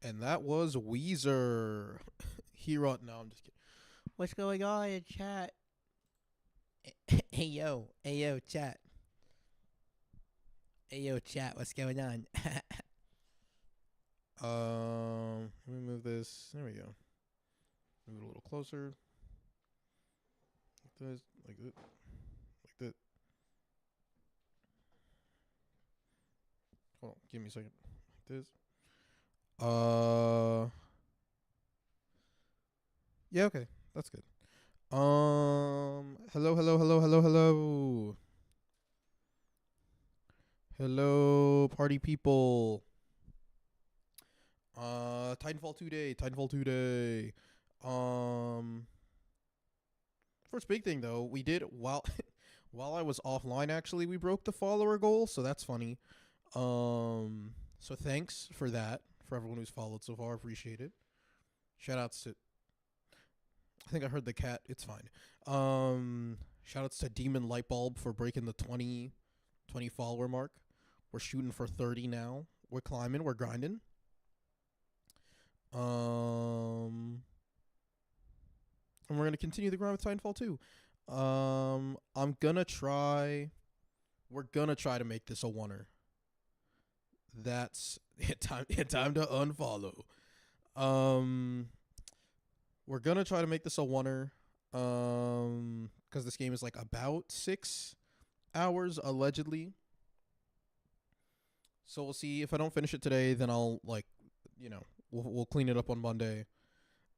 And that was Weezer. Hero. No, I'm just kidding. What's going on in chat? Hey yo, chat. Hey yo, chat. What's going on? Let me move this. There we go. Move it a little closer. Like this, like this, like that. Hold on, give me a second. Like this. Yeah, okay, that's good. Hello. Hello, party people. Titanfall 2 day. Um, First big thing though, we did while while I was offline. Actually, we broke the follower goal, so that's funny. So thanks for that for everyone who's followed so far. Appreciate it. Shout outs to. I think I heard the cat. It's fine. Shout outs to Demon Lightbulb for breaking the 20 follower mark. We're shooting for 30 now. We're climbing. We're grinding. And we're gonna continue the grind with Titanfall 2. I'm gonna try. We're gonna try to make this a oneer. That's time. Time to unfollow. We're gonna try to make this a oneer. Because this game is like about 6 hours allegedly. So we'll see. If I don't finish it today, then I'll we'll clean it up on Monday,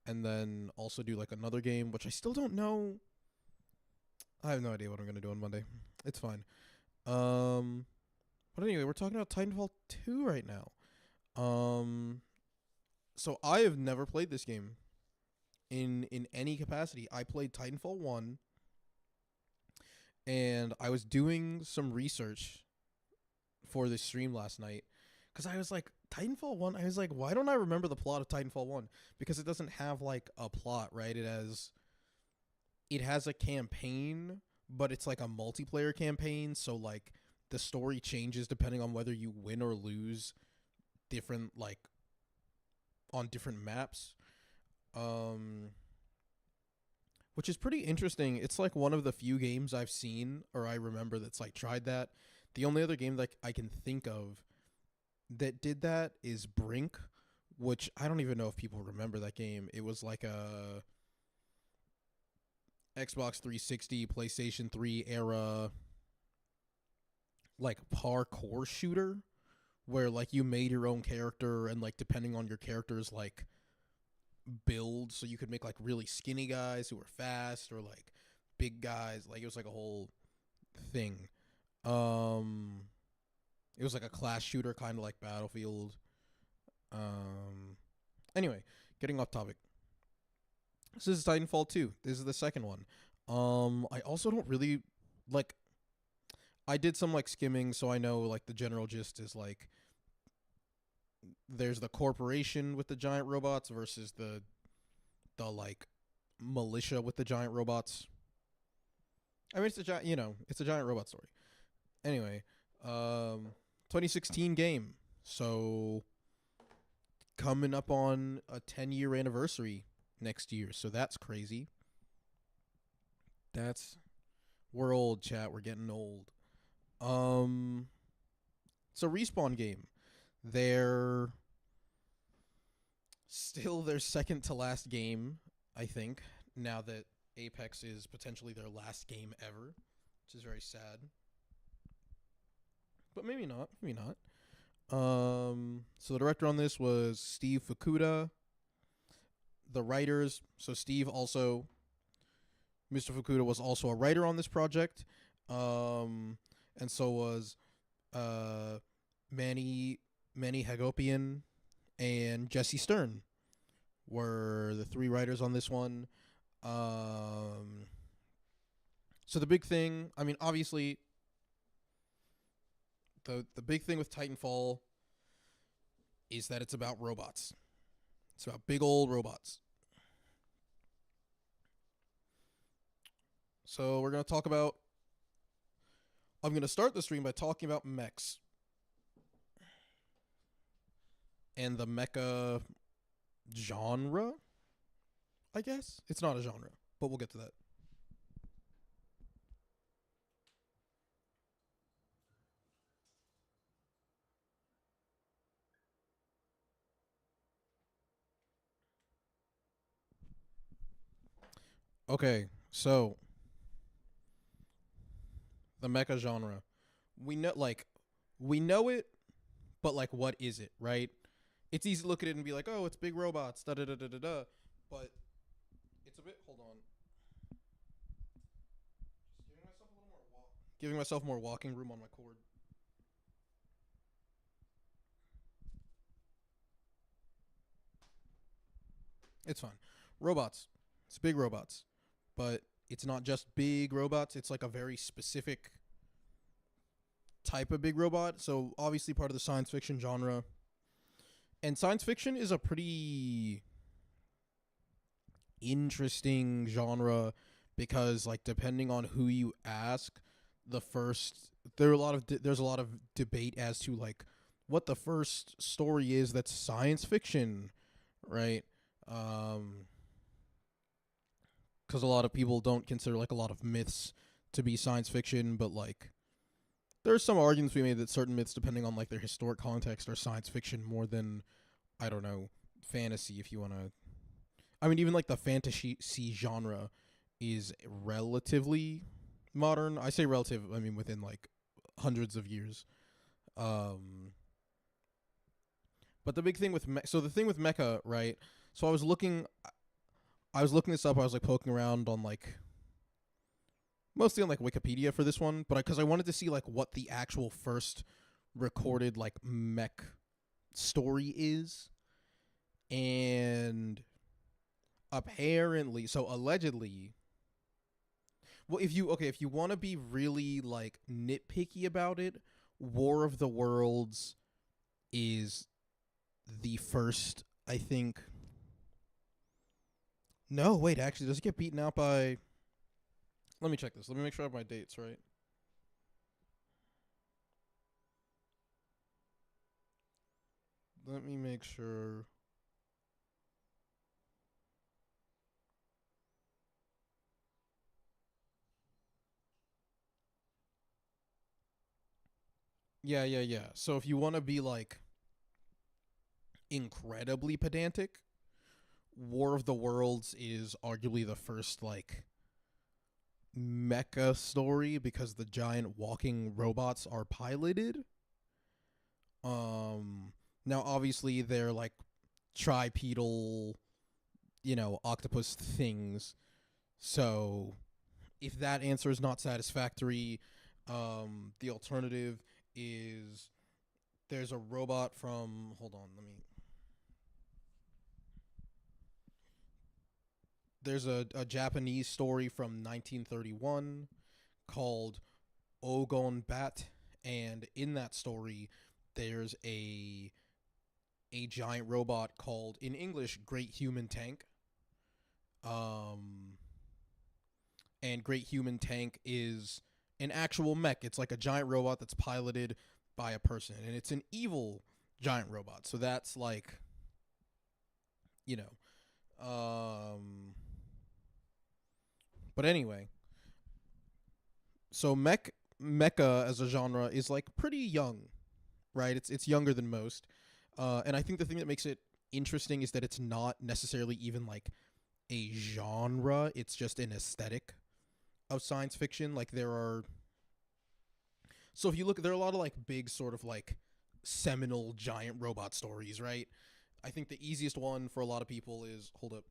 and then also do like another game, which I still don't know. I have no idea what I'm gonna do on Monday. It's fine. But anyway, we're talking about Titanfall 2 right now. So I have never played this game in any capacity. I played Titanfall 1, and I was doing some research for this stream last night because I was like, Titanfall 1, I was like, why don't I remember the plot of Titanfall 1? Because it doesn't have like a plot, right? It has a campaign, but it's like a multiplayer campaign, so like the story changes depending on whether you win or lose different like on different maps. Which is pretty interesting. It's like one of the few games I've seen or I remember that's like tried that. The only other game that I can think of that did that is Brink, which I don't even know if people remember that game. It was like a Xbox 360, PlayStation 3 era like parkour shooter where like you made your own character and like depending on your character's like build, so you could make like really skinny guys who were fast or like big guys. Like it was like a whole thing. It was like a class shooter, kind of like Battlefield. Anyway, getting off topic. This is Titanfall 2. This is the second one. I also don't really like. I did some like skimming, so I know like the general gist is like there's the corporation with the giant robots versus the like militia with the giant robots. I mean, it's a giant robot story. Anyway, 2016 game. So coming up on a 10-year anniversary next year. So that's crazy. We're old, chat. We're getting old. It's a Respawn game. They're still their second to last game, I think, now that Apex is potentially their last game ever, which is very sad. But maybe not. So the director on this was Steve Fukuda. The writers, so Mr. Fukuda was also a writer on this project. And so was Manny Hagopian and Jesse Stern were the three writers on this one. So the big thing, I mean, obviously, the big thing with Titanfall is that it's about robots. It's about big old robots. So we're going to talk about... I'm going to start the stream by talking about mechs. And the mecha genre, I guess. It's not a genre, but we'll get to that. Okay, so the mecha genre. We know like we know it, but like what is it, right? It's easy to look at it and be like, "Oh, it's big robots." Da da da da da da. But it's a bit hold on. Just giving myself a little more giving myself more walking room on my cord. It's fine. Robots. It's big robots. But it's not just big robots, it's like a very specific type of big robot. So obviously part of the science fiction genre. And science fiction is a pretty interesting genre because like depending on who you ask, the first there's a lot of debate as to like what the first story is that's science fiction, right? Um cuz a lot of people don't consider like a lot of myths to be science fiction, but like there's some arguments we made that certain myths, depending on like their historic context, are science fiction more than, I don't know, fantasy. If you want to, I mean, even like the fantasy genre is relatively modern. I say relative, I mean within like hundreds of years. Um, but the big thing with so the thing with mecha, right? So I was looking this up. I was like poking around on like mostly on like Wikipedia for this one, but because I wanted to see like what the actual first recorded like mech story is, and apparently, so allegedly, well, if you want to be really like nitpicky about it, War of the Worlds is the first, I think. No, wait, actually, does it get beaten out by? Let me check this. Let me make sure I have my dates right. Let me make sure. Yeah, yeah, yeah. So if you want to be like incredibly pedantic, War of the Worlds is arguably the first like mecha story because the giant walking robots are piloted. Um Now obviously they're like tripedal, octopus things. So if that answer is not satisfactory, the alternative is there's a robot from hold on, let me there's a Japanese story from 1931 called Ogon Bat, and in that story, there's a giant robot called in English Great Human Tank. Um, and Great Human Tank is an actual mech. It's like a giant robot that's piloted by a person, and it's an evil giant robot. So that's like, you know, but anyway, so mecha as a genre is like pretty young, right? It's younger than most, and I think the thing that makes it interesting is that it's not necessarily even like a genre. It's just an aesthetic of science fiction. Like there are, so if you look, there are a lot of like big sort of like seminal giant robot stories, right? I think the easiest one for a lot of people is hold up.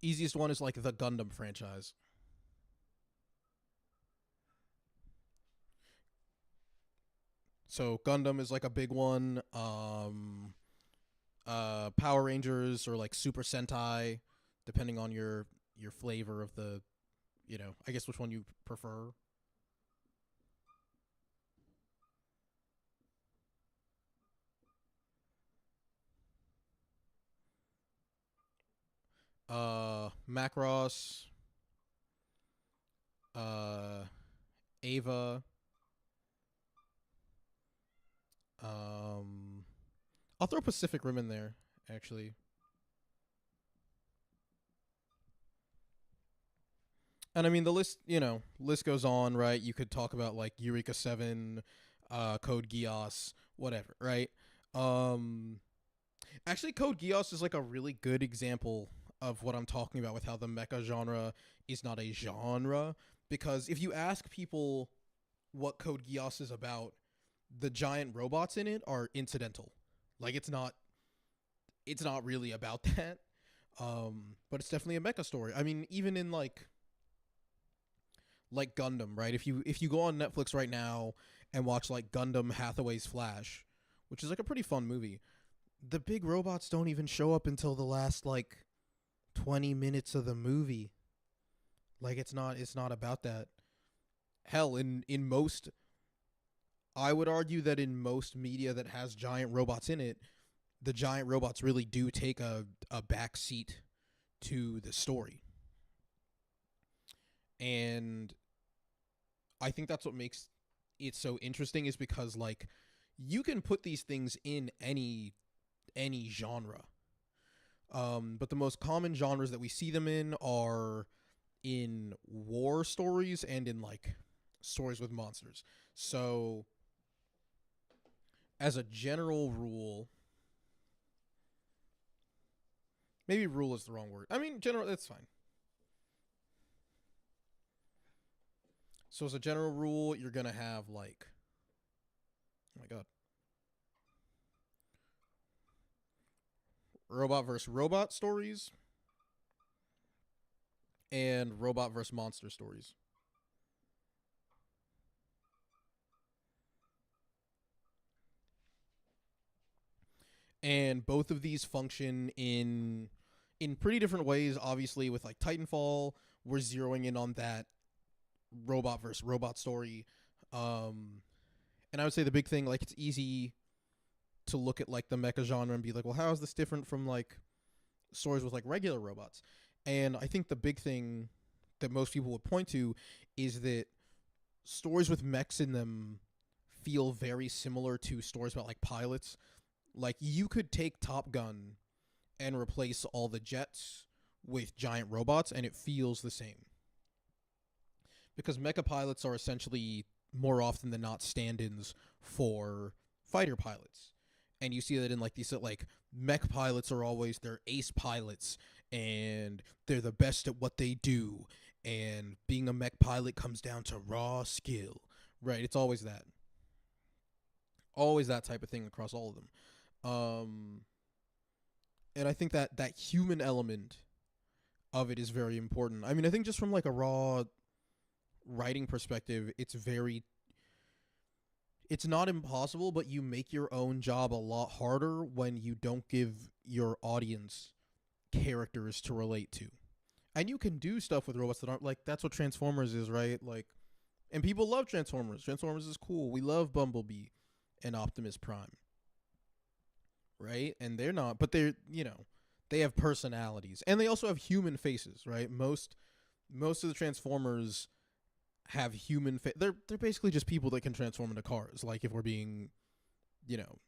Easiest one is like the Gundam franchise. So Gundam is like a big one. Power Rangers or like Super Sentai, depending on your flavor of the, I guess which one you prefer. Macross, uh, Ava, I'll throw Pacific Rim in there, actually. And I mean, the list, list goes on, right? You could talk about like Eureka 7, Code Geass, whatever, right? Um, Actually, Code Geass is like a really good example of what I'm talking about with how the mecha genre is not a genre. Because if you ask people what Code Geass is about, the giant robots in it are incidental. Like it's not really about that. But it's definitely a mecha story. I mean, even in like Gundam, right? If you go on Netflix right now and watch like Gundam Hathaway's Flash, which is like a pretty fun movie, the big robots don't even show up until the last like 20 minutes of the movie. Like it's not about that. Hell, in most, I would argue that in most media that has giant robots in it, the giant robots really do take a back seat to the story. And I think that's what makes it so interesting, is because like you can put these things in any genre. But the most common genres that we see them in are in war stories and in like stories with monsters. So as a general rule, maybe rule is the wrong word. I mean, general, that's fine. So as a general rule, you're going to have like, oh my God, robot versus robot stories and robot versus monster stories. And both of these function in pretty different ways. Obviously, with like Titanfall, we're zeroing in on that robot versus robot story. Um, and I would say the big thing, like, it's easy to look at like the mecha genre and be like, well, how is this different from like stories with like regular robots? And I think the big thing that most people would point to is that stories with mechs in them feel very similar to stories about like pilots. Like, you could take Top Gun and replace all the jets with giant robots and it feels the same, because mecha pilots are essentially more often than not stand-ins for fighter pilots. And you see that in like these like mech pilots are always their ace pilots and they're the best at what they do, and being a mech pilot comes down to raw skill, right? It's always that type of thing across all of them. Um and I think that that human element of it is very important. I mean, I think just from like a raw writing perspective, it's not impossible, but you make your own job a lot harder when you don't give your audience characters to relate to. And you can do stuff with robots that aren't like, that's what Transformers is, right? Like, and people love Transformers. Transformers is cool. We love Bumblebee and Optimus Prime, right? And they're not, but they have personalities and they also have human faces, right? Most of the Transformers have they're basically just people that can transform into cars, like, if we're being, you know,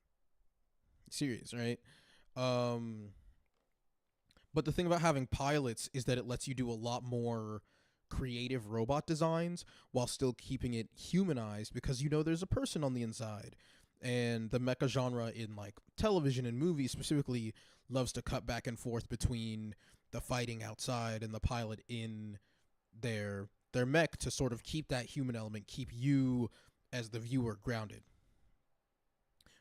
serious, right? Um but the thing about having pilots is that it lets you do a lot more creative robot designs while still keeping it humanized, because there's a person on the inside. And the mecha genre in like television and movies specifically loves to cut back and forth between the fighting outside and the pilot in their mech to sort of keep that human element, keep you as the viewer grounded.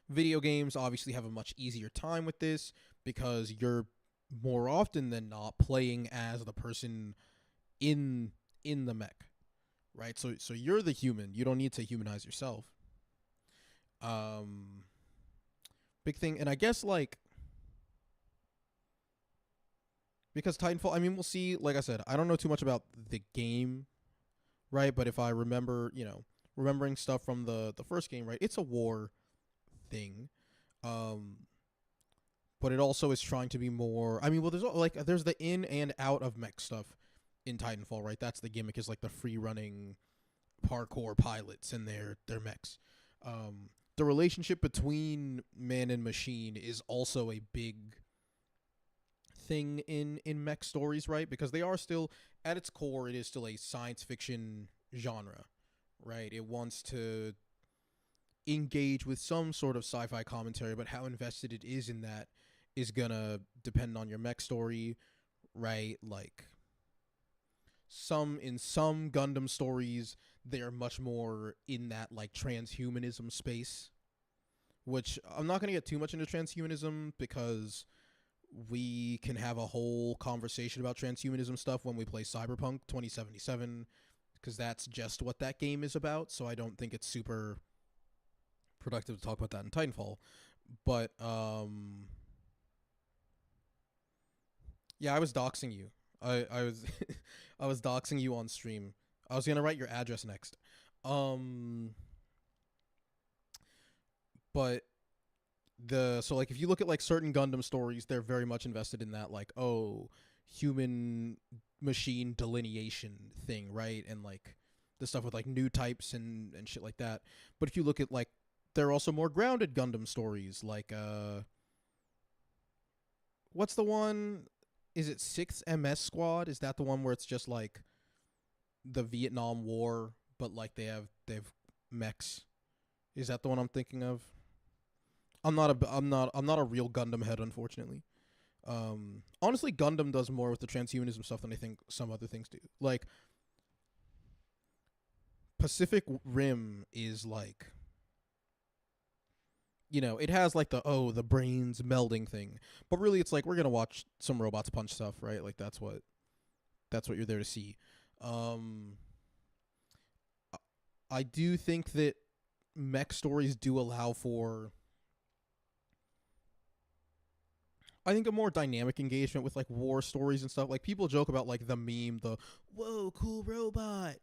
Video games obviously have a much easier time with this because you're more often than not playing as the person in the mech, right? So you're the human. You don't need to humanize yourself. Um Big thing, and I guess like, because Titanfall, I mean, we'll see, like I said, I don't know too much about the game, right? But if I remember, remembering stuff from the first game, right? It's a war thing. Um but it also is trying to be more. I mean, well, there's the in and out of mech stuff in Titanfall, right? That's the gimmick, is like the free running parkour pilots and their mechs. the relationship between man and machine is also a big thing in mech stories, right? Because they are still, at its core, it is still a science fiction genre, right? It wants to engage with some sort of sci-fi commentary, but how invested it is in that is gonna depend on your mech story, right? Like some Gundam stories, they are much more in that like transhumanism space, which I'm not gonna get too much into transhumanism because we can have a whole conversation about transhumanism stuff when we play Cyberpunk 2077, because that's just what that game is about. So I don't think it's super productive to talk about that in Titanfall. But yeah, I was doxing you. I was I was doxing you on stream. I was gonna write your address next. Um, but so like if you look at like certain Gundam stories, they're very much invested in that like, oh, human machine delineation thing, right? And like the stuff with like new types and shit like that. But if you look at like, there are also more grounded Gundam stories like what's the one? Is it 6th MS Squad? Is that the one where it's just like the Vietnam War, but like they've mechs? Is that the one I'm thinking of? I'm not a real Gundam head, unfortunately. Honestly, Gundam does more with the transhumanism stuff than I think some other things do. Like Pacific Rim is like, it has like the brains melding thing, but really it's like we're gonna watch some robots punch stuff, right? Like that's what you're there to see. Um, I do think that mech stories do allow for, I think, a more dynamic engagement with like war stories and stuff. Like people joke about like the meme, the "whoa, cool robot,"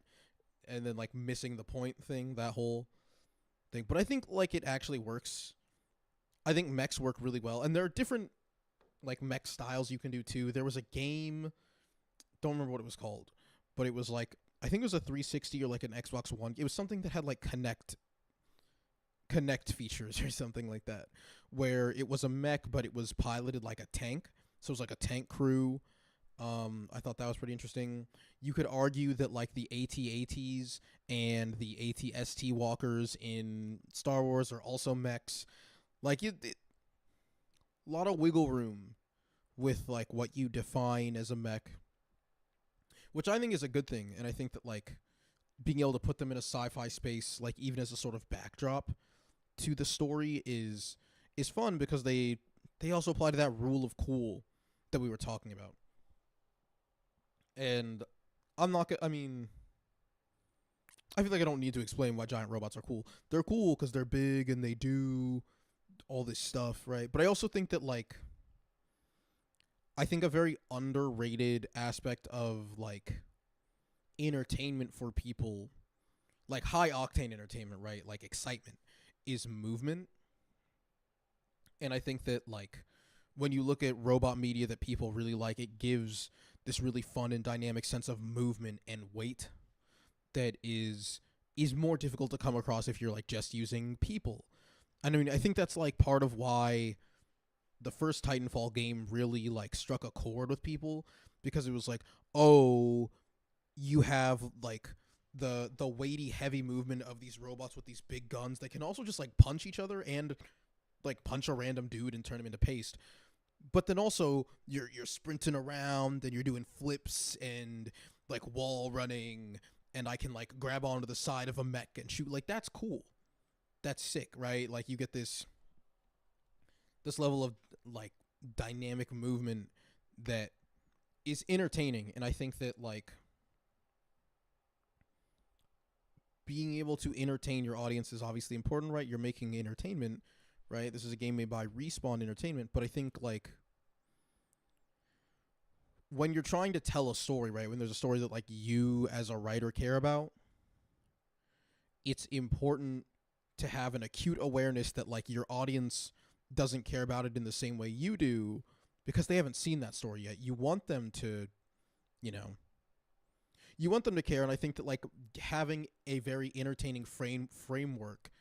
and then like missing the point thing, that whole thing. But I think like it actually works. I think mechs work really well, and there are different like mech styles you can do too. There was a game, don't remember what it was called, but it was like, I think it was a 360 or like an Xbox One. It was something that had like connect features or something like that, where it was a mech but it was piloted like a tank, so it was like a tank crew. I thought that was pretty interesting. You could argue that like the AT-ATs and the AT-ST walkers in Star Wars are also mechs. Like a lot of wiggle room with like what you define as a mech, which I think is a good thing. And I think that like being able to put them in a sci-fi space, like even as a sort of backdrop to the story, is fun, because they also apply to that rule of cool that we were talking about. And I'm not I mean, I feel like I don't need to explain why giant robots are cool. They're cool because they're big and they do all this stuff, right? But I also think that like, I think a very underrated aspect of like entertainment for people, like high octane entertainment, right? Like excitement, is movement. And I think that like when you look at robot media that people really like, it gives this really fun and dynamic sense of movement and weight that is more difficult to come across if you're like just using people. I mean, I think that's like part of why the first Titanfall game really like struck a chord with people, because it was like, oh, you have like the weighty heavy movement of these robots with these big guns that can also just like punch each other and like punch a random dude and turn him into paste. But then also you're sprinting around and you're doing flips and like wall running, and I can like grab onto the side of a mech and shoot. Like that's cool. That's sick, right? Like you get this level of like dynamic movement that is entertaining. And I think that like being able to entertain your audience is obviously important, right? You're making entertainment, right? This is a game made by Respawn Entertainment, but I think like when you're trying to tell a story, right? When there's a story that like you as a writer care about, it's important to have an acute awareness that like your audience doesn't care about it in the same way you do, because they haven't seen that story yet. You want them to, you know, you want them to care. And I think that like having a very entertaining framework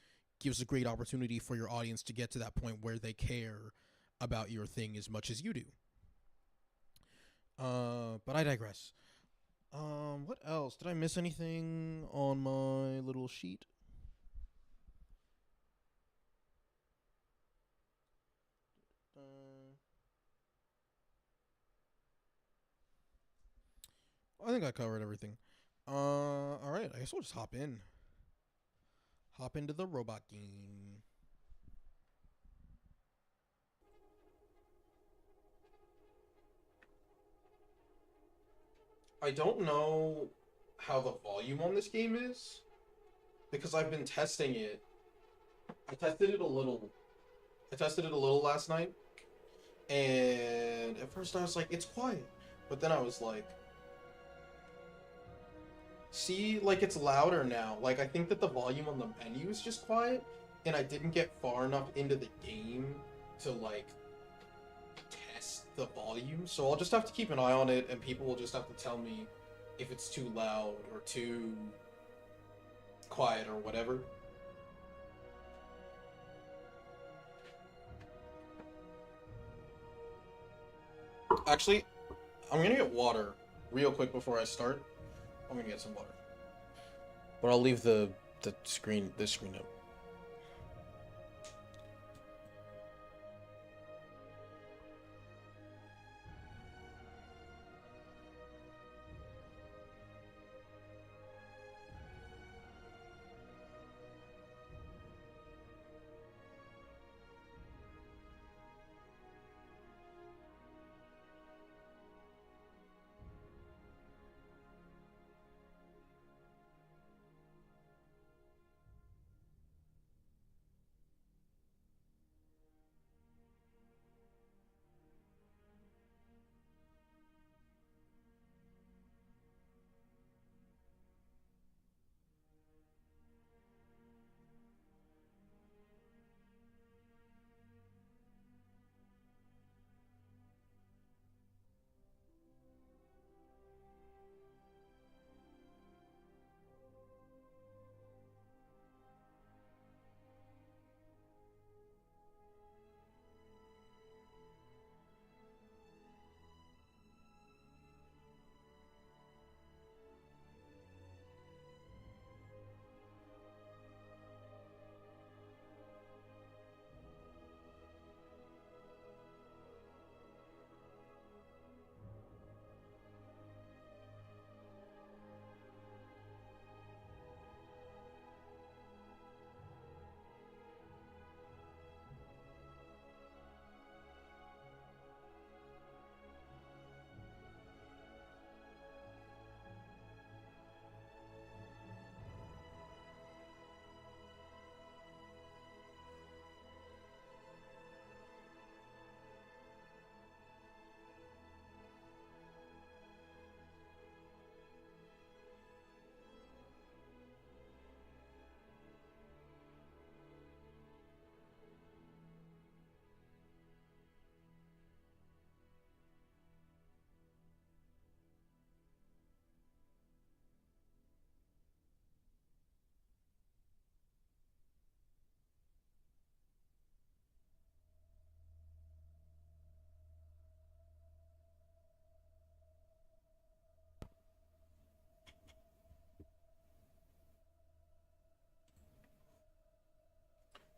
gives a great opportunity for your audience to get to that point where they care about your thing as much as you do. But I digress. What else? Did I miss anything on my little sheet? Uh, I think I covered everything. All right. I guess we'll just hop in. Hop into the robot game. I don't know how the volume on this game is because I've been testing it. I tested it a little. I tested it a little last night, and at first I was like, "It's quiet," but then I was like, "See, like it's louder now." Like I think that the volume on the menu is just quiet, and I didn't get far enough into the game to like test the volume. So I'll just have to keep an eye on it, and people will just have to tell me if it's too loud or too quiet or whatever. Actually, I'm gonna get water real quick before I start. I'm gonna get some water, but I'll leave the screen up.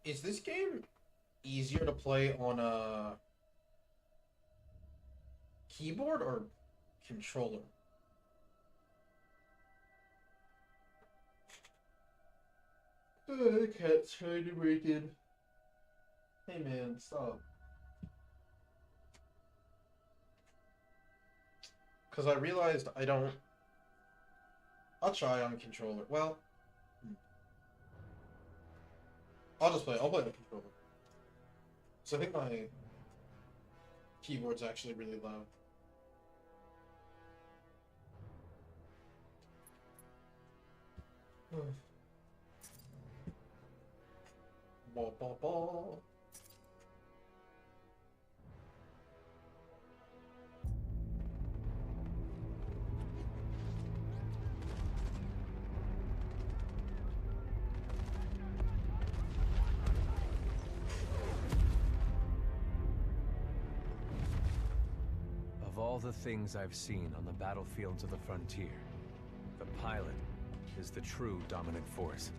Is this game easier to play on a keyboard or controller? The cat's trying to break in. Hey man, stop. Because I realized I don't. I'll try on controller. Well, I'll just play. I'll play the controller. So I think my keyboard's actually really loud. Ball, ball, ball. the things I've seen on the battlefields of the frontier, the pilot is the true dominant force.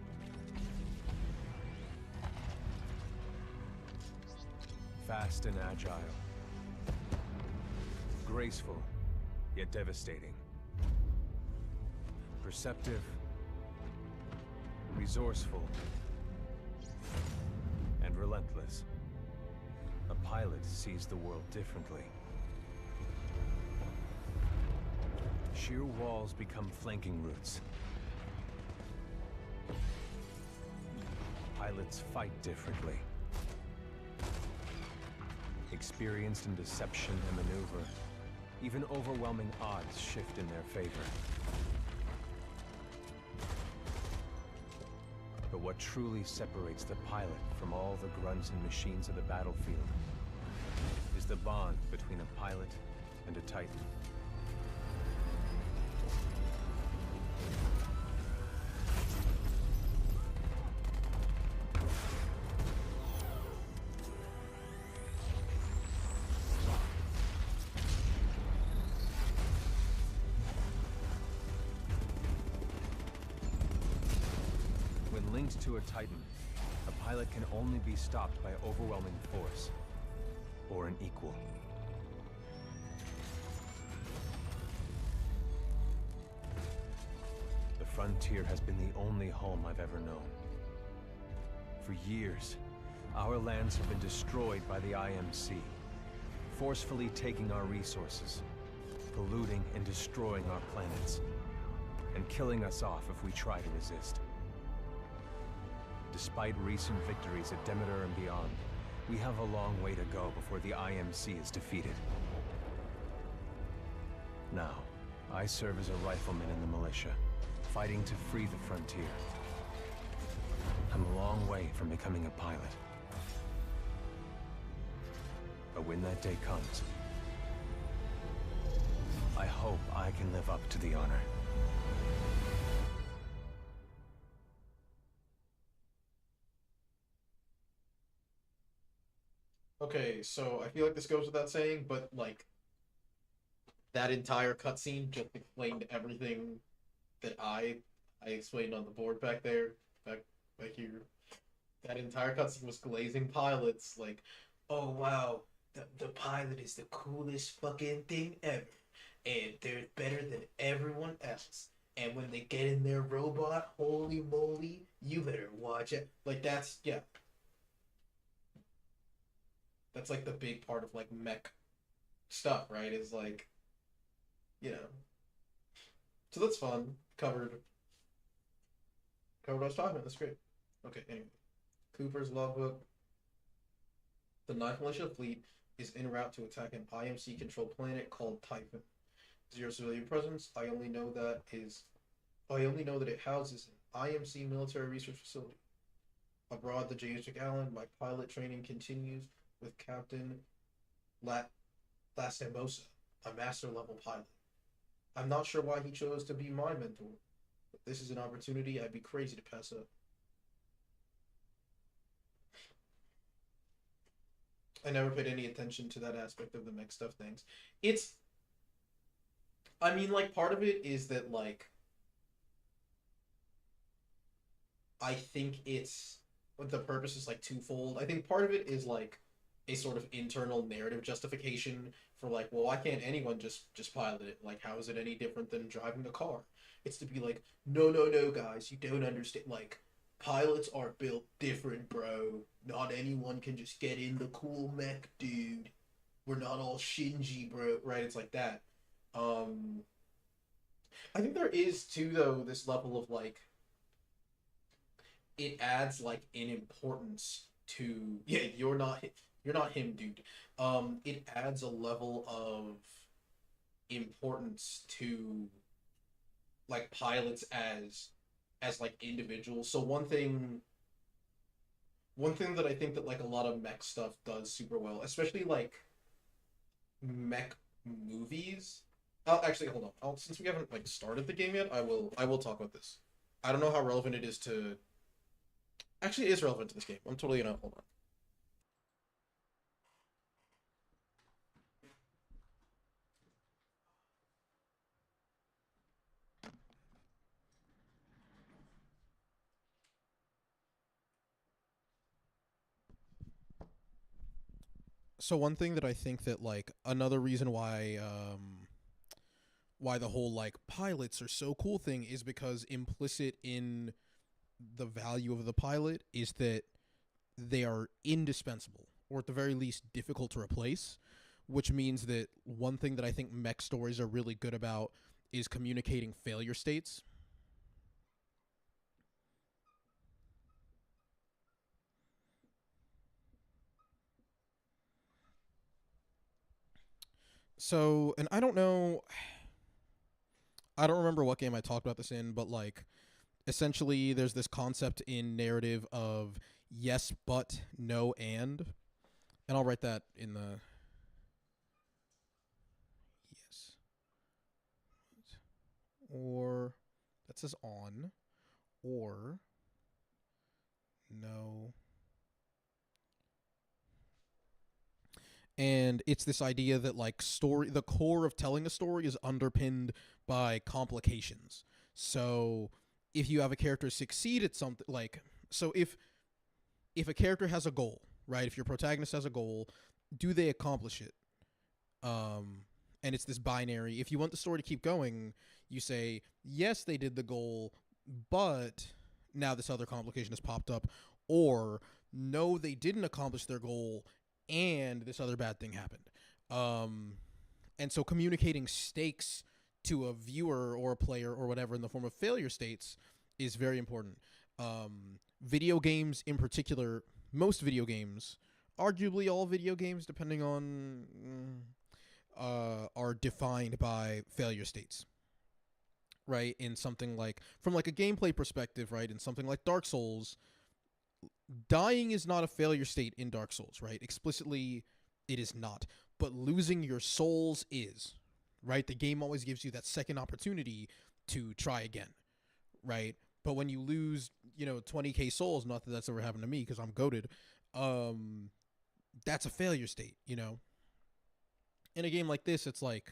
Fast and agile. Graceful, yet devastating. Perceptive, resourceful, and relentless. A pilot sees the world differently. Sheer walls become flanking routes. Pilots fight differently. Experienced in deception and maneuver, even overwhelming odds shift in their favor. But what truly separates the pilot from all the grunts and machines of the battlefield is the bond between a pilot and a Titan. Linked to a Titan, a pilot can only be stopped by overwhelming force, or an equal. The frontier has been the only home I've ever known. For years, our lands have been destroyed by the IMC, forcefully taking our resources, polluting and destroying our planets, and killing us off if we try to resist. Despite recent victories at Demeter and beyond, we have a long way to go before the IMC is defeated. Now, I serve as a rifleman in the militia, fighting to free the frontier. I'm a long way from becoming a pilot. But when that day comes, I hope I can live up to the honor. Okay, so I feel like this goes without saying, but like that entire cutscene just explained everything that I explained on the board back there, back here. That entire cutscene was glazing pilots, like, oh wow, the pilot is the coolest fucking thing ever, and they're better than everyone else. And when they get in their robot, holy moly, you better watch it. Like that's yeah, that's like the big part of like mech stuff, right? Is like, you know. So that's fun. Covered what I was talking about. That's great. Okay, anyway. Cooper's logbook. The Ninth Militia Fleet is en route to attack an IMC controlled planet called Typhon. Zero civilian presence. I only know that it houses an IMC military research facility. Abroad the James McAllen, my pilot training continues with Captain Lastamosa, a master level pilot. I'm not sure why he chose to be my mentor, but this is an opportunity I'd be crazy to pass up. I never paid any attention to that aspect of the mech stuff things. It's, I mean, like, part of it is that, like, I think it's, the purpose is, like, twofold. I think part of it is, like, a sort of internal narrative justification for, like, well, why can't anyone just pilot it? Like, how is it any different than driving a car? It's to be like, no, guys, you don't understand. Like, pilots are built different, bro. Not anyone can just get in the cool mech, dude. We're not all Shinji, bro. Right? It's like that. I think there is too, though, this level of like, it adds like an importance to yeah. You're not him, dude. It adds a level of importance to like pilots as like individuals. So one thing that I think that like a lot of mech stuff does super well, especially like mech movies. Actually, hold on. Since we haven't like started the game yet, I will talk about this. I don't know how relevant it is to. Actually, it is relevant to this game. I'm totally gonna hold on. So one thing that I think that like another reason why the whole like pilots are so cool thing is because implicit in the value of the pilot is that they are indispensable, or at the very least difficult to replace, which means that one thing that I think mech stories are really good about is communicating failure states. So, and I don't remember what game I talked about this in, but like essentially there's this concept in narrative of yes but no and I'll write that in the yes or that says on or no. And it's this idea that like story the core of telling a story is underpinned by complications. So if you have a character succeed at something, like, so if a character has a goal, right, if your protagonist has a goal, do they accomplish it? And it's this binary. If you want the story to keep going, you say yes, they did the goal, but now this other complication has popped up, or no, they didn't accomplish their goal and this other bad thing happened. um and so communicating stakes to a viewer or a player or whatever in the form of failure states is very important. Video games in particular, most video games, arguably all video games depending on are defined by failure states, right? In something like, from like a gameplay perspective, right, in something like Dark Souls, dying is not a failure state in Dark Souls, right? Explicitly it is not, but losing your souls is, right? The game always gives you that second opportunity to try again, right? But when you lose, 20k souls, not that that's ever happened to me because I'm goated, that's a failure state. In a game like this, it's like,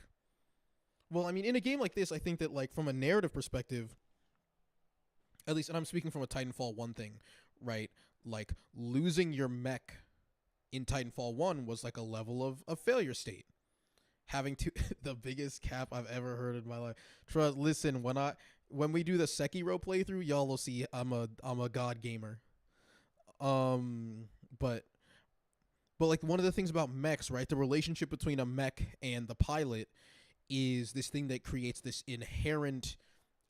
well, I mean, in a game like this, I think that like from a narrative perspective, at least, and I'm speaking from a Titanfall 1 thing, right? Like losing your mech in Titanfall 1 was like a level of failure state. Having to the biggest cap I've ever heard in my life. Trust, listen, when we do the Sekiro playthrough, y'all will see I'm a god gamer. Um but like one of the things about mechs, right? The relationship between a mech and the pilot is this thing that creates this inherent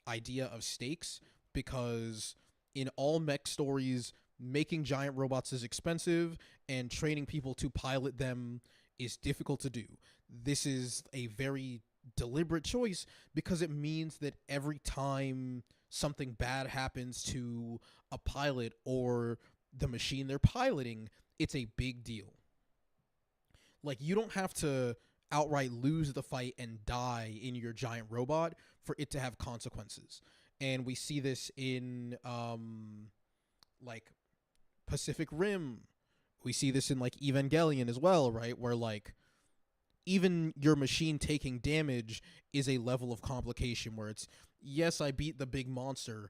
idea of stakes, because in all mech stories, making giant robots is expensive and training people to pilot them is difficult to do. This is a very deliberate choice because it means that every time something bad happens to a pilot or the machine they're piloting, it's a big deal. Like, you don't have to outright lose the fight and die in your giant robot for it to have consequences. And we see this in like Pacific Rim. We see this in like Evangelion as well, right? Where like even your machine taking damage is a level of complication where it's, yes, I beat the big monster,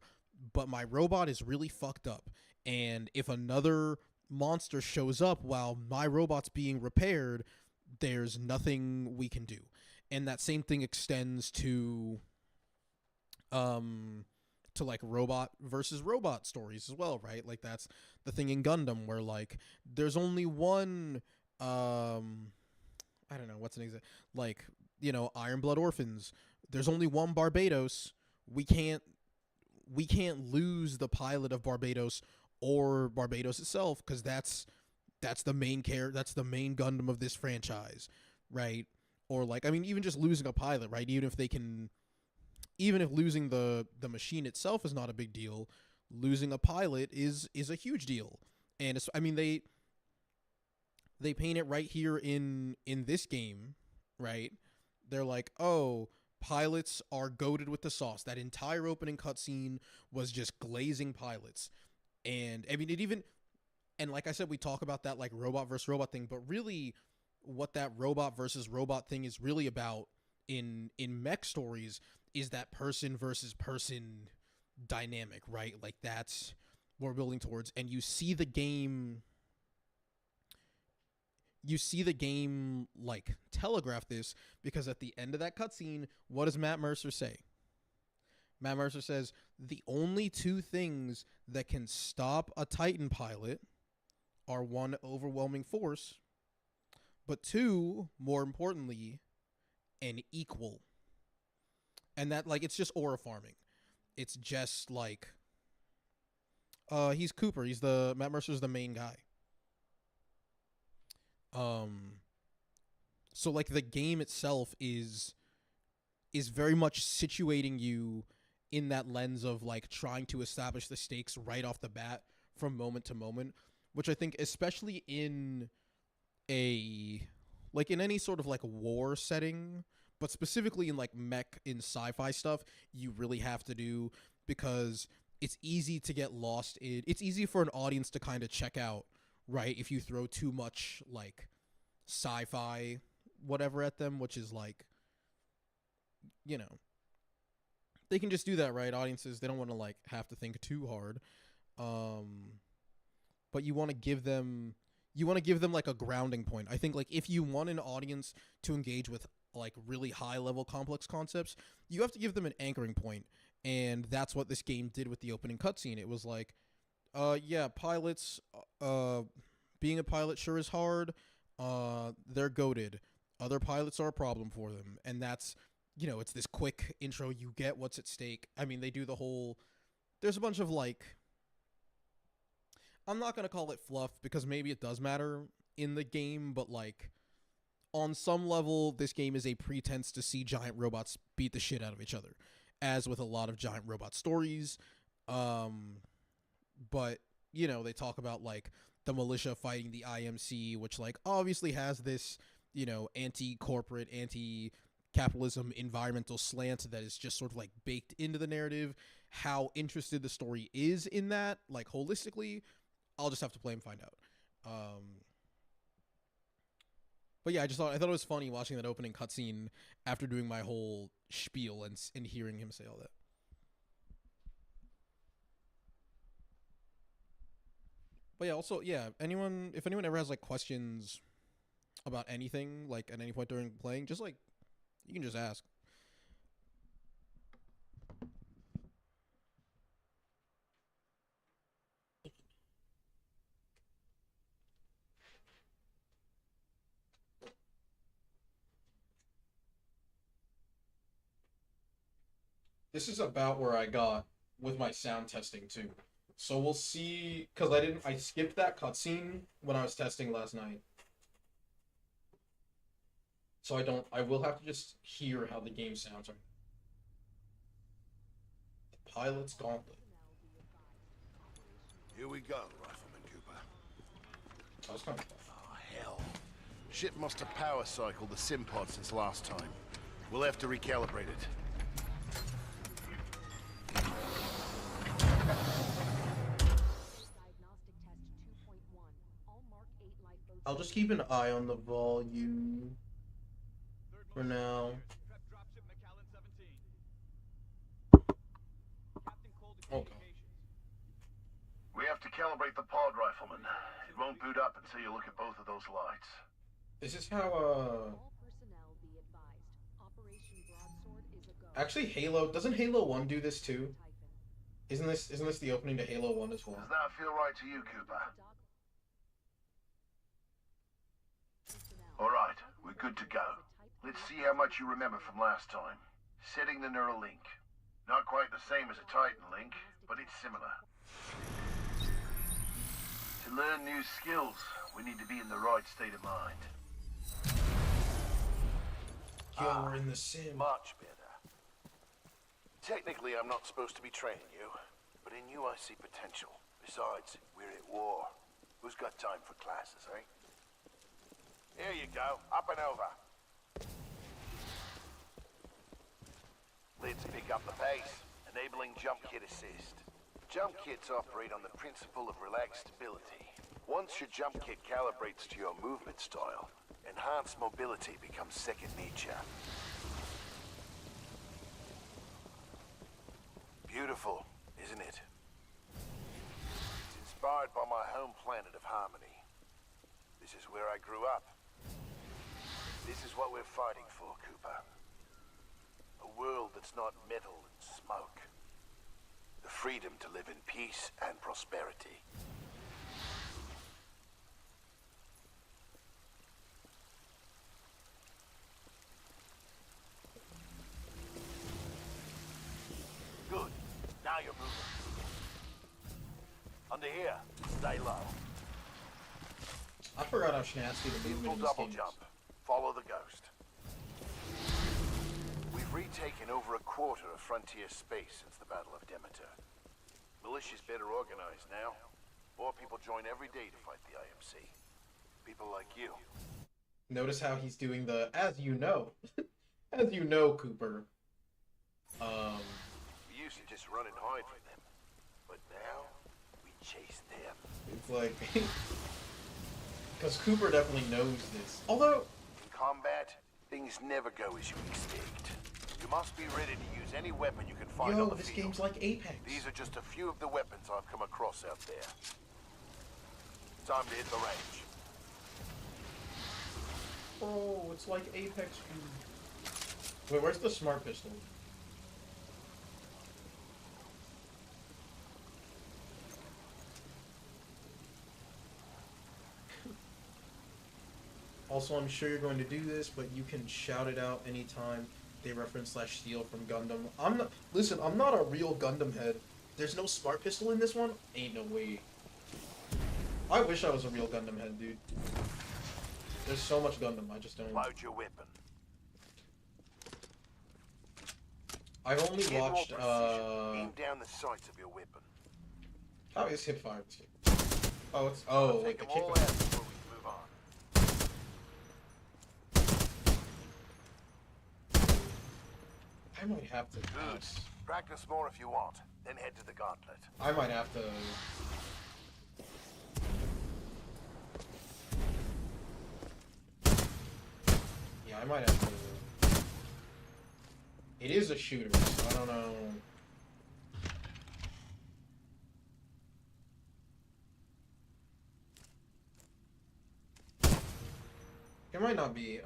but my robot is really fucked up. And if another monster shows up while my robot's being repaired, there's nothing we can do. And that same thing extends to like robot versus robot stories as well, right? Like that's the thing in Gundam where like there's only one I don't know what's an example, like, Iron Blood Orphans, there's only one Barbados. We can't lose the pilot of Barbados or Barbados itself, because that's the main that's the main Gundam of this franchise, right? Or like, I mean, even just losing a pilot, right? Even if losing the machine itself is not a big deal, losing a pilot is a huge deal. And it's, I mean, they paint it right here in this game, right? They're like, oh, pilots are goated with the sauce. That entire opening cutscene was just glazing pilots. And I mean, and like I said, we talk about that like robot versus robot thing, but really what that robot versus robot thing is really about in mech stories is that person versus person dynamic, right? Like that's what we're building towards. And you see the game you see the game like telegraph this, because at the end of that cutscene, what does Matt Mercer say? Matt Mercer says the only two things that can stop a Titan pilot are one, overwhelming force, but two, more importantly, an equal. And that, like, it's just aura farming. It's just like, he's Cooper. Matt Mercer's the main guy. So like the game itself is very much situating you in that lens of like trying to establish the stakes right off the bat from moment to moment, which I think especially in in any sort of like war setting, but specifically in like mech in sci-fi stuff, you really have to do, because it's easy to get lost in, it's easy for an audience to kind of check out, right, if you throw too much like sci-fi whatever at them, which is like, you know, they can just do that, right? Audiences, they don't want to like have to think too hard. But you want to give them like a grounding point. I think like if you want an audience to engage with like really high level complex concepts, you have to give them an anchoring point. And that's what this game did with the opening cutscene. It was like, yeah, pilots, being a pilot sure is hard. They're goated. Other pilots are a problem for them. And that's, you know, it's this quick intro. You get what's at stake. I mean, they do the whole, there's a bunch of like, I'm not going to call it fluff because maybe it does matter in the game, but like on some level, this game is a pretense to see giant robots beat the shit out of each other, as with a lot of giant robot stories. But, you know, they talk about like the militia fighting the IMC, which like obviously has this, you know, anti-corporate, anti-capitalism environmental slant that is just sort of like baked into the narrative. How interested the story is in that, like holistically, I'll just have to play and find out. But yeah, I thought it was funny watching that opening cutscene after doing my whole spiel and hearing him say all that. But yeah, also, yeah, if anyone ever has like questions about anything, like at any point during playing, just like, you can just ask. This is about where I got with my sound testing too. So we'll see, because I skipped that cutscene when I was testing last night. So I will have to just hear how the game sounds. The Pilot's Gauntlet. Here we go, Rifleman Cooper. That was kind of Oh, hell. Ship must have power cycled the sim pod since last time. We'll have to recalibrate it. I'll just keep an eye on the volume for now. Okay. We have to calibrate the pod, Rifleman. It won't boot up until you look at both of those lights. This is how, actually Halo, doesn't Halo 1 do this too? Isn't this the opening to Halo 1 as well? Does that feel right to you, Cooper? All right, we're good to go. Let's see how much you remember from last time. Setting the neural link. Not quite the same as a Titan link, but it's similar. To learn new skills, we need to be in the right state of mind. You're in the sim. Much better. Technically, I'm not supposed to be training you, but in you I see potential. Besides, we're at war. Who's got time for classes, eh? Here you go, up and over. Let's pick up the pace, enabling jump kit assist. Jump kits operate on the principle of relaxed stability. Once your jump kit calibrates to your movement style, enhanced mobility becomes second nature. Beautiful, isn't it? It's inspired by my home planet of Harmony. This is where I grew up. This is what we're fighting for, Cooper. A world that's not metal and smoke. The freedom to live in peace and prosperity. Good. Now you're moving. Under here, stay low. I forgot how nasty the Simple movement in this double game jump. is. Follow the ghost. We've retaken over a quarter of frontier space since the Battle of Demeter. Militia's better organized now. More people join every day to fight the IMC. People like you. Notice how he's doing the, as you know. As you know, Cooper. We used to just run and hide from them. But now, we chase them. It's like... Because Cooper definitely knows this. Although... In combat, things never go as you expect. You must be ready to use any weapon you can find on Yo, the this field. game's like Apex. These are just a few of the weapons I've come across out there. Time to hit the range. Oh, it's like Apex. Wait, where's the smart pistol? Also, I'm sure you're going to do this, but you can shout it out anytime they reference /steal from Gundam. Listen, I'm not a real Gundam head. There's no smart pistol in this one? Ain't no way. I wish I was a real Gundam head, dude. There's so much Gundam, I just don't... Load your weapon. I've only Get more watched, precision. Aim down the sights of your weapon. How is hip fire? Oh, it's... Oh, like Take the them all kick. out before we move on. I might have to... Good. Practice more if you want. Then head to the gauntlet. I might have to... Yeah, I might have to... It is a shooter, so I don't know... It might not be...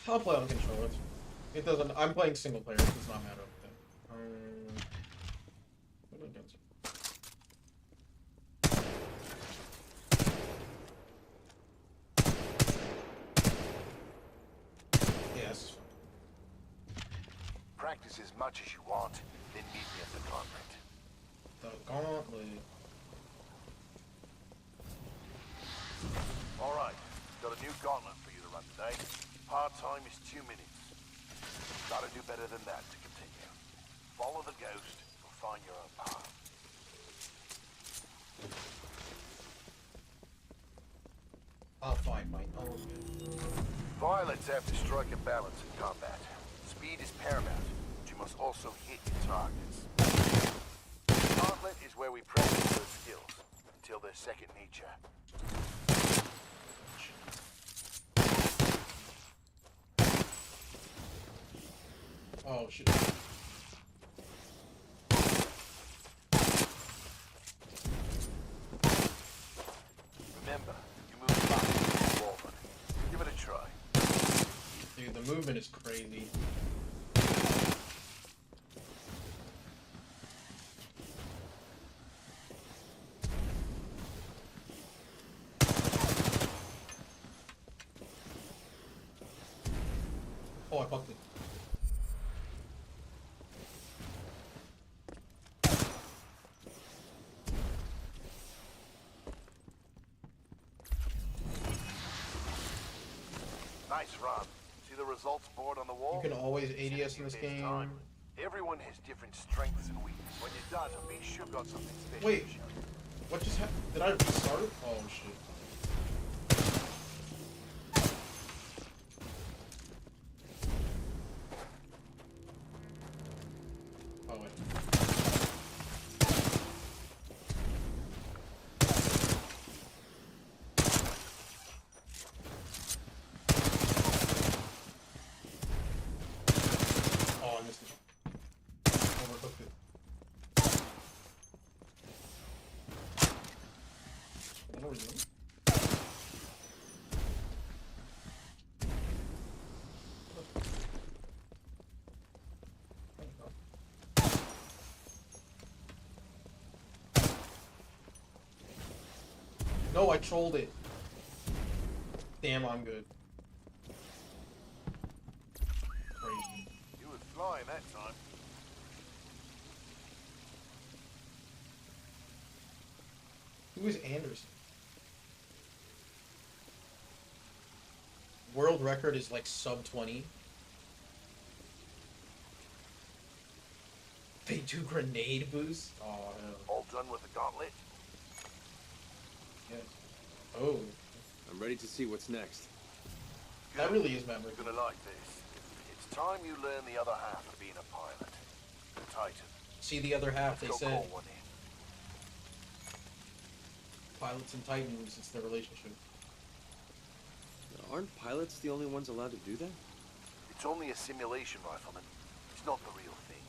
I'll play on controller. It doesn't... I'm playing single player, it does not matter. What are the guns? Yeah, this is fun. Practice as much as you want, then meet me at the gauntlet. The gauntlet. Alright, got a new gauntlet for you to run today. Hard time is 2 minutes. Gotta do better than that to continue. Follow the ghost, you'll find your own path. I'll find my own. Violets have to strike a balance in combat. Speed is paramount, but you must also hit your targets. Gauntlet is where we practice those skills, until they're second nature. Oh, shit. Remember, you move fast forward. Give it a try. Dude, the movement is crazy. Oh, I fucked it. Nice run. See the results board on the wall? You can always ADS in this Saves game. time. Everyone has different strengths and weaknesses. When you're done, be sure you've got something special Wait. to show. What just happened? Did I restart it? Oh, shit. Oh, wait. Oh, I missed it. Overcooked it. we go. No, I trolled it. Damn, I'm good. Crazy. You were flying that time. Who is Anderson? World record is like sub 20. They do grenade boost? Oh, hell. All done with the gauntlet? Yes. Oh, I'm ready to see what's next. that really is memorable. You're gonna like this. It's time you learn the other half of being a pilot. The Titan. See the other half, they Let's go said. call one in. Pilots and Titans, it's their relationship. Aren't pilots the only ones allowed to do that? It's only a simulation, Rifleman. It's not the real thing.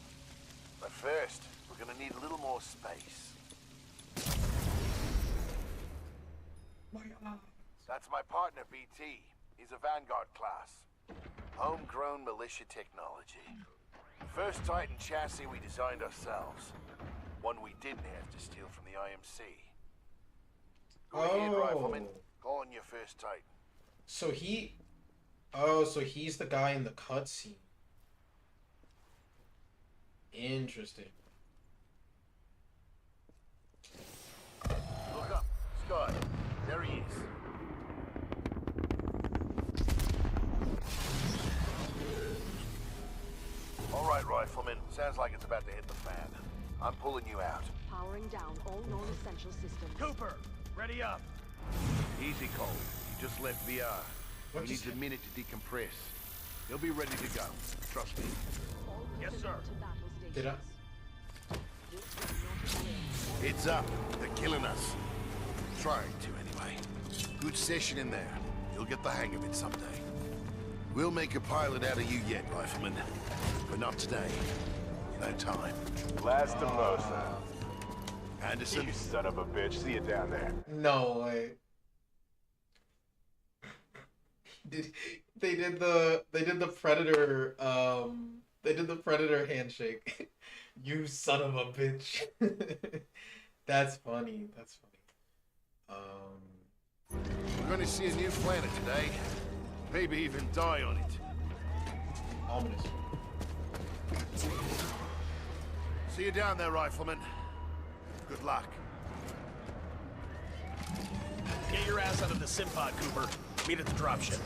But first, we're gonna need a little more space. That's my partner, BT. He's a Vanguard class. Homegrown militia technology. First Titan chassis we designed ourselves. One we didn't have to steal from the IMC. Go ahead, Rifleman. Call on your first Titan. So he... Oh, so he's the guy in the cutscene. Interesting. Look up. Scott. There he is. All right, Rifleman. Sounds like it's about to hit the fan. I'm pulling you out. Powering down all non-essential systems. Cooper, ready up. Easy, Cole. You just left VR. What He just needs a minute to decompress. He'll be ready to go. Trust me. Yes, sir. Did I? It's up. They're killing us. Trying to, anyway. Good session in there. You'll get the hang of it someday. We'll make a pilot out of you yet, Rifleman. But not today. No time. Last of most. Anderson? You son of a bitch. See you down there. No way. They did the Predator handshake. You son of a bitch. That's funny. That's funny. We're going to see a new planet today. Maybe even die on it. Ominous. See you down there, Rifleman. Good luck. Get your ass out of the sim pod, Cooper. Meet at the dropship.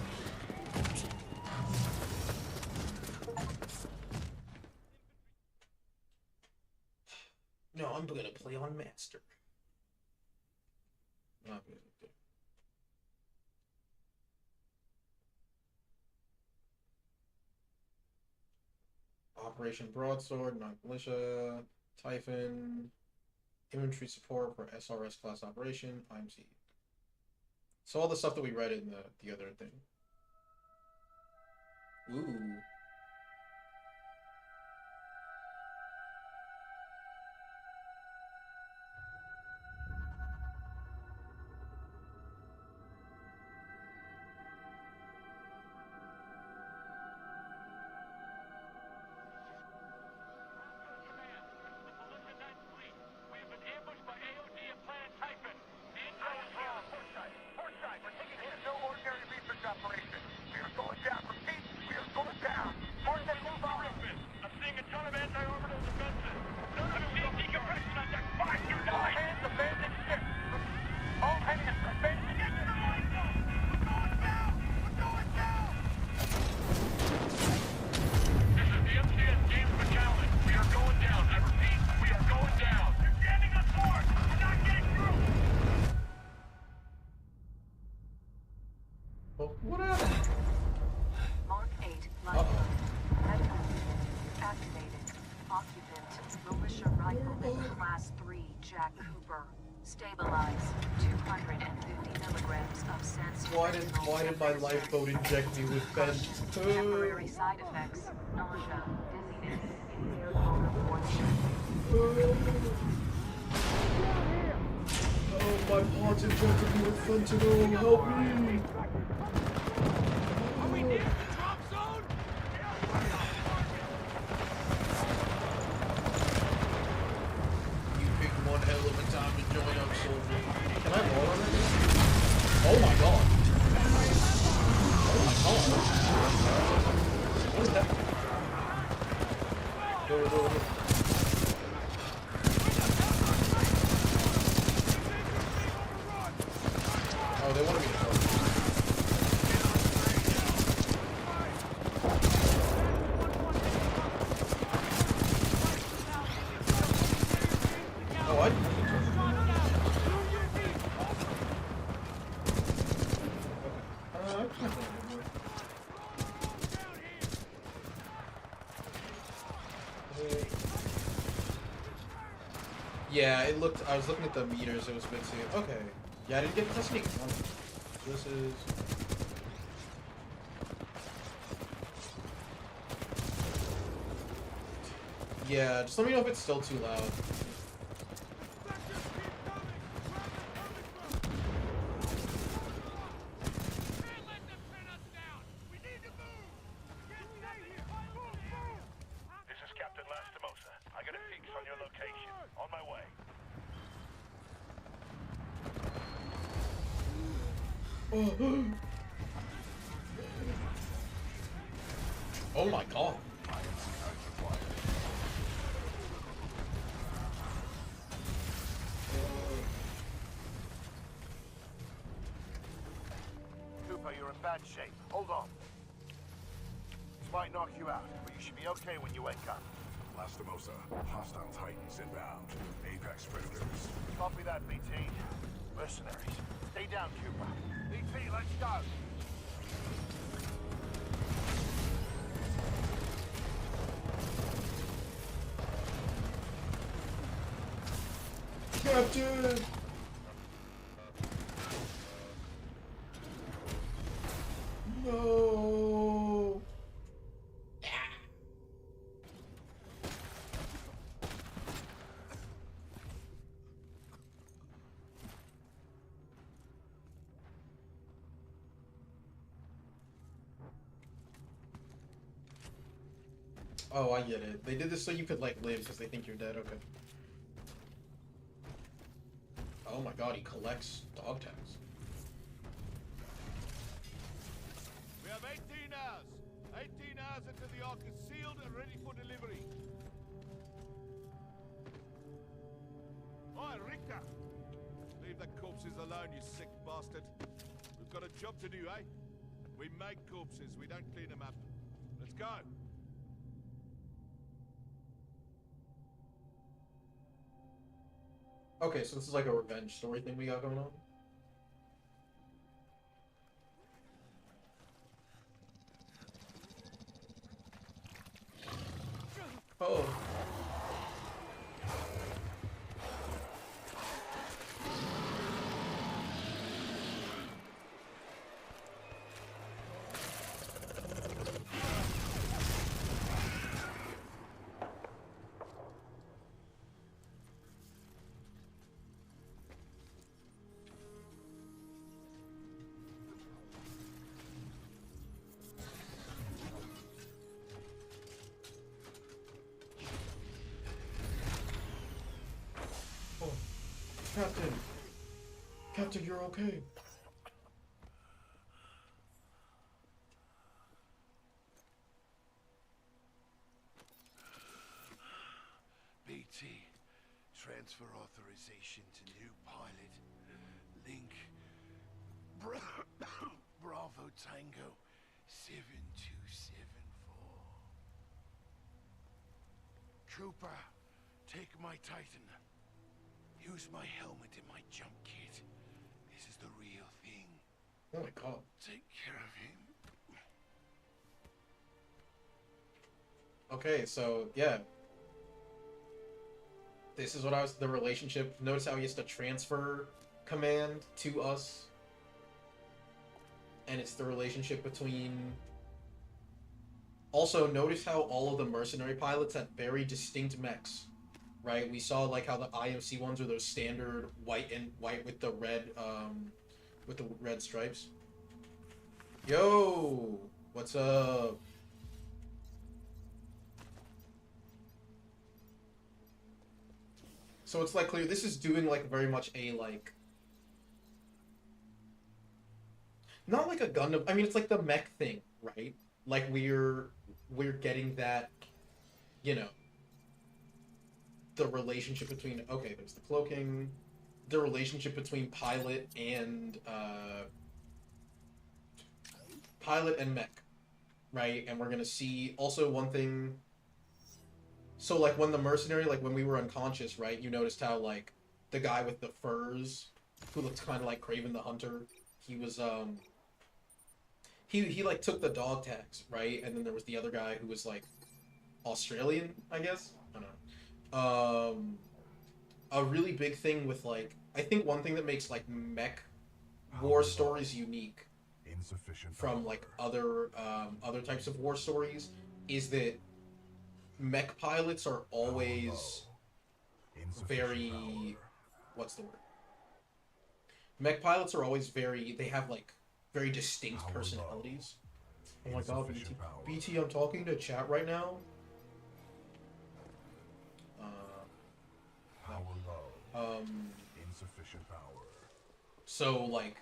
No, I'm gonna play on Master. Not good. Operation Broadsword, Night Militia, Typhon, infantry support for SRS class operation, IMC. So all the stuff that we read in the other thing. Ooh. What happened? Mark 8, light Medical activated. Occupant, militia rifleman, class 3, Jack Cooper. Stabilize. 250 milligrams of sense. Why did my lifeboat inject me with bent? Temporary side effects: nausea, dizziness, impaired motor force. Oh, my poor It's injecting me with fentanyl. Help me. Are we near the drop zone? You picked one hell of a time to join up, soldier. Can I roll on it? Oh my god. Oh my god. What is that? Go. Oh, they wanted me to go. Oh, what? Yeah, it looked. I was looking at the meters. It was mixing. Okay. Yeah, I didn't get to sneak. This is. Yeah, just let me know if it's still too loud. This is Captain Lastimosa. I got a fix on your location. On my way. Oh my god. Cooper, you're in bad shape. Hold on. This might knock you out, but you should be okay when you wake up. Lastimosa, hostile Titans inbound. Apex predators. Copy that, BT. Mercenaries. Stay down, Cooper. BT, let's go. Captain! No! Oh, I get it. They did this so you could, like, live because they think you're dead. Okay. Oh my god, he collects dog tags. We have 18 hours. 18 hours until the Ark is sealed and ready for delivery. Oi, Richter! Leave the corpses alone, you sick bastard. We've got a job to do, eh? We make corpses, we don't clean them up. Let's go! Okay, so this is like a revenge story thing we got going on? Oh. Captain! Captain, you're okay. BT, transfer authorization to new pilot. Link. Bravo Tango 7274. Cooper, take my Titan. Use my helmet and my jump kit. This is the real thing. Oh my god. Take care of him. Okay, so, yeah. This is what I was, the relationship. Notice how he has to transfer command to us. And it's the relationship between... Also, notice how all of the mercenary pilots had very distinct mechs. right? We saw like how the IMC ones are those standard white with the red stripes. Yo, what's up? So it's like clear this is doing like very much a like not like a Gundam. I mean, it's like the mech thing, right? Like we're getting that, you know, the relationship between okay, there's the cloaking, the relationship between pilot and mech, right? And we're gonna see also one thing. So like when the mercenary, like when we were unconscious, right? You noticed how like the guy with the furs, who looked kind of like Craven the Hunter, he was he like took the dog tags, right? And then there was the other guy who was like Australian, I guess. I don't know. A really big thing with like I think one thing that makes like mech war stories unique from like other types of war stories is that mech pilots are always very what's the word? Mech pilots are always very they have like very distinct personalities. Oh my god, BT, I'm talking to chat right now. Insufficient power. So like,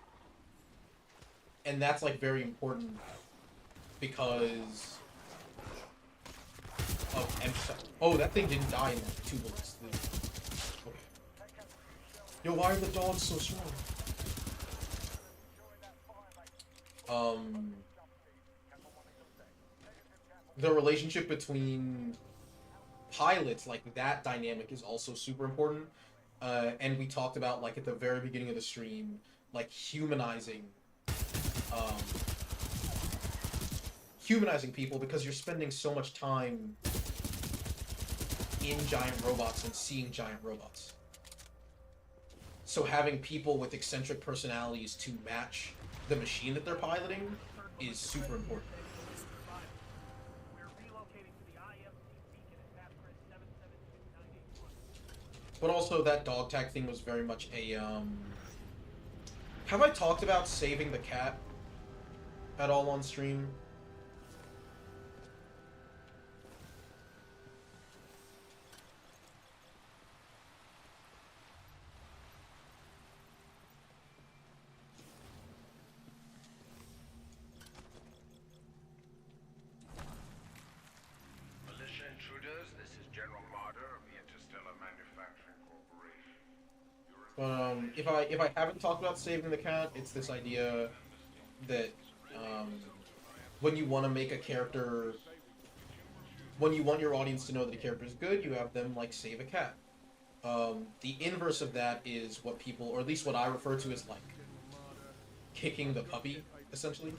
and that's like very important because of emphasis. Oh, that thing didn't die in like 2 bullets. Okay. Yo, why are the dogs so strong? The relationship between pilots, like that dynamic is also super important. And we talked about like at the very beginning of the stream, like um, humanizing people because you're spending so much time in giant robots and seeing giant robots. So having people with eccentric personalities to match the machine that they're piloting is super important. But also that dog tag thing was very much a have I talked about saving the cat at all on stream? Militia intruders, this is General Marder of the Interstellar Manufacturing Corporation. But if I haven't talked about saving the cat, it's this idea that when you want to make a character, when you want your audience to know that a character is good, you have them like save a cat. The inverse of that is what people, or at least what I refer to as like kicking the puppy, essentially.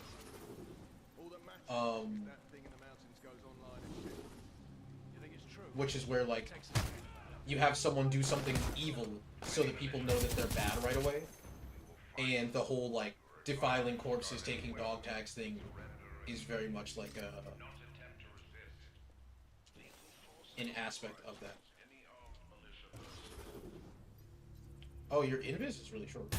Which is where like you have someone do something evil so that people know that they're bad right away, and the whole like defiling corpses, taking dog tags thing is very much like an aspect of that. Oh, your invis is really short.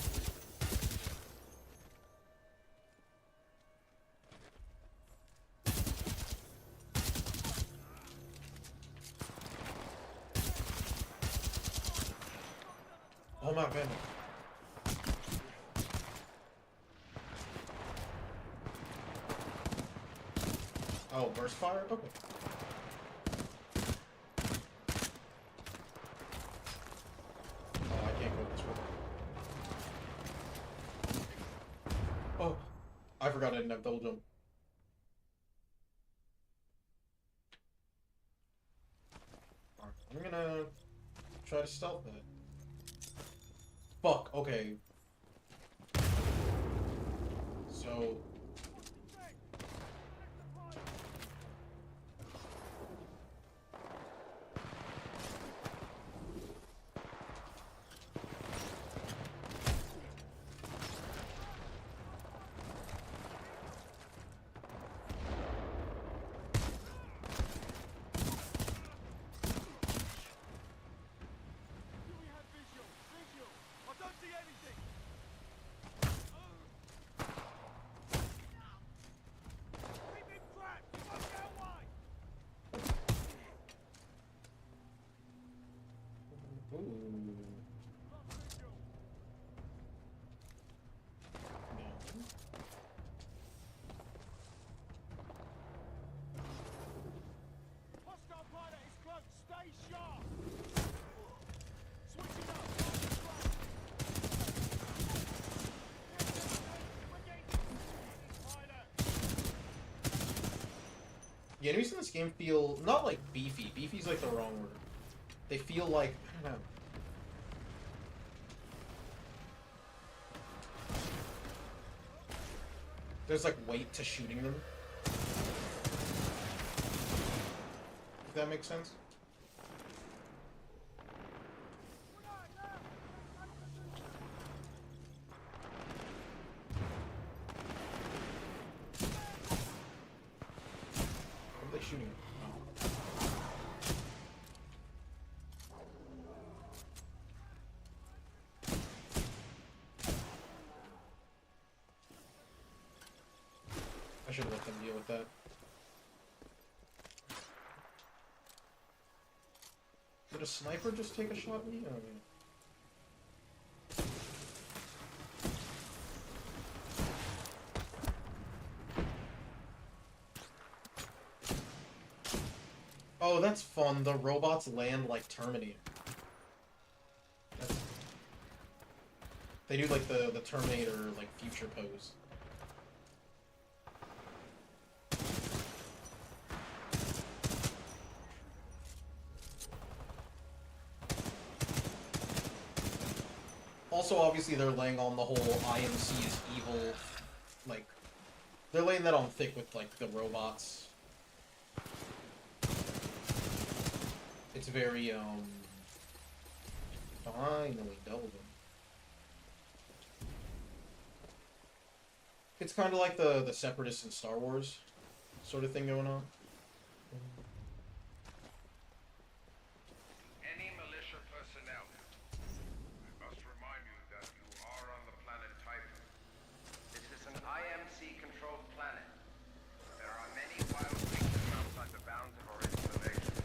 Oh my god. Oh, burst fire? Okay. Oh, I can't go this way. Oh, I forgot I didn't have double jump. I'm gonna try to stealth that. Fuck, okay. So... The enemies in this game feel not like beefy. Beefy's like the wrong word. They feel like, I don't know. There's like weight to shooting them. If that makes sense. What are they shooting at? Oh. I should let them deal with that. Did a sniper just take a shot at me? Oh, yeah. Oh, that's fun. The robots land like Terminator. That's... They do like the Terminator like future pose. Also, obviously, they're laying on the whole IMC is evil, like, they're laying that on thick with, like, the robots. It's very, finally double them. It's kind of like the Separatists in Star Wars sort of thing going on. Any militia personnel, I must remind you that you are on the planet Titan. This is an IMC-controlled planet. There are many wild creatures outside the bounds of our installation.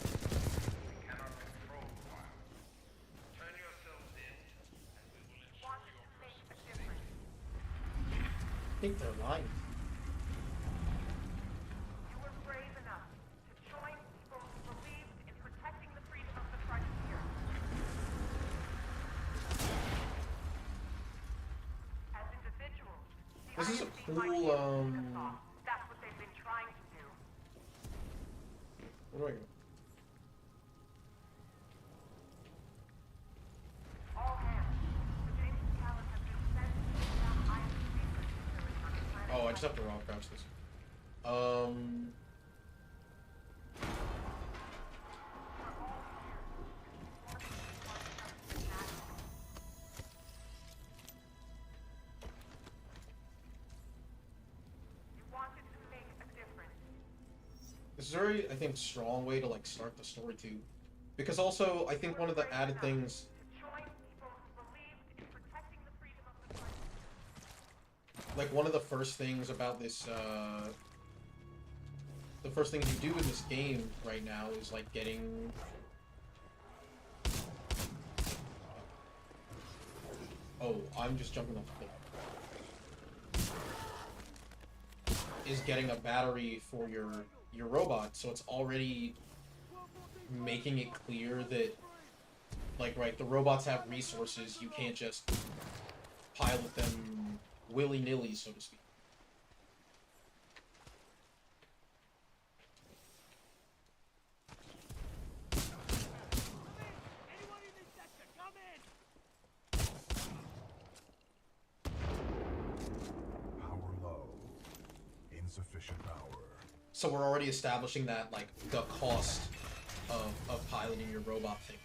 We cannot control the wild. Turn yourselves in, and we will ensure your safety. I think they're lying. You were brave enough to join people who believed in protecting the freedom of the frontier. As individuals, the This is a IMC might cool, be able to pick us off. That's what they've been trying to do. Where do I go? All hands. The James Callan has been sent to take down IMC research facilities on the planet. Oh, I just have to rock crouch this. You wanted to make a difference. This is a very, I think, strong way to, like, start the story, too. Because also, I think one of the added things... To join people who believed in protecting the freedom of the frontier. Like, one of the first things about this, the first things you do in this game right now is, like, getting... Oh, I'm just jumping off the cliff. Is getting a battery for your robot, so it's already making it clear that, like, right, the robots have resources, you can't just pilot them willy-nilly, so to speak. Power low. Insufficient power. So we're already establishing that, like, the cost of piloting your robot thing.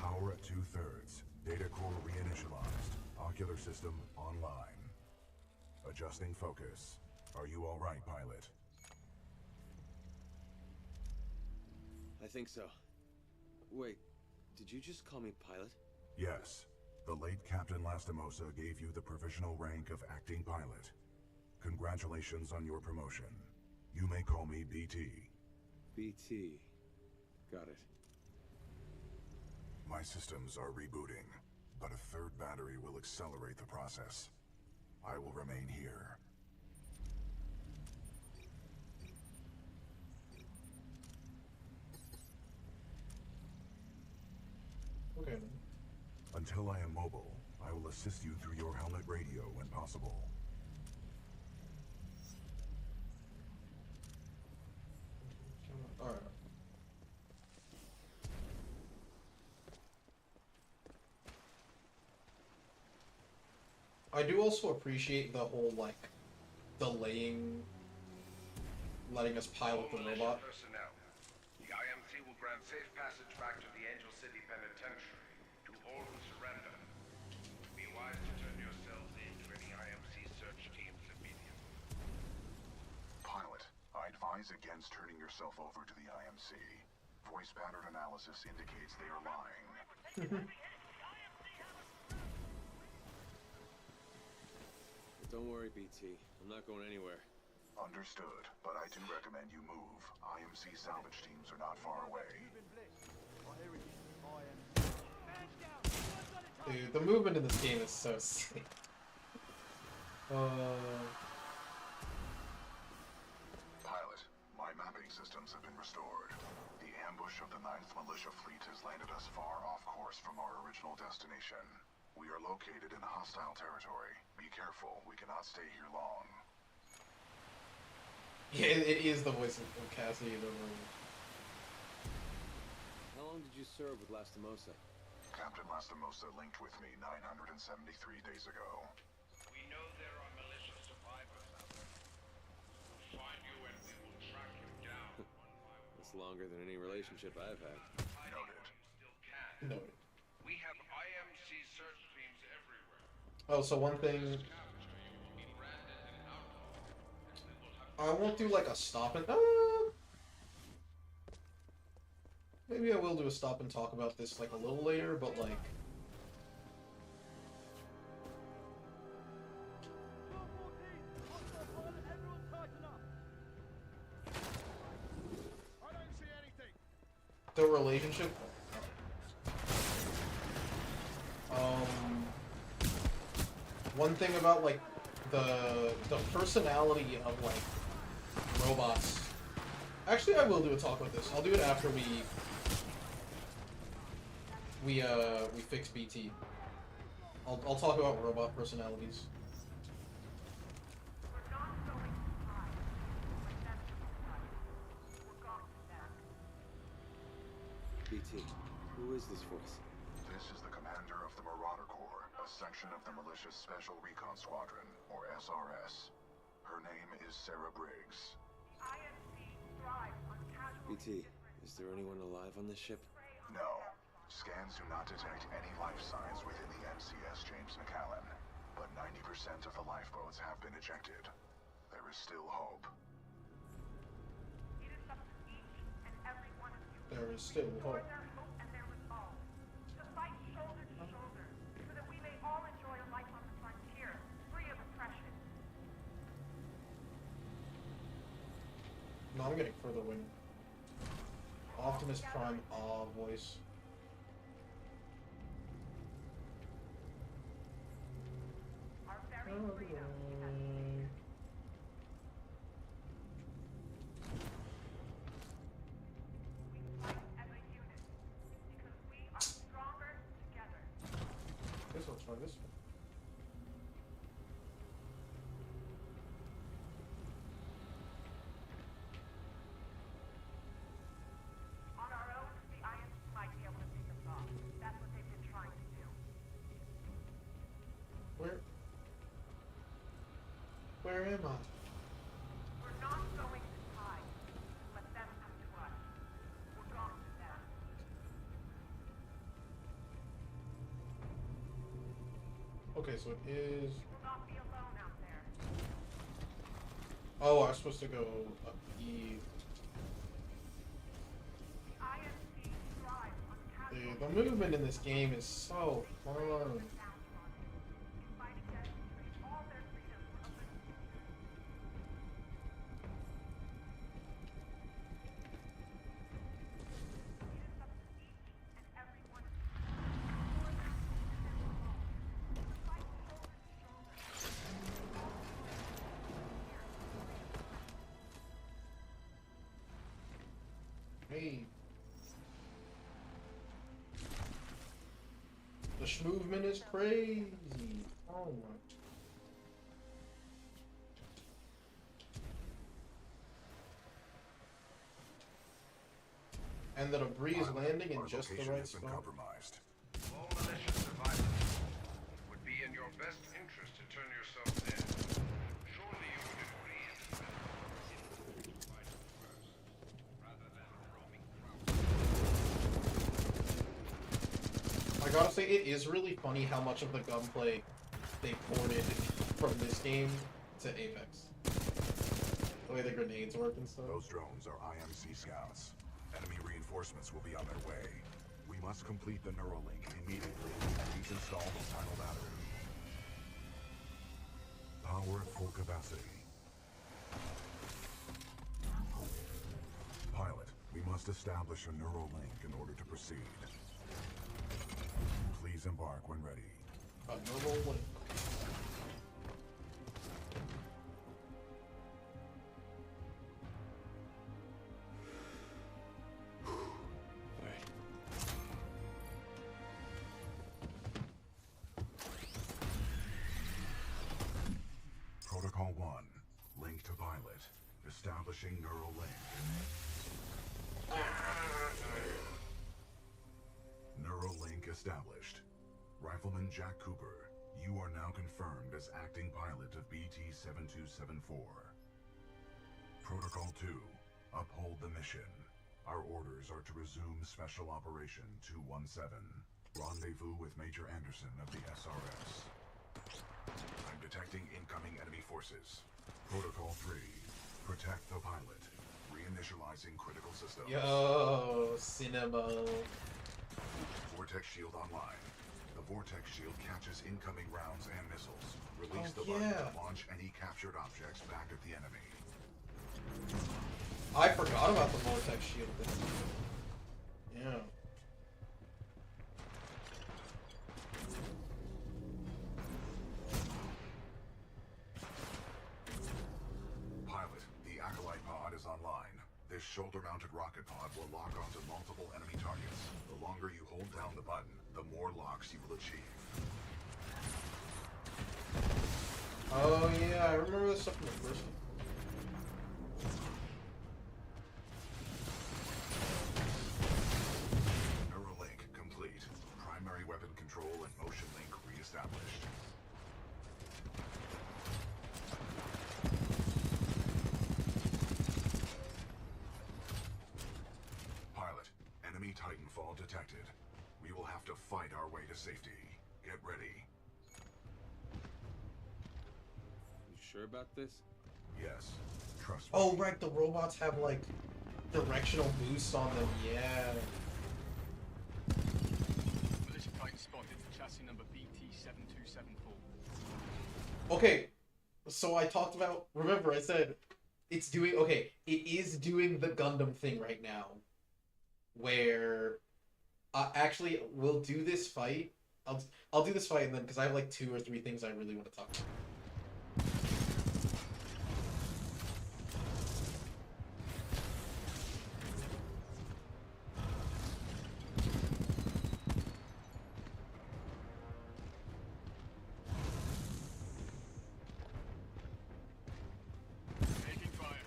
Power at 2/3. Data core reinitialized. Ocular system online. Adjusting focus. Are you all right, pilot? I think so. Wait, did you just call me pilot? Yes. The late Captain Lastimosa gave you the provisional rank of acting pilot. Congratulations on your promotion. You may call me BT. BT. Got it. My systems are rebooting, but a third battery will accelerate the process. I will remain here. Okay. Until I am mobile, I will assist you through your helmet radio when possible. I do also appreciate the whole, like, delaying, letting us pilot the Militia robot. personnel. The IMC will grant safe passage back to the Angel City Penitentiary to hold and surrender. Be wise to turn yourselves in to any IMC search teams immediately. Pilot, I advise against turning yourself over to the IMC. Voice pattern analysis indicates they are lying. Don't worry, BT. I'm not going anywhere. Understood, but I do recommend you move. IMC salvage teams are not far away. Dude, the movement in this game is so sick. Pilot, my mapping systems have been restored. The ambush of the 9th Militia Fleet has landed us far off course from our original destination. We are located in hostile territory. Be careful, we cannot stay here long. Yeah, it is the voice of Cassidy in the room. How long did you serve with Lastimosa? Captain Lastimosa linked with me 973 days ago. We know there are militia survivors out there. We'll find you and we will track you down one by one. That's longer than any relationship I've had. Noted. Still can. Noted. We have IMC search teams everywhere. Oh, so one thing, Capture you will be branded an outlaw, and we will have I won't do like a stop and maybe I will do a stop and talk about this like a little later, but like the relationship. One thing about like the personality of like robots. Actually, I will do a talk with this. I'll do it after we fix BT. I'll talk about robot personalities. We're not going to hide. Like that's just right. We're going to them. BT, who is this voice? This is the commander of the Marauder Corps, a section of the Militia's Special Recon Squadron, or SRS. Her name is Sarah Briggs. The IMC thrives on casual BT, is there anyone alive on this ship? No. Scans do not detect any life signs within the MCS James McAllen, but 90% of the lifeboats have been ejected. There is still hope. It is up to each and every one of you There is still restore hope. their hope and their resolve to fight shoulder to shoulder so that we may all enjoy a life on the frontier, free of oppression. No, I'm getting further wind. Optimus Prime voice. Our very freedom is at stake. We fight as a unit because we are stronger together. Guess I'll try this one. On our own, the IMC might be able to take us off. That's what they've been trying to do. Where am I? We're not going to hide and let them come to us. We're going to them. Okay, so it is. We'll not be alone out there. Oh, I was supposed to go up E. The IMC thrives on casual Dude, the movement in this game is so fun. downtrodden. In fighting dead to trade all their freedom for a little peace. It is up to each and every one of you to restore their hope and their resolve to fight shoulder to shoulder. Hey. The movement is crazy. Oh my. And the debris is landing in Our just the location right has been spot. compromised. all militia survivors. It would be in your best interest to gotta say, it is really funny how much of the gunplay they ported from this game to Apex. The way the grenades work and stuff. Those drones are IMC scouts. Enemy reinforcements will be on their way. We must complete the Neuralink immediately and install the final battery. Power at full capacity. Pilot, we must establish a Neuralink in order to proceed. Please embark when ready. A normal link. Protocol 1. Link to pilot. Establishing Neuralink. Neuralink established. Rifleman Jack Cooper, you are now confirmed as acting pilot of BT-7274. Protocol 2. Uphold the mission. Our orders are to resume Special Operation 217. Rendezvous with Major Anderson of the SRS. I'm detecting incoming enemy forces. Protocol 3. Protect the pilot. Reinitializing critical systems. Yo, cinema. Vortex shield online. The vortex shield catches incoming rounds and missiles. Release Oh, the button yeah. to launch any captured objects back at the enemy. I forgot about the vortex shield thing. Yeah. Pilot, the Acolyte pod is online. This shoulder-mounted rocket pod will lock onto multiple enemy targets. The longer you hold down the button, the more locks you will achieve. Oh yeah, I remember this stuff from the first one. Neuralink complete. Primary weapon control and motion link re-established. Pilot, enemy Titanfall detected. We will have to fight our way to safety. Get ready. You sure about this? Yes. Trust me. Oh right, the robots have like directional boosts on them. Yeah. Militia Titan spotted, chassis number BT-7274. Okay, so I talked about. Remember, I said it's doing. Okay, it is doing the Gundam thing right now, where actually we'll do this fight. I'll do this fight and then because I have like 2 or 3 things I really want to talk about. Taking fire.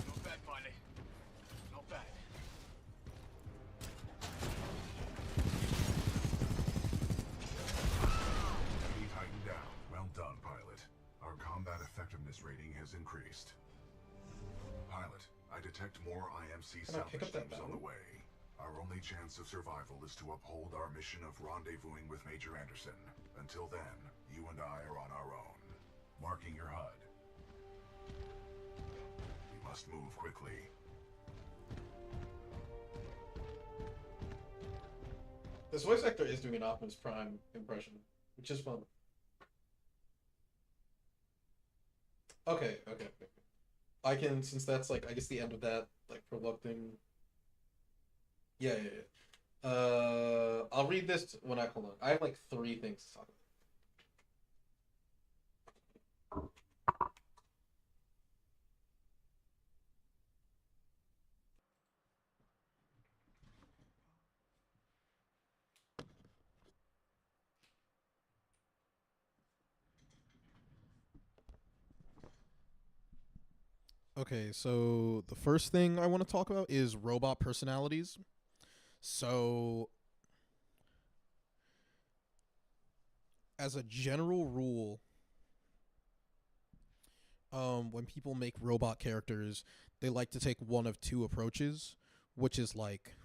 Not bad, pilot. Not bad. Enemy Titan down. Well done, pilot. Our combat effectiveness rating has increased. Pilot, I detect more IMC Can I pick salvage up that teams on battle? the way. Our only chance of survival is to uphold our mission of rendezvousing with Major Anderson. Until then, you and I are on our own. Marking your HUD. We must move quickly. This voice actor is doing an Optimus Prime impression, which is fun. Okay. I can, since that's like, I guess the end of that, like, prologue thing. Yeah. I'll read this when I, hold on. I have like 3 things to talk about. Okay, so the first thing I want to talk about is robot personalities. So, as a general rule, when people make robot characters, they like to take one of 2 approaches, which is like,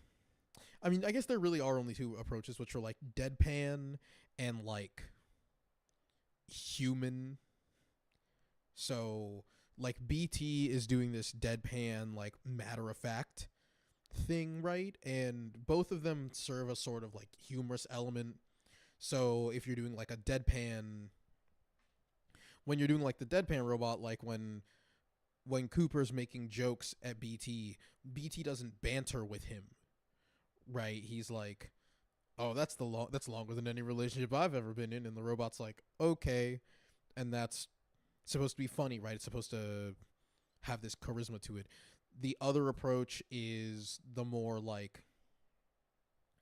I mean, I guess there really are only two approaches, which are like deadpan and like human. So like BT is doing this deadpan like matter of fact thing, right? And both of them serve a sort of like humorous element. So if you're doing like a deadpan, when you're doing like the deadpan robot, like when Cooper's making jokes at BT doesn't banter with him, right? He's like, "Oh, that's longer than any relationship I've ever been in," and the robot's like, "Okay," and that's supposed to be funny, right? It's supposed to have this charisma to it. The other approach is the more like,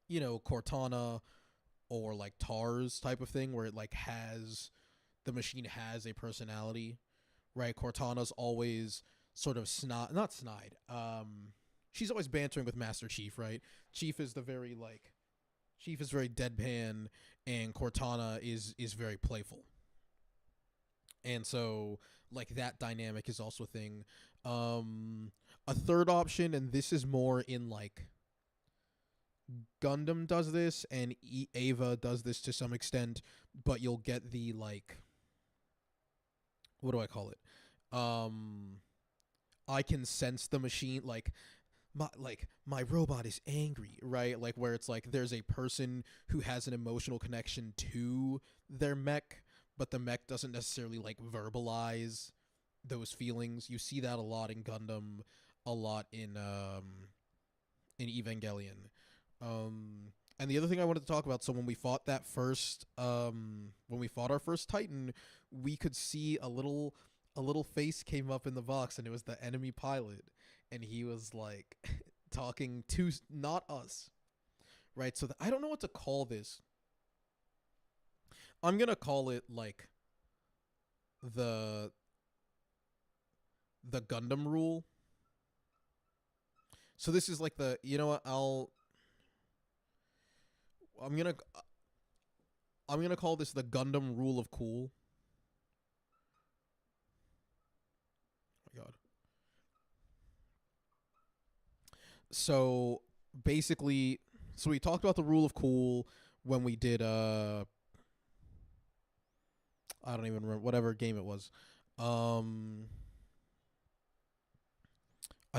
Cortana or like Tars type of thing, where it like has the machine has a personality, right? Cortana's always sort of not snide. She's always bantering with Master Chief, right? Chief is very deadpan, and Cortana is very playful. And so like that dynamic is also a thing. A third option, and this is more in like Gundam does this, and Ava does this to some extent, but you'll get the like, what do I call it? I can sense the machine, like my robot is angry, right? Like where it's like there's a person who has an emotional connection to their mech, but the mech doesn't necessarily like verbalize those feelings. You see that a lot in Gundam, a lot in Evangelion. And the other thing I wanted to talk about, so when we fought our first Titan, we could see a little face came up in the box, and it was the enemy pilot, and he was like talking to not us, right? So I don't know what to call this. I'm gonna call it like the Gundam rule. So this is like the, you know what, I'm gonna call this the Gundam rule of cool. Oh my god. So basically, so we talked about the rule of cool when we did I don't even remember whatever game it was. I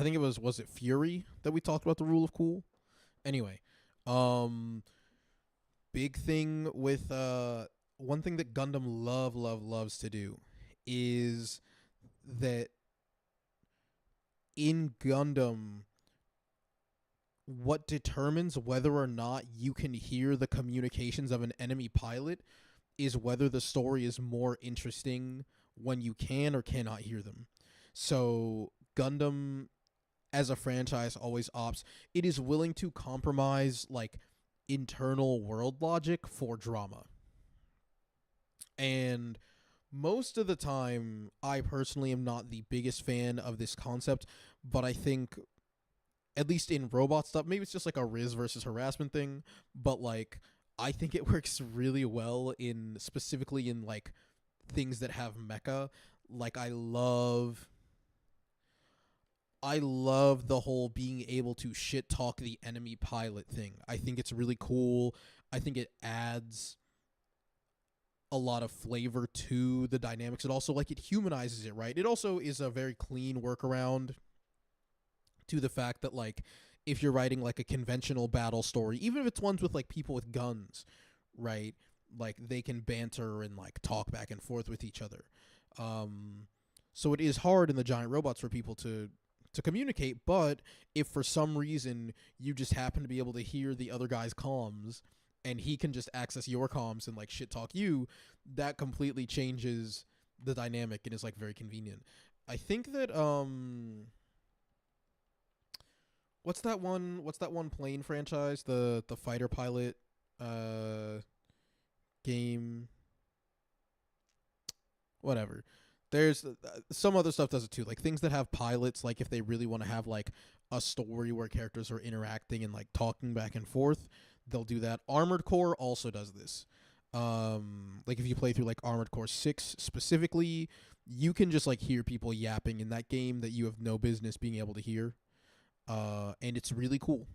think it was it Fury that we talked about the rule of cool? Anyway, big thing with one thing that Gundam loves to do is that in Gundam, what determines whether or not you can hear the communications of an enemy pilot is whether the story is more interesting when you can or cannot hear them. So Gundam as a franchise always opts, it is willing to compromise like internal world logic for drama. And most of the time, I personally am not the biggest fan of this concept, but I think, at least in robot stuff, maybe it's just like a Riz versus harassment thing, but like I think it works really well in specifically in like things that have mecha. Like I love the whole being able to shit talk the enemy pilot thing. I think it's really cool. I think it adds a lot of flavor to the dynamics. It also like it humanizes it, right? It also is a very clean workaround to the fact that like if you're writing like a conventional battle story, even if it's ones with like people with guns, right? Like they can banter and like talk back and forth with each other. So it is hard in the giant robots for people to communicate, but if for some reason you just happen to be able to hear the other guy's comms and he can just access your comms and like shit talk you, that completely changes the dynamic and is like very convenient. I think that what's that one plane franchise, the fighter pilot game, whatever. There's some other stuff does it too, like things that have pilots, like if they really want to have like a story where characters are interacting and like talking back and forth, they'll do that. Armored Core also does this. Like if you play through like Armored Core 6 specifically, you can just like hear people yapping in that game that you have no business being able to hear. And it's really cool.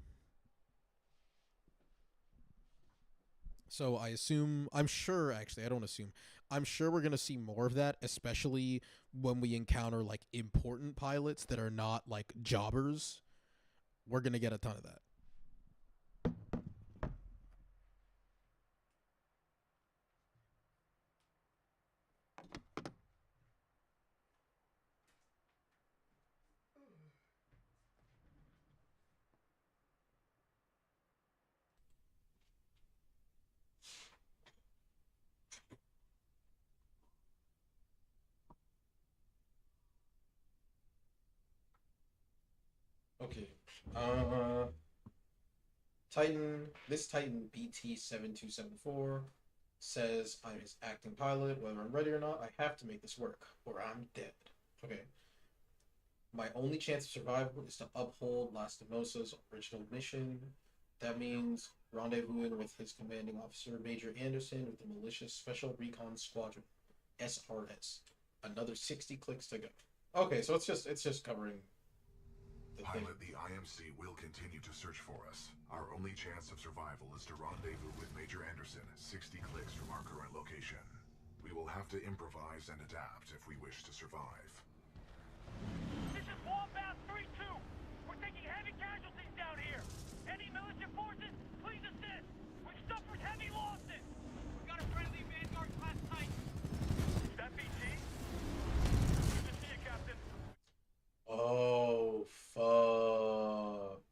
So I assume, I'm sure, actually, I don't assume, I'm sure we're going to see more of that, especially when we encounter like important pilots that are not like jobbers. We're going to get a ton of that. Okay. Uh, this Titan BT7274 says I'm his acting pilot. Whether I'm ready or not, I have to make this work, or I'm dead. Okay. My only chance of survival is to uphold Lastimosa's original mission. That means rendezvousing with his commanding officer, Major Anderson, of the Malicious Special Recon Squadron, SRS. Another 60 clicks to go. Okay, so it's just covering the thing. Pilot, the IMC will continue to search for us. Our only chance of survival is to rendezvous with Major Anderson, 60 clicks from our current location. We will have to improvise and adapt if we wish to survive. This is Wombat 3-2. We're taking heavy casualties down here. Any militia forces, please assist. We've suffered heavy losses. We got a friendly Vanguard class Titan. Is that BT? Good to see you, Captain. Oh, fuck.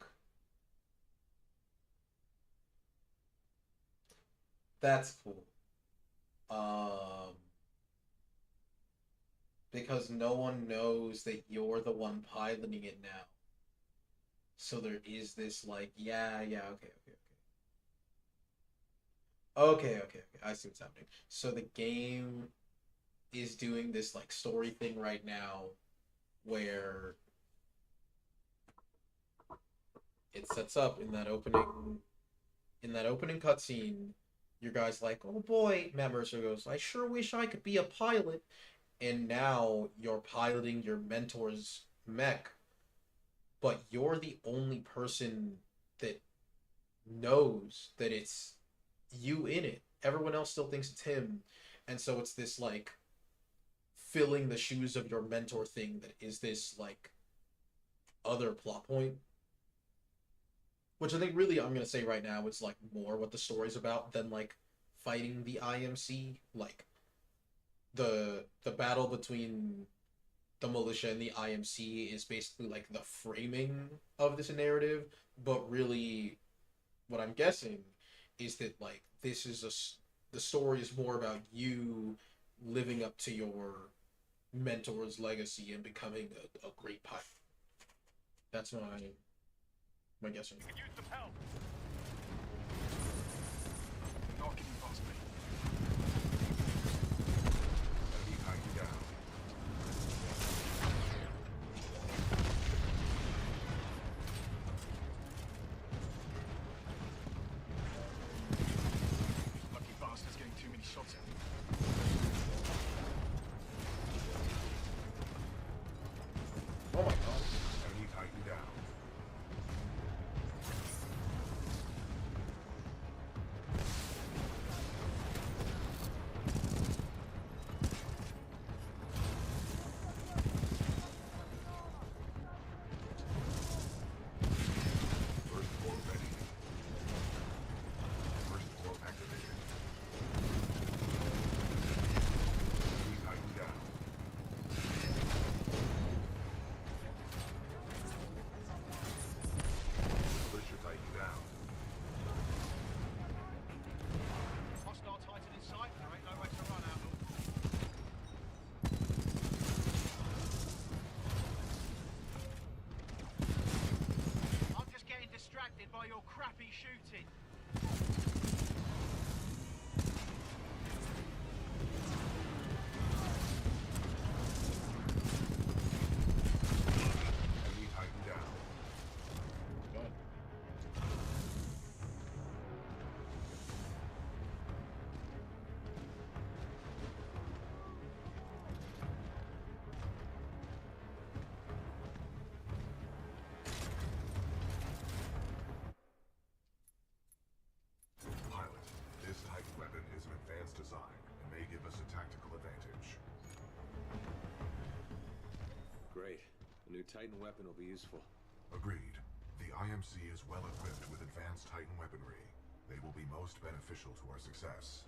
That's cool. Because no one knows that you're the one piloting it now. So there is this like, yeah, okay. I see what's happening. So the game is doing this like story thing right now where it sets up in that opening cutscene, your guy's like, oh boy, Matt Mercer goes, I sure wish I could be a pilot. And now you're piloting your mentor's mech, but you're the only person that knows that it's you in it. Everyone else still thinks it's him. And so it's this like filling the shoes of your mentor thing that is this like other plot point. Which I think really I'm gonna say right now it's like more what the story's about than like fighting the IMC. Like the battle between the militia and the IMC is basically like the framing of this narrative, but really what I'm guessing is that like this is the story is more about you living up to your mentor's legacy and becoming a great pilot. That's my guessing. Could use some help. Not getting past me. Enemy Titan down. Lucky bastard's getting too many shots at me. Oh my god. Enemy Titan down. Great. A new Titan weapon will be useful. Agreed. The IMC is well equipped with advanced Titan weaponry. They will be most beneficial to our success.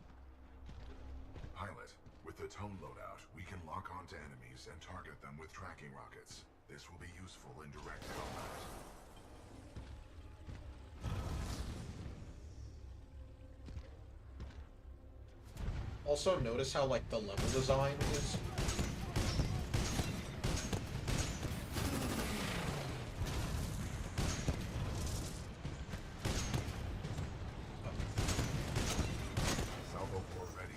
Pilot, with the tone loadout, we can lock onto enemies and target them with tracking rockets. This will be useful in direct combat. Also, notice how, like, the level design is... Salvo core ready.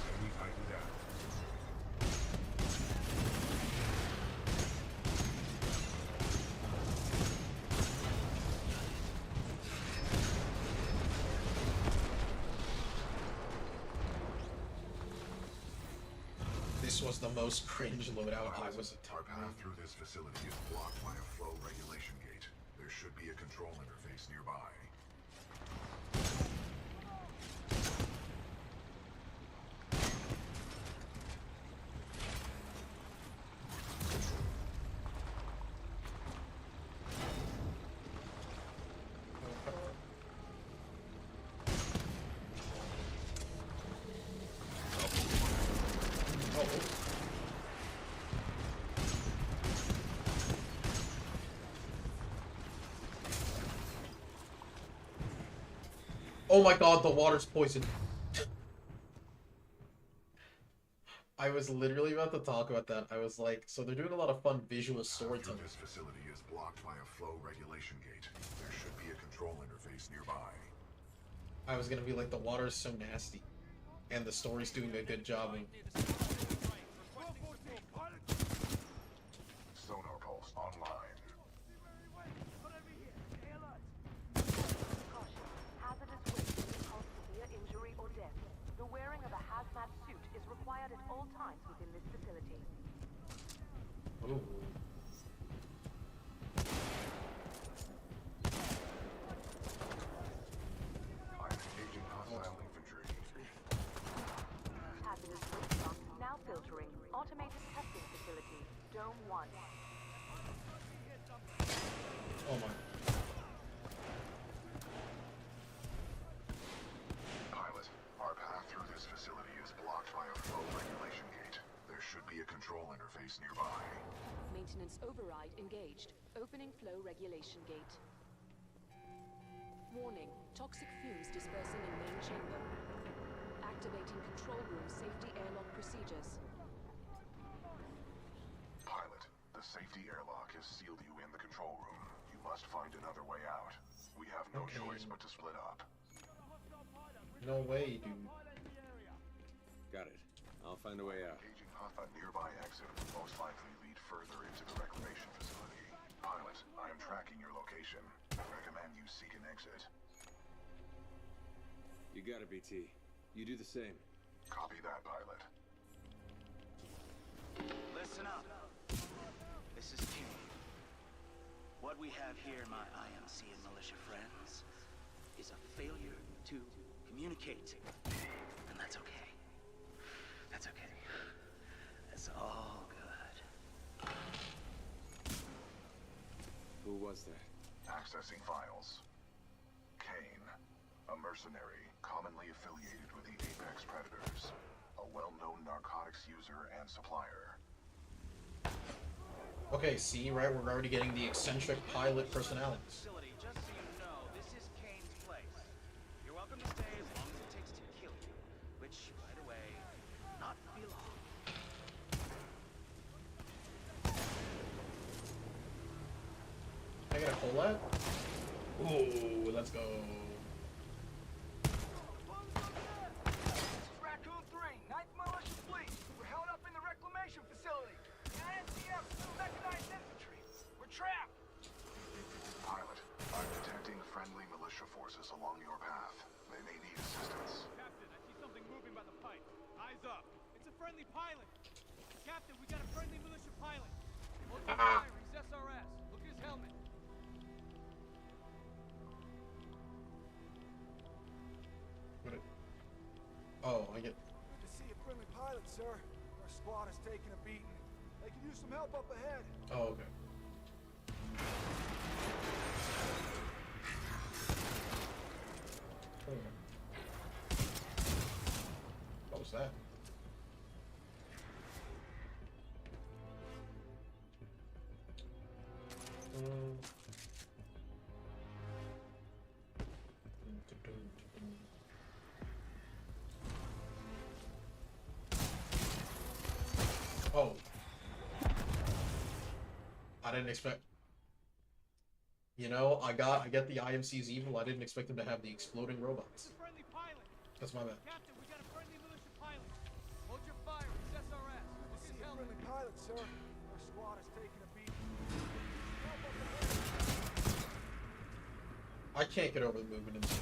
Enemy Titan down. This was the most cringe loadout I was Our path attempting. through this facility is blocked by a flow regulation gate. There should be a control interface nearby. Oh my god, the water's poisoned. I was literally about to talk about that. I was like, so they're doing a lot of fun visual storytelling. This facility is blocked by a flow regulation gate. There should be a control interface nearby. I was gonna be like, the water's so nasty. And the story's doing a good job of... Sonar pulse online. Caution. Hazardous waste may cause severe injury or death. The wearing of a hazmat suit is required at all times within this facility. Ooh. I'm engaging hostile infantry. Hazardous waste dump now filtering. Automated testing facility. Dome 1. Oh my. Pilot, our path through this facility is blocked by a flow regulation gate. There should be a control interface nearby. Maintenance override engaged. Opening flow regulation gate. Warning. Toxic fumes dispersing in main chamber. Activating control room safety airlock procedures. Pilot, the safety airlock has sealed you in the control room. You must find another way out. We have no Okay. choice but to split up. No way, dude. Got it. I'll find a way out. Engaging a nearby exit will most likely lead further into the reclamation facility. Pilot, I am tracking your location. I recommend you seek an exit. You got it, BT. You do the same. Copy that, pilot. Listen up. This is Q. What we have here, my IMC and militia friends, is a failure to communicate. And that's okay. That's okay. That's all good. Who was that? Accessing files. Kane, a mercenary commonly affiliated with the Apex Predators, a well-known narcotics user and supplier. Okay, see, right? We're already getting the eccentric pilot personalities. Facility, just so you know, this is Kane's place. You're welcome to stay as long as it takes to kill you. Which, by the way, not be long. Can I get a collab? Ooh, let's go. Raccoon 3, 9th Militia Fleet. We're held up in the reclamation facility. The INCF mechanized infantry. We're trapped. Pilot, I'm detecting friendly militia forces along your path. They may need assistance. Captain, I see something moving by the pipe. Eyes up. It's a friendly pilot. Captain, we got a friendly militia pilot. Multiple fire, he's SRS. Look at his helmet. What it- Oh, I get... Good to see a friendly pilot. pilot, sir. Our squad is taking a beating. They can use some help up ahead. Oh, okay. What was that? Oh. I didn't expect. You know, I get the IMC's evil. I didn't expect them to have the exploding robots. Friendly pilot. That's my bad. Captain, we got a friendly militia pilot. Hold your fire. It's SRS. I see a friendly pilot, sir. Our squad is taking a beating. I can't get over the movement in this game.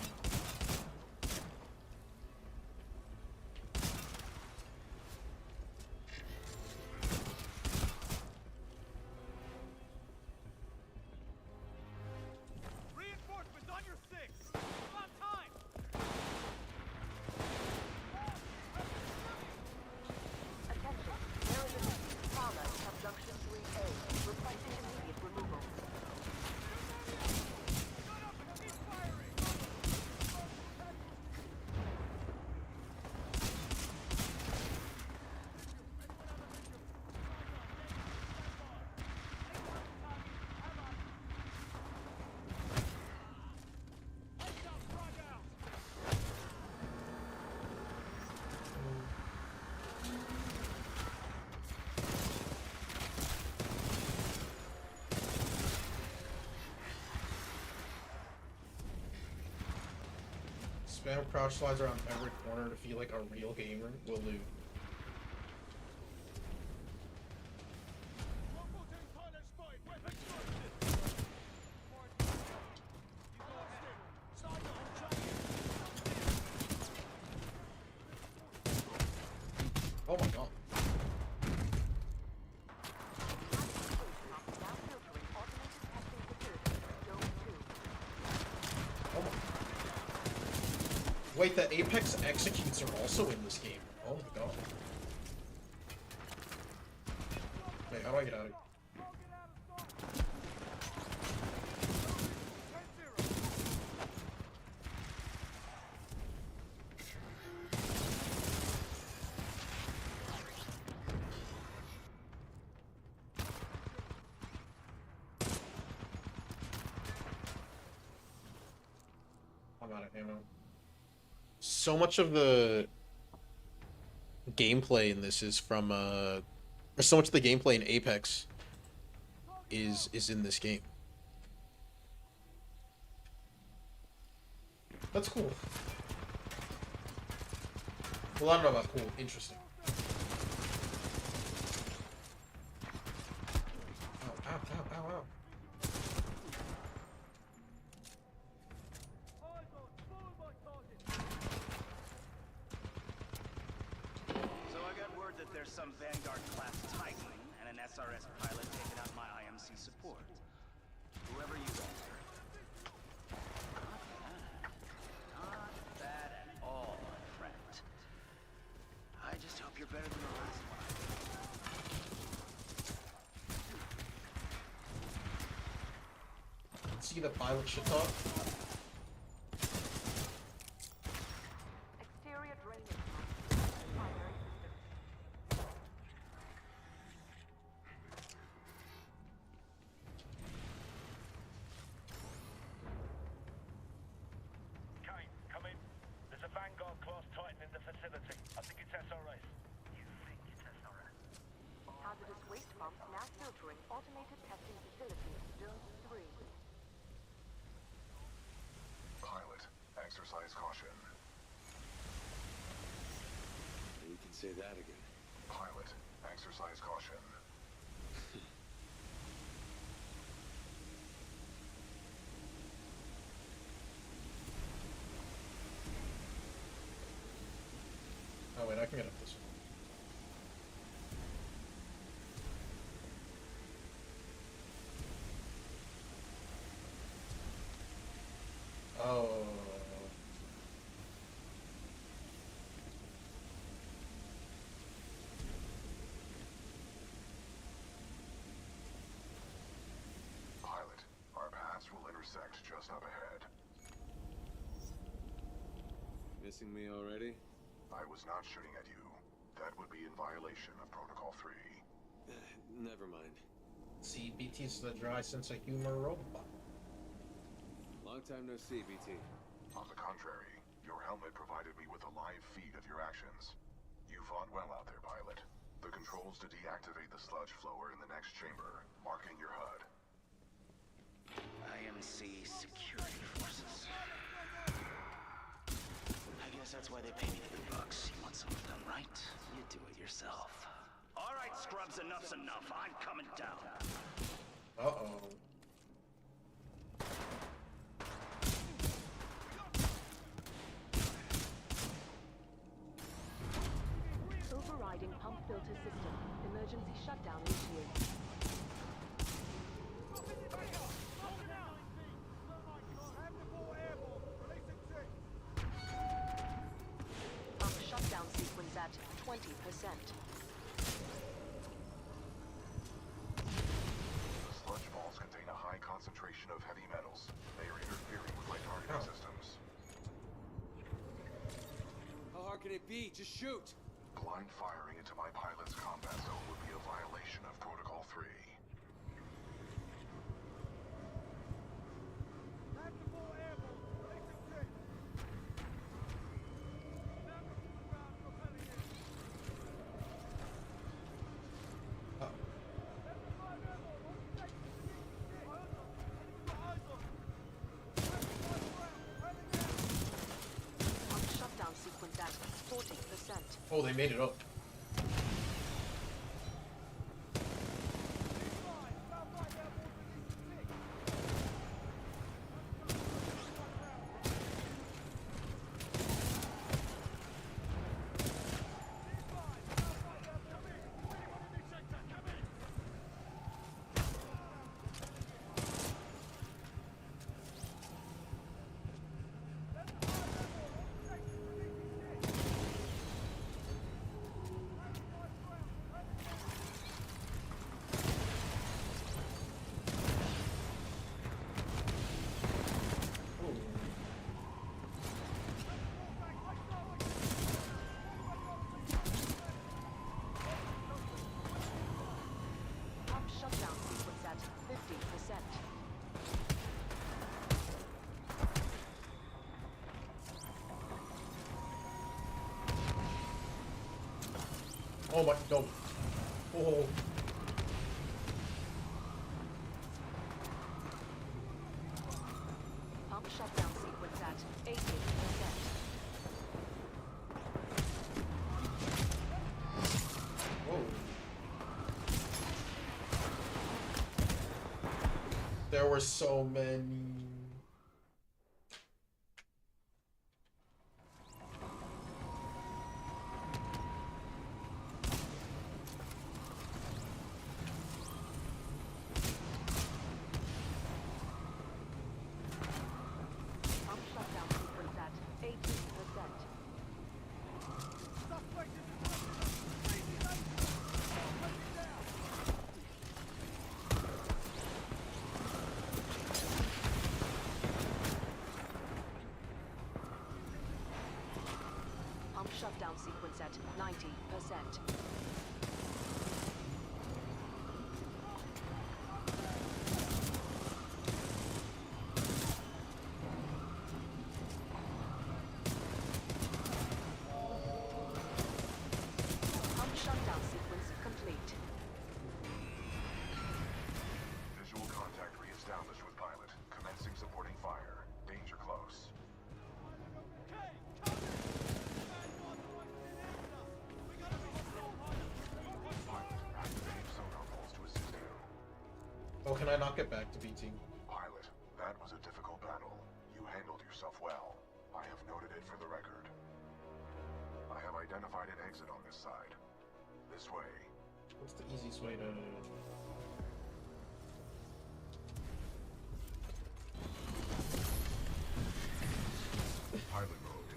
Reinforcements on your six. About time. Attention, there is a trauma in subjunction 3A, requesting immediate removal. Spam crouch slides around every corner to feel like a real gamer. Will do. Oh my god. Oh my. Wait, the Apex executes are also in this game. Oh my god. Wait, how do I get out of here? I'm out of ammo. So much of the gameplay in this is from or so much of the gameplay in Apex is in this game. That's cool. Well, I don't know about cool. Interesting. Ow, ow, ow, ow, ow. So I got word that there's some Vanguard-class Titan and an SRS pilot taking out my IMC support. Whoever you are. Not bad at all, my friend. I just hope you're better than the last one. See the pilot shit talk? Exterior drainage primary system. Kane, come in. There's a Vanguard class Titan in the facility. I think it's SRS. You think it's SRS? Hazardous waste pumps now filtering automated testing facility, Zone 3. Pilot, exercise caution. You can say that again. Pilot, exercise caution. Oh wait, I can get up this one. Oh. intersect just up ahead. Missing me already? I was not shooting at you. That would be in violation of Protocol 3. Never mind. See, BT's the dry sense of humor robot. Long time no see, BT. On the contrary, your helmet provided me with a live feed of your actions. You fought well out there, pilot. The controls to deactivate the sludge flower in the next chamber, marking your HUD. IMC security forces. I guess that's why they pay me the big bucks. You want some of them, right? You do it yourself. All right, scrubs, enough's enough. I'm coming down. Uh-oh. Overriding pump filter system. Emergency shutdown initiated. Pump shutdown sequence at 20%. The sludge balls contain a high concentration of heavy metals. They are interfering with my targeting systems. How hard can it be? Just shoot! Blind firing into my pilot's combat zone would be a violation of Protocol 3. Pump shutdown sequence at 40%. Oh, they made it up. Pump shutdown sequence at 50%. Oh my, no. Oh. Pump shutdown sequence at 80%. Whoa. There were so many. Pump shutdown sequence at 80%. Pump shutdown sequence at 90%. Pump shutdown sequence complete. Visual contact re-established with pilot. Commencing supporting fire. Danger close. Pilot, activating sonar pulse to assist you. Oh, can I not get back to BT? Pilot, that was a difficult battle. You handled yourself well. I have noted it for the record. I have identified an exit on this side. This way. What's the easiest way to... Pilot mode.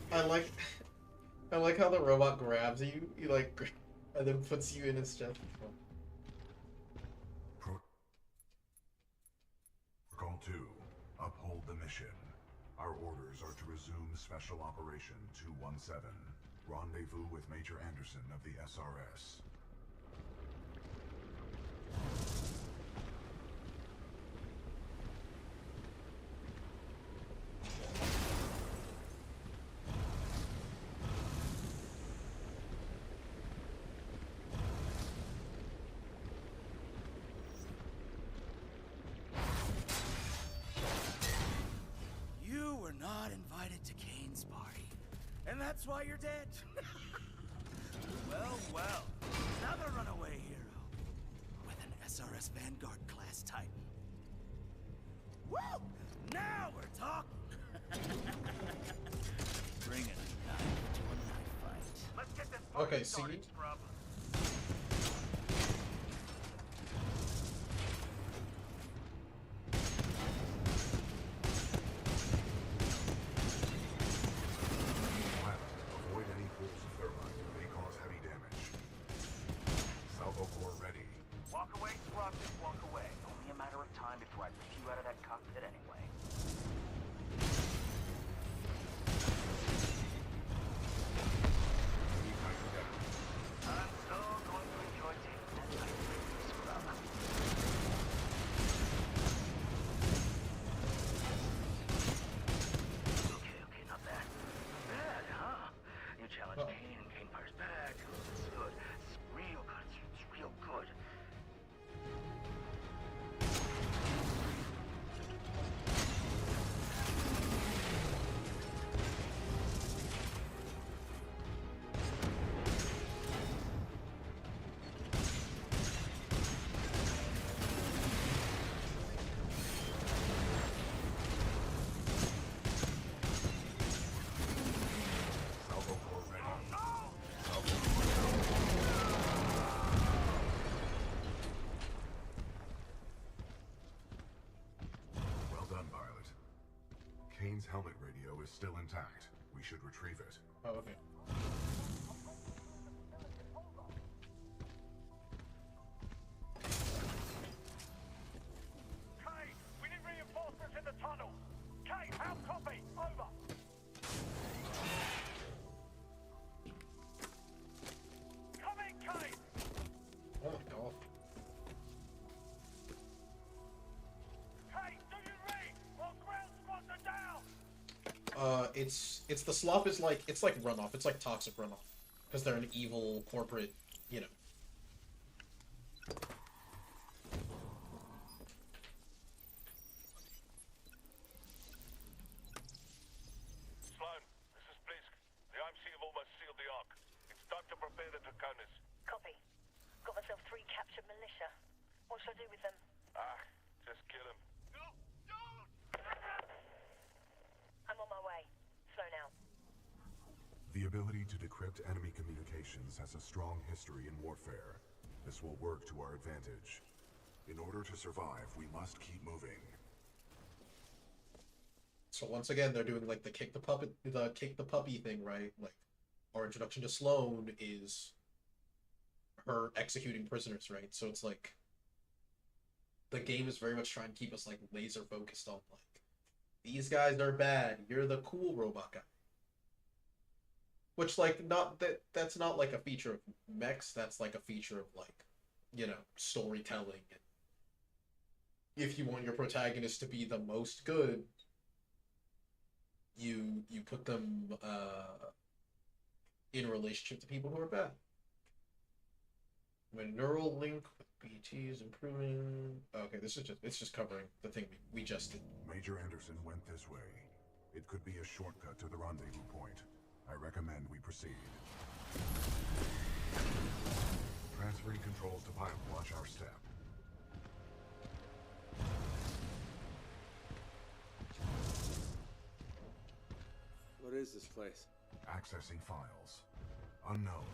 I like how the robot grabs you, and then puts you in his chest. Protocol 2. Uphold the mission. Our orders are to resume Special Operation 217. Rendezvous with Major Anderson of the SRS. You were not invited to Kane's party, and that's why you're dead. Well, another runaway hero with an SRS Vanguard class Titan. Woo! Now we're talking. Bring it a knife to a knife fight. Let's get this party Okay, started, see? scrub. Avoid any pools of thermite. They cause heavy damage. Salvo core ready. Walk away, scrub, just walk away. Only a matter of time before I lift you out of that cockpit anyway. I'm so going to enjoy taking that knife from you, scrub. Okay, not bad. Not bad, huh? You challenge Kane and Kane fires back. It's good. It's real good. It's real good. Salvo core ready. Well done, pilot. Kane's helmet radio is still intact. We should retrieve it. Oh, okay. Kane, we need reinforcements in the tunnel. Kane, how copy? Over. Come in, Kane. Oh my god. Kane, do you read? Our ground squads are down. It's the slop is like, it's like runoff. It's like toxic runoff. Because they're an evil corporate, you know. Sloan, this is Blisk. The IMC have almost sealed the Ark. It's time to prepare the Draconis. Copy. Got myself 3 captured militia. What should I do with them? Just kill him. I'm on my way. Slow now. The ability to decrypt enemy communications has a strong history in warfare. This will work to our advantage. In order to survive, we must keep moving. So once again, they're doing like the kick the puppy thing, right? Like, our introduction to Sloane is her executing prisoners, right? So it's like the game is very much trying to keep us like laser focused on like these guys are bad. You're the cool robot guy. Which like that's not like a feature of mechs. That's like a feature of like, you know, storytelling. If you want your protagonist to be the most good, you put them in relationship to people who are bad. When neural link with BT is improving. Okay, it's just covering the thing we just did. Major Anderson went this way. It could be a shortcut to the rendezvous point. I recommend we proceed. Transferring controls to pilot. Watch our step. What is this place? Accessing files. Unknown.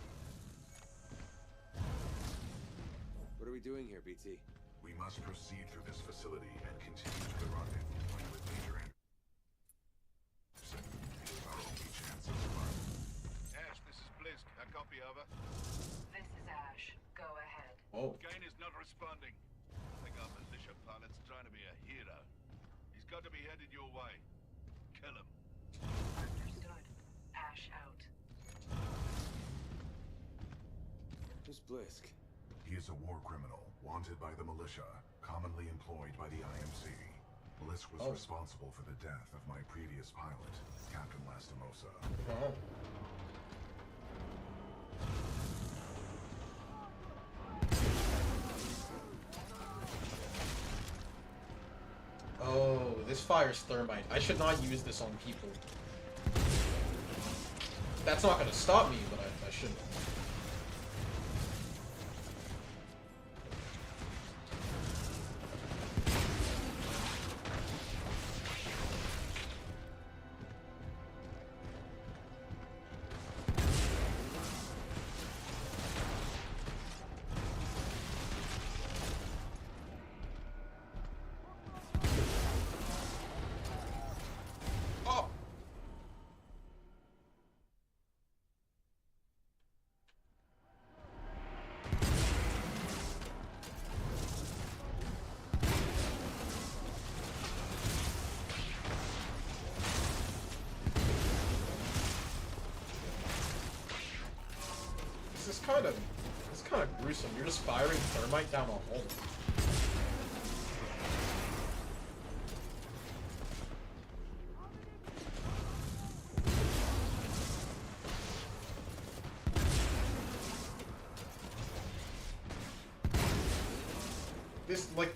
What are we doing here, BT? We must proceed through this facility and continue to the rendezvous point with Major Anderson. It is our only chance of survival. Ash, this is Blisk. A copy, over. This is Ash. Go ahead. Oh. Kane is not responding. I think our militia pilot's trying to be a hero. He's got to be headed way. Kill him. Understood. Ash out. Who's Blisk? He is a war criminal, wanted by the militia, commonly employed by the IMC. Blisk was responsible for the death of my previous pilot, Captain Lastimosa. Oh, this fires thermite. I should not use this on people. That's not gonna stop me, but I shouldn't. It's kind of gruesome. You're just firing thermite down a hole.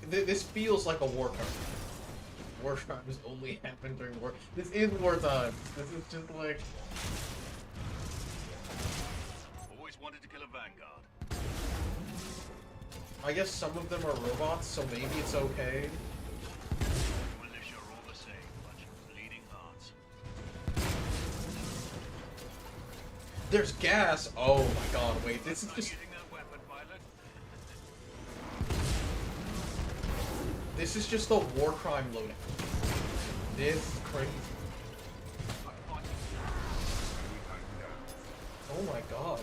This feels like a war crime. War crimes only happen during war. This is wartime. This is just like. Wanted to kill a vanguard. I guess some of them are robots, so maybe it's okay. Militia are all the same, bunch of bleeding hearts. There's gas. Oh my god! Wait, this is just. Using that weapon, pilot. This is just a war crime loading. This is crazy. Oh my god.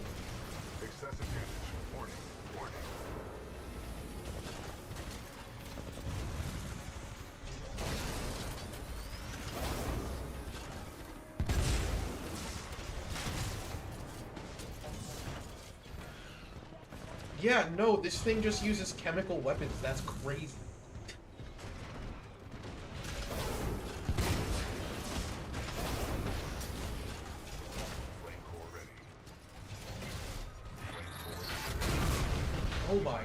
Excessive damage. Warning. Warning. Yeah, no, this thing just uses chemical weapons. That's crazy. Oh my.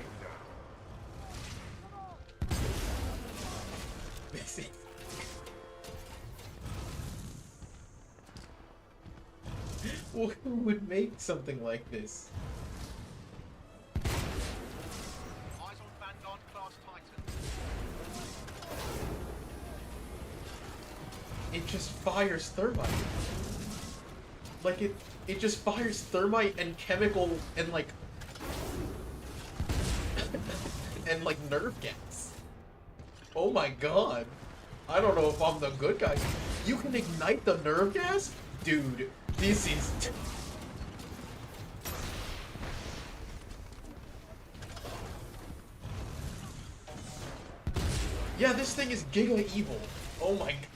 This is... Who would make something like this? Eyes on Vanguard class Titan. It just fires thermite. Like it just fires thermite and chemical and like and like nerve gas. Oh my god. I don't know if I'm the good guy. You can ignite the nerve gas? Dude, this is... Yeah, this thing is giga evil. Oh my god.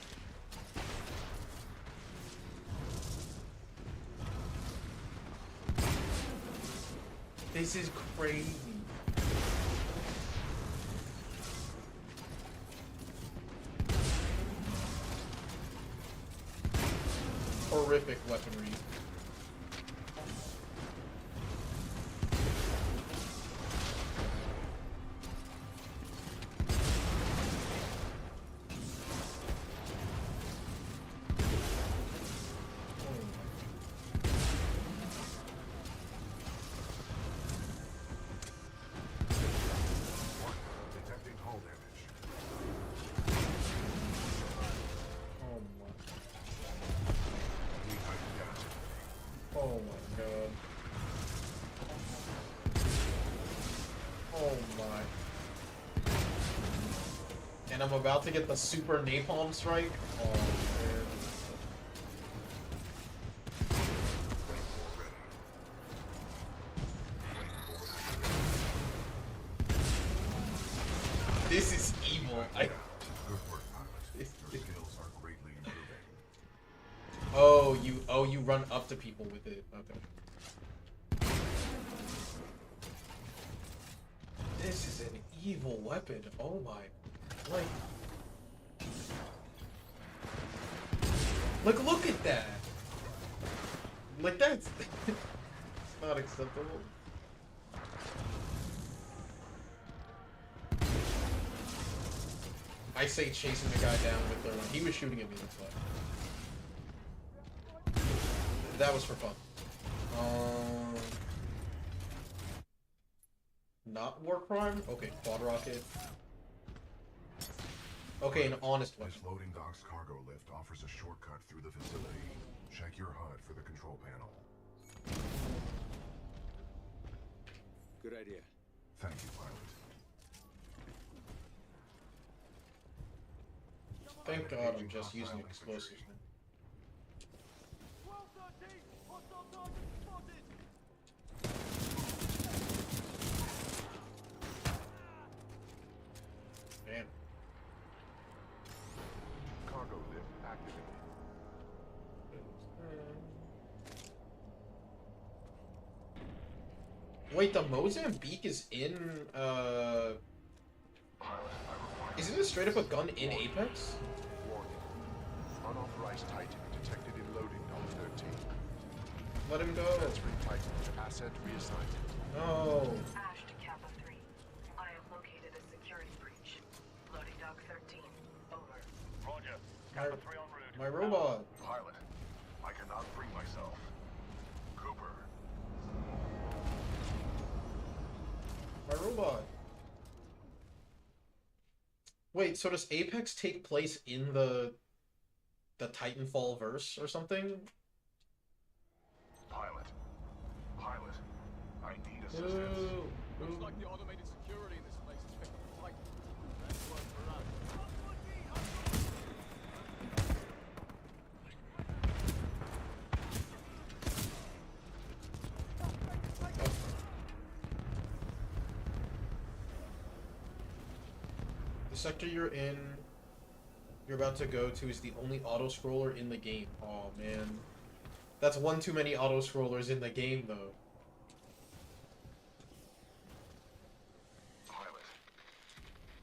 This is crazy. Horrific weaponry. Detecting hull damage. Oh my. We tighten down. Oh my god. Oh my. And I'm about to get the super napalm strike. Oh man. This is evil. Good work, pilot. Your skills are great. Oh, you run up to people with it. Okay. This is an evil weapon. Oh my. Like, look at that. Like, that's it's not acceptable. I say chasing the guy down with the... He was shooting at me, that's why. That was for fun. Not war crime? Okay, quad rocket. Okay, an honest weapon. This loading dock's cargo lift offers a shortcut through the facility. Check your HUD for the control panel. Good idea. Thank you, pilot. Thank God I'm just using explosives now. 1213! Hostile target spotted! Damn. Cargo lift activated. Wait, the Mozambique is in, Isn't it straight up a gun in Apex? Warning. Unauthorized Titan detected in loading dock 13. Let him go. Transferring Titan to asset reassigned. No. Ash to Kappa 3. I have located a security breach. Loading dock 13. Over. Roger. Kappa 3 en route. My robot. Pilot, I cannot free myself. Cooper. My robot. Wait, so does Apex take place in the Titanfall verse or something? Pilot. Pilot. I need assistance. Looks like the automated security in this place has picked up a fight. That's work for us. The sector you're about to go to is the only auto-scroller in the game. Oh man. That's one too many auto-scrollers in the game though. Pilot.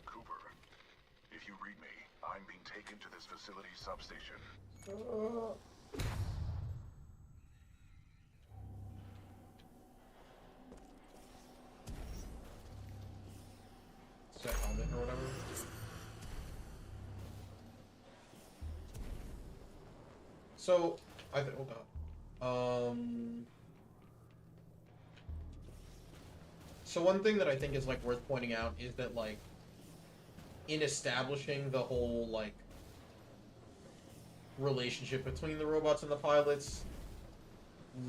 Cooper. If you read me, I'm being taken to this facility substation. Set helmet or whatever. So, oh god. So one thing that I think is like worth pointing out is that like in establishing the whole like relationship between the robots and the pilots,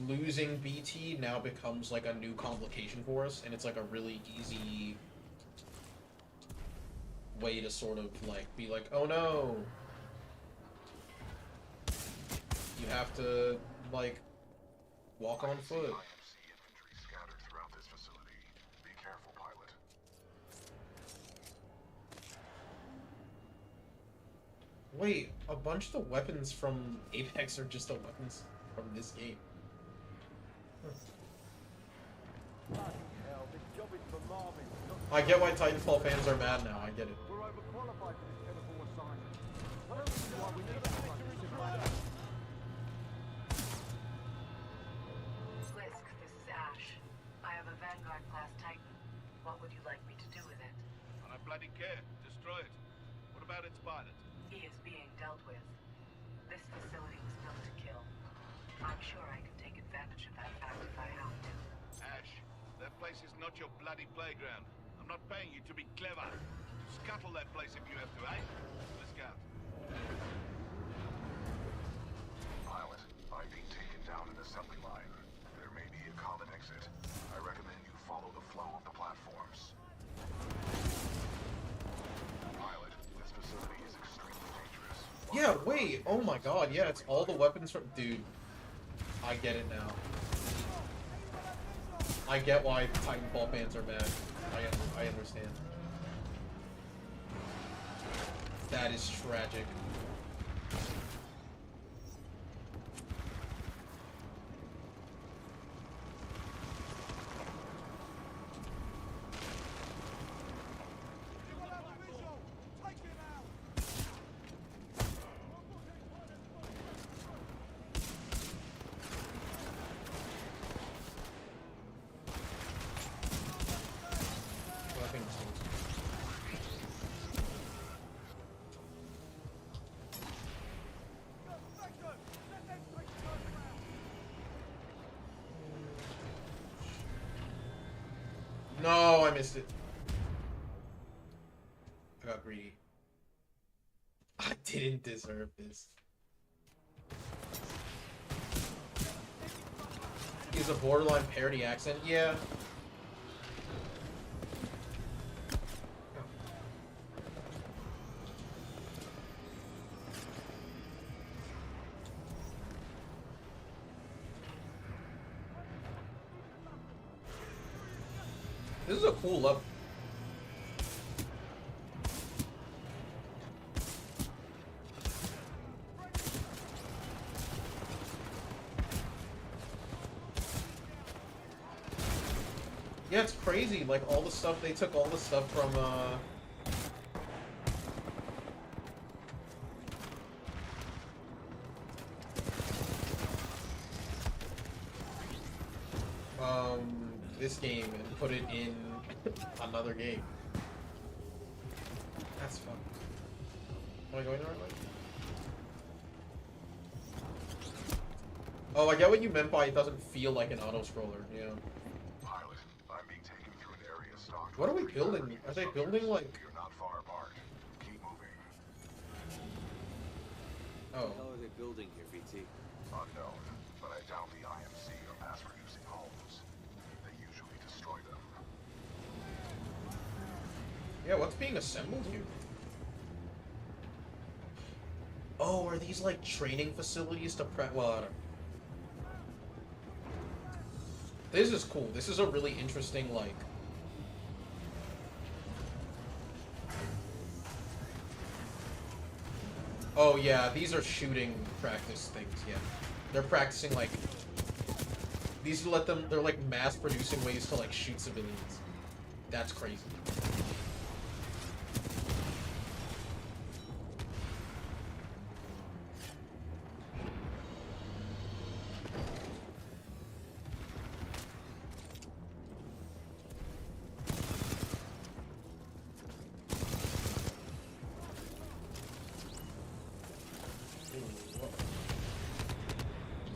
losing BT now becomes like a new complication for us, and it's like a really easy way to sort of like be like, oh no, you have to like walk on foot. IMC infantry scattered throughout this facility. Be careful, pilot. Wait, a bunch of the weapons from Apex are just the weapons from this game. I get why Titanfall fans are mad now, I get it. We're overqualified for this chemical assignment. What else is why we need to run this simulator? Blisk, this is Ash. I have a Vanguard-class Titan. What would you like me to do with it? And I bloody care. Destroy it. What about its pilot? He is being dealt with. This facility was built to kill. I'm sure I can take advantage of that fact if I have to. Ash, that place is not your bloody playground. I'm not paying you to be clever. Scuttle that place if you have to, eh? Let's go. Pilot, I'm being taken down an assembly line. There may be a common exit. I recommend you follow the flow of the platforms. Pilot, this facility is extremely dangerous. Yeah, wait, oh my god, yeah, it's all the weapons from... Dude, I get it now. I get why Titanfall fans are mad. I understand. That is tragic. No, I missed it. I got greedy. I didn't deserve this. Use a borderline parody accent? Yeah. This is a cool level. Yeah, it's crazy. Like all the stuff they took, all the stuff from this game and put it in another game. That's fun. Am I going the right way? Oh, I get what you meant by it doesn't feel like an auto-scroller, yeah. Pilot, I'm being taken through an area stocked. What are we building? Are they building like... You're not far apart. Keep moving. Oh. What the hell are they building here, BT? Unknown, but I doubt the IMC are mass-producing homes. They usually destroy them. Yeah, what's being assembled here? Oh, are these like training facilities to prep? Well, I don't know. This is cool. This is a really interesting, like... Oh, yeah, these are shooting practice things, yeah. They're practicing, like... These let them... They're, like, mass-producing ways to, like, shoot civilians. That's crazy.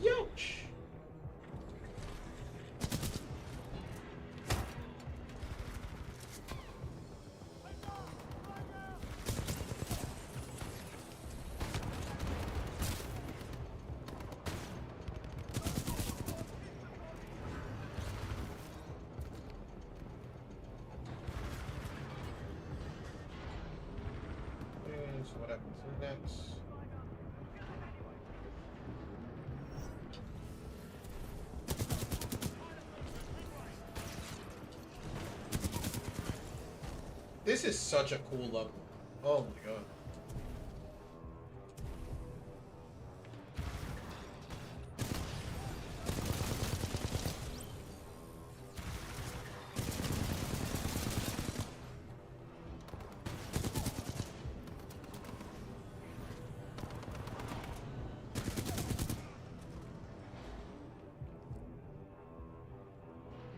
Youch! And so what happens next? This is such a cool level. Oh my god.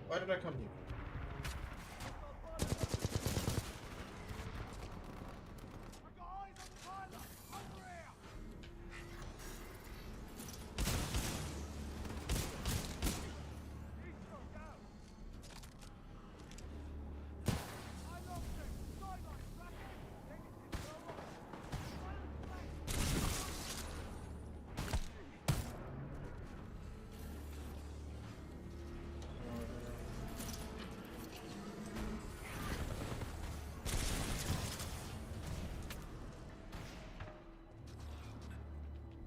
Why did I come here?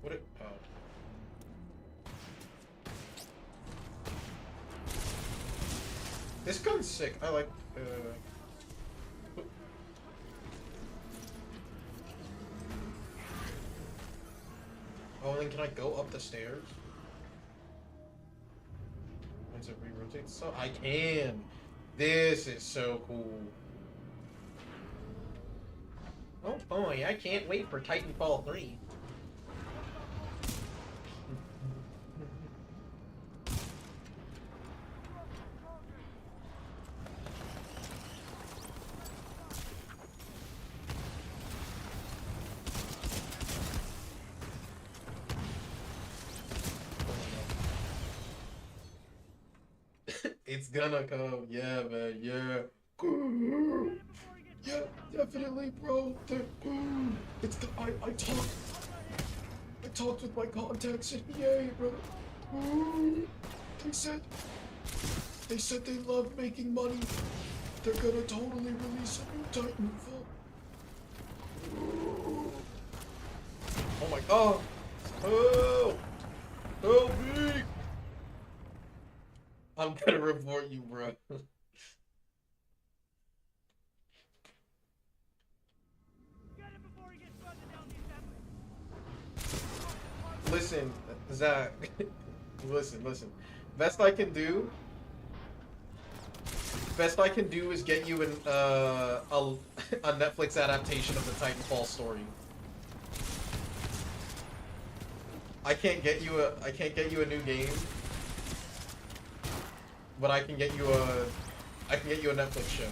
What it? Oh. This gun's sick. I like. Oh, and then can I go up the stairs? Once it re-rotates, so I can. This is so cool. Oh boy, I can't wait for Titanfall 3. It's gonna come. Yeah, man. Yeah. Yeah, definitely, bro. It's the, I talked with my contacts at EA, bro. They said they said they love making money. They're gonna totally release a new Titanfall. Oh my god. Help! Help me! I'm gonna report you, bro. Listen, Zach. Listen. Best I can do. Best I can do is get you a Netflix adaptation of the Titanfall story. I can't get you a new game, but I can get you a Netflix show.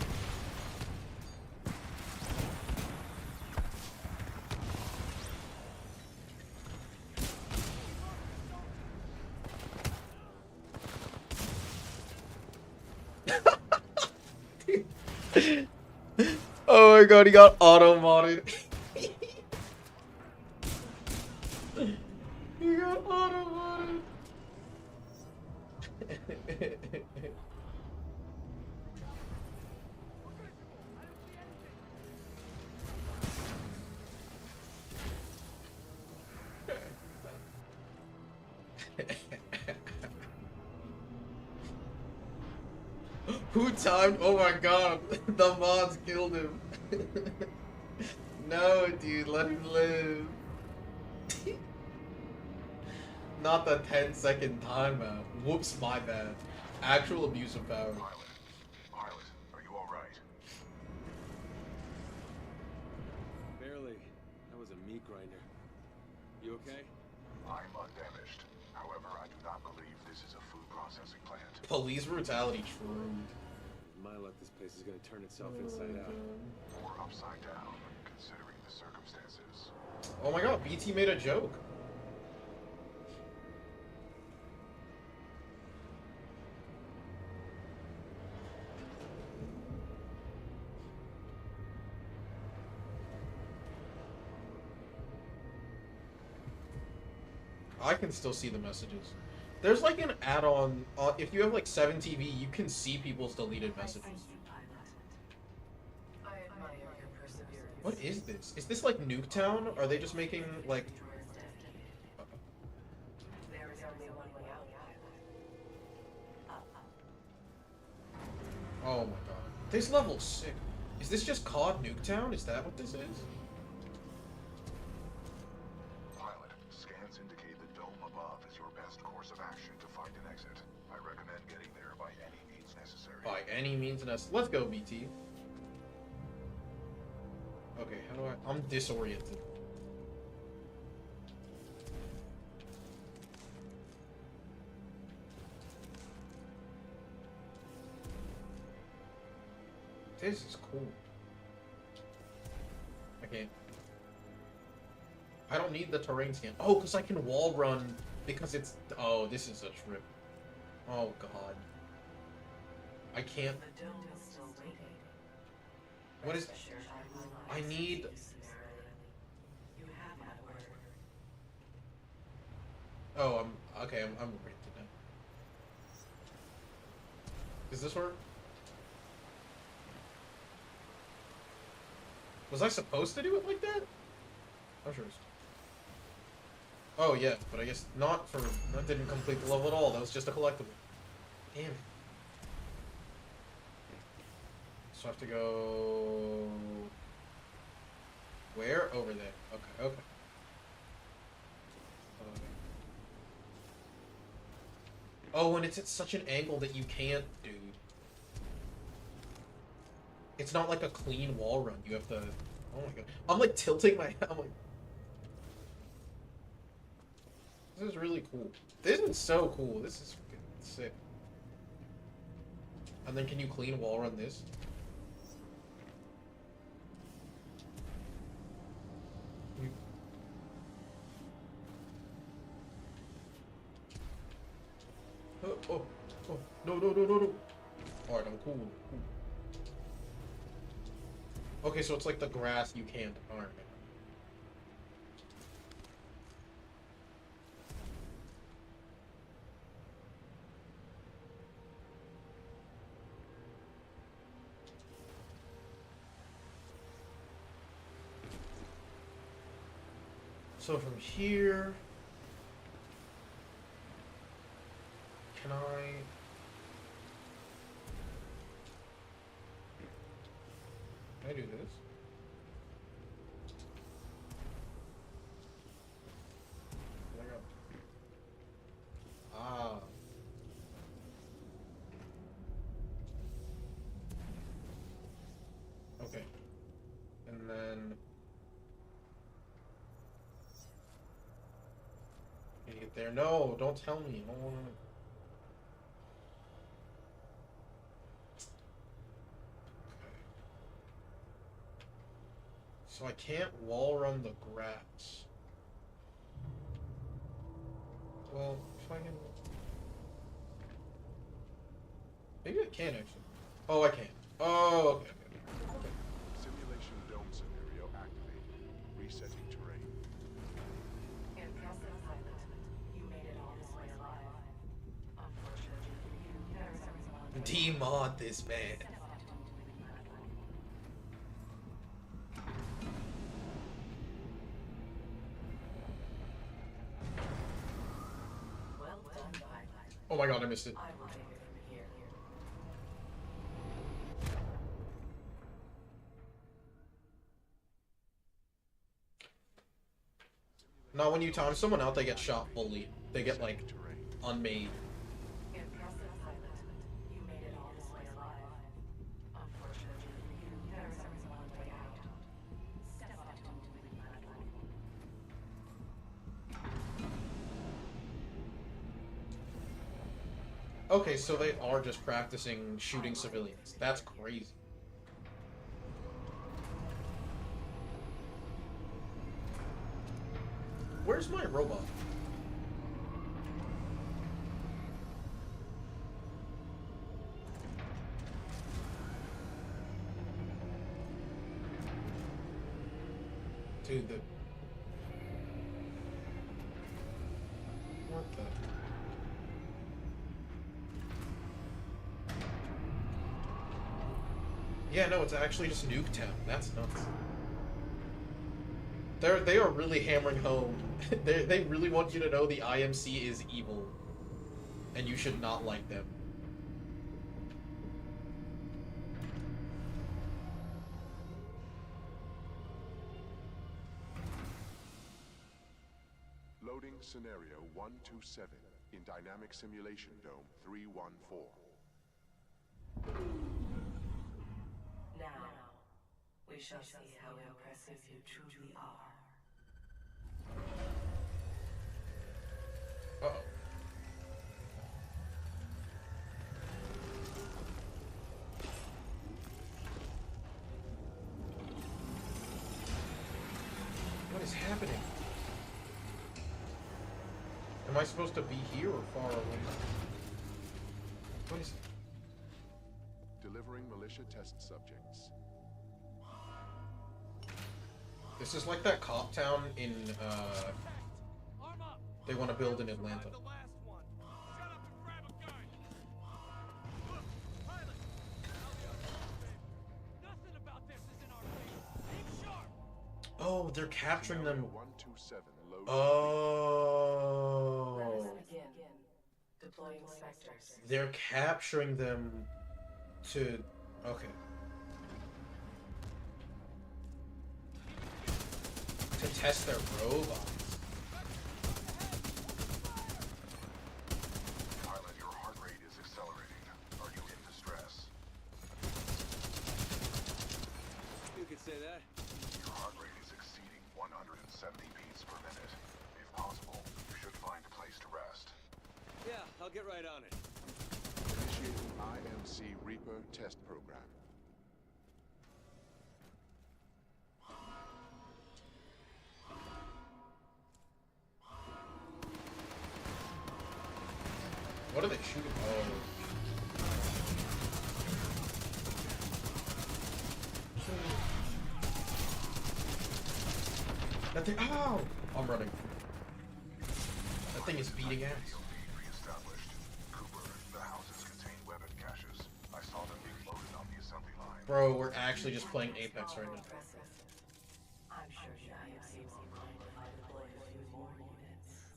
Oh my god, he got auto-modded. He got auto-modded. Who timed? Oh my god, the mods killed him. No, dude, let him live. Not the 10-second timeout. Whoops, my bad. Actual abuse of power. Pilot, are you alright? Barely. That was a meat grinder. You okay? I'm undamaged. However, I do not believe this is a food processing plant. Police brutality, true. My luck, this place is gonna turn itself inside out. Or upside down, considering the circumstances. Oh my god, BT made a joke. I can still see the messages. There's like an add-on, if you have like 7TV, you can see people's deleted messages. What is this? Is this like Nuketown? Are they just making like... Oh my god. This level's sick. Is this just COD Nuketown? Is that what this is? Pilot, scans indicate the dome above is your best course of action to find an exit. I recommend getting there by any means necessary. By any means necessary. Let's go, BT. Okay, how do I... I'm disoriented. This is cool. I can't... I don't need the terrain scan. Oh, because I can wall run because it's... Oh, this is a trip. Oh, God. I can't... What is... I need... Oh, okay, I'm oriented now. Does this work? Was I supposed to do it like that? I'm sure. Oh yeah, but I guess not for... That didn't complete the level at all. That was just a collectible. Damn it. So I have to go... Where? Over there. Okay, okay. Oh, and it's at such an angle that you can't, dude. It's not like a clean wall run. You have to... Oh my god. I'm like tilting my... I'm like... This is really cool. This is so cool. This is freaking sick. And then can you clean wall run this? Oh, oh, oh. No, no, no, no, no. Alright, I'm cool. Okay, so it's like the grass you can't arm. So from here, can I do this? Ah. Okay. And then can you get there? No, don't tell me. I don't want to. So I can't wall run the grass. Well, if I can... Maybe I can, actually. Oh, I can. Oh, okay. Simulation dome scenario activated. Resetting terrain. Impressive, pilot. You made it all this way alive. Unfortunately for you, there is a response. Demod this man. Well done, pilot. Oh my god, I missed it. I will take it from here. Now, when you time someone out, they get shot fully. They get, like, unmade. Impressive, pilot. You made it all this way alive. Unfortunately for you, there is only one way out. Step up to the moving platform. Okay, so they are just practicing shooting civilians. That's crazy. Where's my robot? Dude, the... What the... Yeah, no, it's actually just Nuketown. That's nuts. They are really hammering home. They really want you to know the IMC is evil. And you should not like them. Loading scenario 127 in Dynamic Simulation Dome 314. Now, we shall see how impressive you truly are. Uh-oh. What is happening? Am I supposed to be here or far away? What is it? Delivering militia test subjects. This is like that cop town in, they want to build in Atlanta. Oh, they're capturing them. 127 loading. Oh. Let us begin. Deploying specters. They're capturing them to... Okay. To test their robots. Pilot, your heart rate is accelerating. Are you in distress? You could say that. Your heart rate is exceeding 170 beats per minute. If possible, you should find a place to rest. Yeah, I'll get right on it. Initiating IMC Reaper test program. What are they shooting? Oh. That thing. Ow! I'm running. That thing is beating ass. Reestablished. Cooper, the houses contain weapon caches. I saw them being loaded on the assembly line. Bro, we're actually just playing Apex right now. I'm sure the IMC won't mind if I deploy a few more units.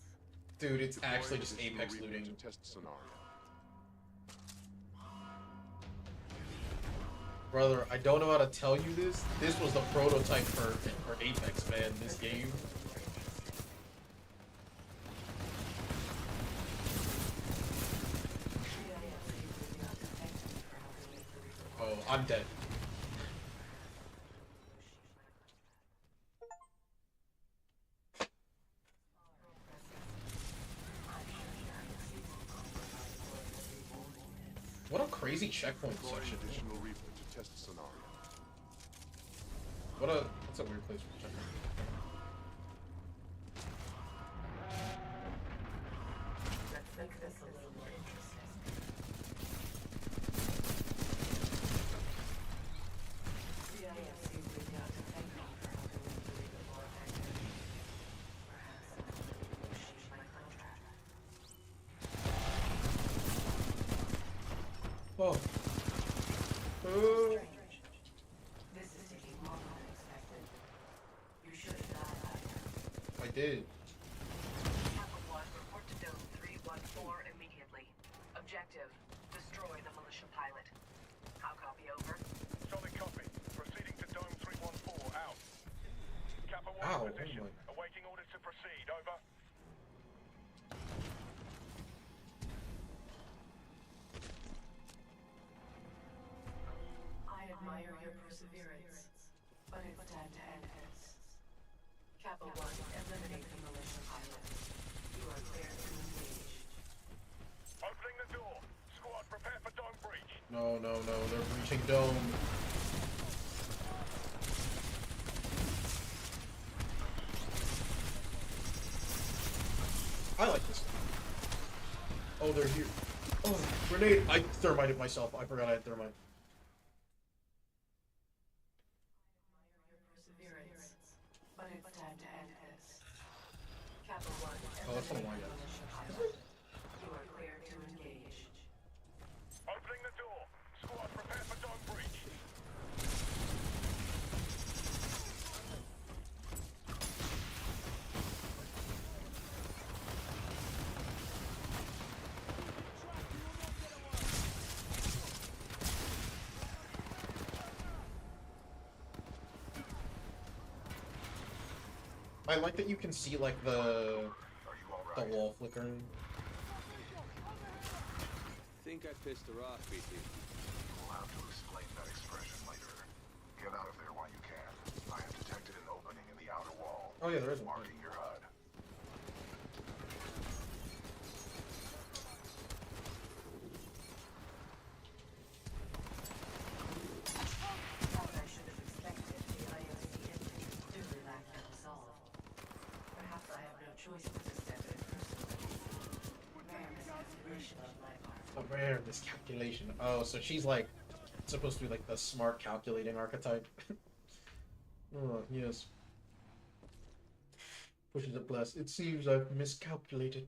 Dude, it's actually just Apex looting. Test scenario. Brother, I don't know how to tell you this. This was the prototype for Apex, man. This game. Oh, I'm dead. What a crazy checkpoint section. Additional Reaper to test scenario. What's a weird place for checkpoint? Let's make this a little more interesting. The IMC we've got to thank you for helping me to make it more effective. Perhaps I will negotiate my contract. Oh. Strange. This is taking longer than expected. You should have died. I did. Kappa 1, report to Dome 314 immediately. Objective, destroy the militia pilot. How copy over? Solid copy. Proceeding to Dome 314, out. Kappa 1 Ow, position. oh my. Awaiting orders to proceed, over. I admire your perseverance, but it's time to end this. Kappa 1, eliminate the militia pilot. You are clear to engage. Opening the door. Squad, prepare for dome breach. No, they're breaching Dome. I like this. Oh, they're here. Oh, grenade! I thermited myself. I forgot I had thermite. Perseverance, but it's time to end this. Kappa 1, Oh, that's one of my eliminate the guys. militia pilot. You are clear to engage. Opening the door. Squad, prepare for dome breach. I like that you can see like the wall flickering. Think I pissed her off, BT. We'll have to explain that expression later. Get out of there while you can. I have detected an opening in the outer wall. Oh yeah, there is one. Marking your HUD. As I should have expected, the IMC infantry do lack that resolve. Perhaps I have no choice but to step in personally. Rare miscalculation on my part. A rare miscalculation. Oh, so she's like supposed to be like the smart calculating archetype. Oh, yes. Pushes a plus. It seems I've miscalculated.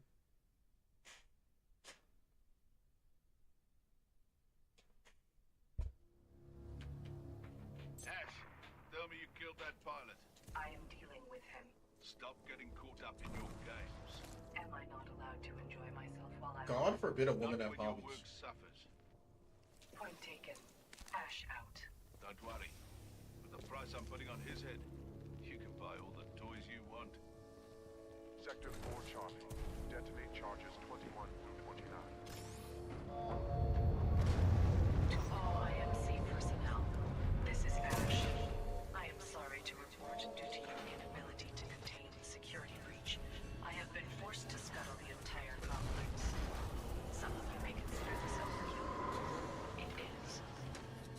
Ash, tell me you killed that pilot. I am dealing with him. Stop getting caught up in your games. Am I not allowed to enjoy myself while I'm... God forbid a woman Not have when your hobbies. work suffers. Point taken. Ash out. Don't worry. With the price I'm putting on his head, you can buy all the toys you want. Sector 4 Charlie. Detonate charges 21 through 29. To all IMC personnel, this is Ash. I am sorry to report, due to your inability to contain the security breach, I have been forced to scuttle the entire complex. Some of you may consider this overkill. It is.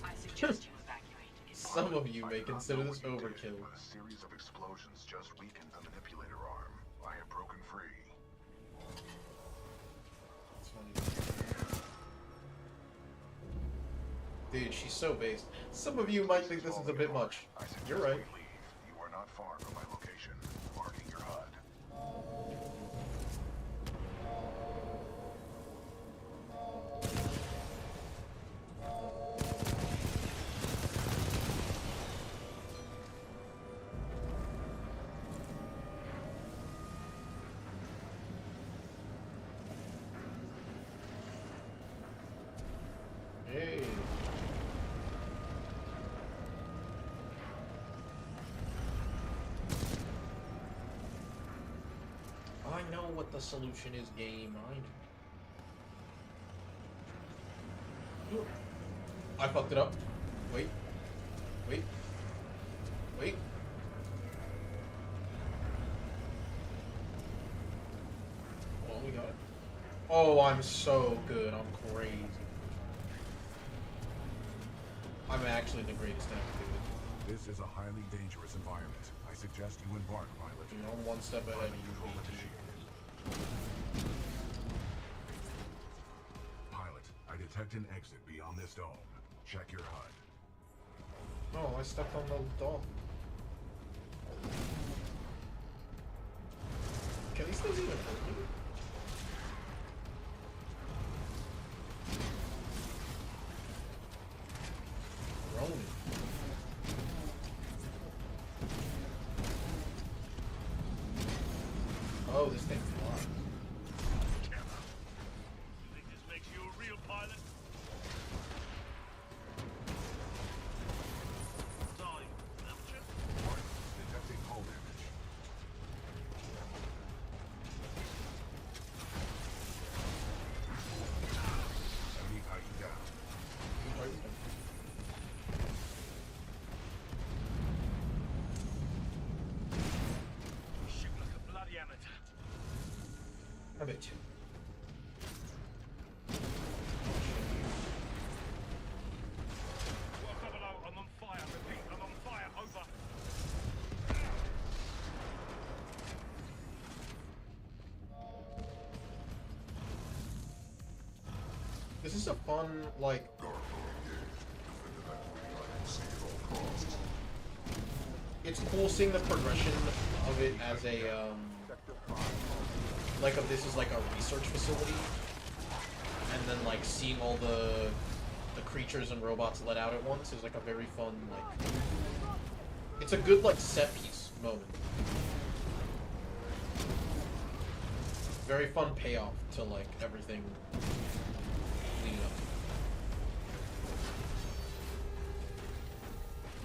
I suggest you evacuate. Some of you may I do not consider know this what you did, overkill. but a series of explosions just weakened the manipulator arm. I have broken free. It's funny. Dude, she's so based. Some of you might think this is a bit much. I suggest You're right. we leave. You are not far from my location. I know what the solution is, game. I know. I fucked it up. Wait. Wait. Wait. Oh, we got it. Oh, I'm so good. I'm crazy. I'm actually the greatest actor. This is a highly dangerous environment. I suggest you embark, pilot. Dude, I'm one step ahead of you, BT. Pilot, I detect an exit beyond this dome. Check your HUD. Oh, I stepped on the dog. Can these things even hurt me? Ronan. Oh, this thing flies. You think this makes you a real pilot? Sorry, amateur? Detecting hull damage. Enemy Titan down. You shoot like a bloody amateur. I bet you. Well, cover low, I'm on fire. Repeat, I'm on fire. Over. This is a fun, like... It's cool seeing the progression of it as a, like, this is like a research facility. And then, like, seeing all the creatures and robots let out at once is, like, a very fun, like... It's a good, like, set-piece moment. Very fun payoff to, like, everything leading up.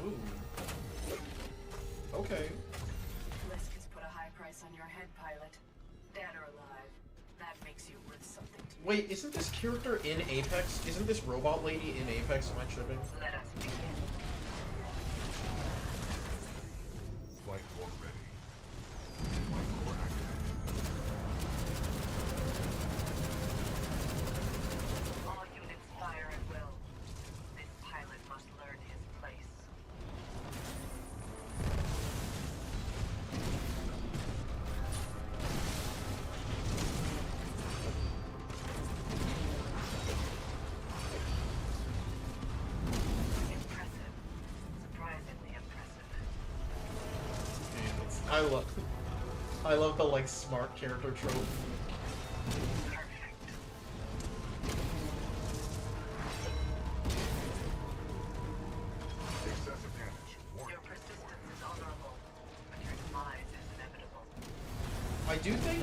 Ooh. Okay. Lisk has put a high price on your head, pilot. Dead or alive. That makes you worth something to me. Wait, isn't this character in Apex? Isn't this robot lady in Apex? Am I tripping? Let us begin. Flight core ready. Flight core activated. All units fire at will. This pilot must learn his place. Impressive. Surprisingly impressive. I love the, like, smart character trope. Excessive damage. Warning. Your persistence is honorable, but your demise is inevitable. I do think...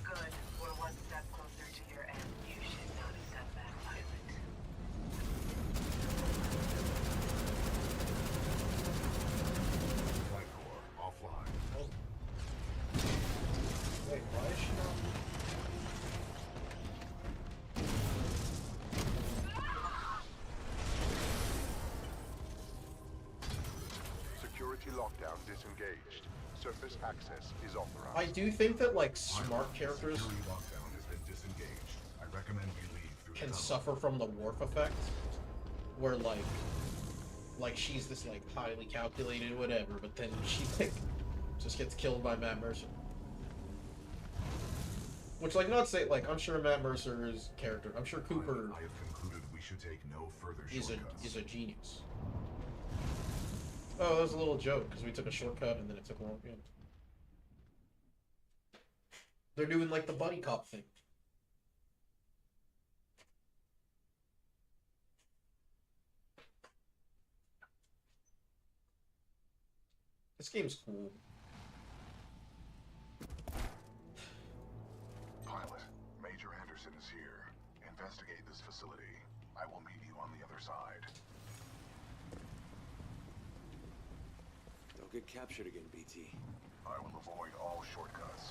Good. We're one step closer to your end. You should not have done that, pilot. Flight core offline. Wait, why is she not... Security lockdown disengaged. Surface access is authorized. I do think that, like, smart characters Security lockdown has been disengaged. I recommend you leave through the can tunnel. suffer from the Worf effect, where, like she's this, like, highly calculated whatever, but then she, like, just gets killed by Matt Mercer. Which, like, not to say, like, I'm sure Matt Mercer's character, I'm sure Cooper I have concluded we should take no further shortcuts. is a genius. Oh, that was a little joke, because we took a shortcut and then it took a long time. They're doing, like, the buddy cop thing. This game's cool. Pilot, Major Anderson is here. Investigate this facility. I will meet you on the other side. Don't get captured again, BT. I will avoid all shortcuts.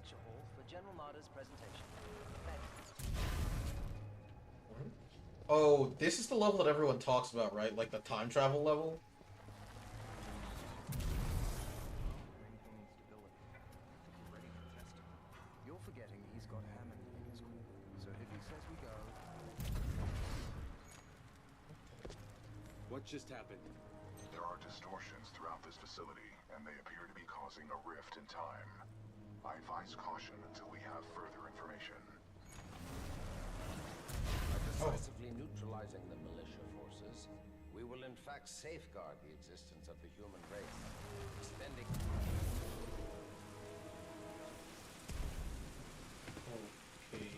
lecture hall for General Nada's presentation. Thanks. Oh, this is the level that everyone talks about, right? Like the time travel level? Maintaining stability. Ready for testing. You're forgetting he's got Hammond in his corner. So if he says we go... What just happened? There are distortions throughout this facility, and they appear to be causing a rift in time. I advise caution until we have further information. By decisively neutralizing the militia forces, we will in fact safeguard the existence of the human race, extending... Okay.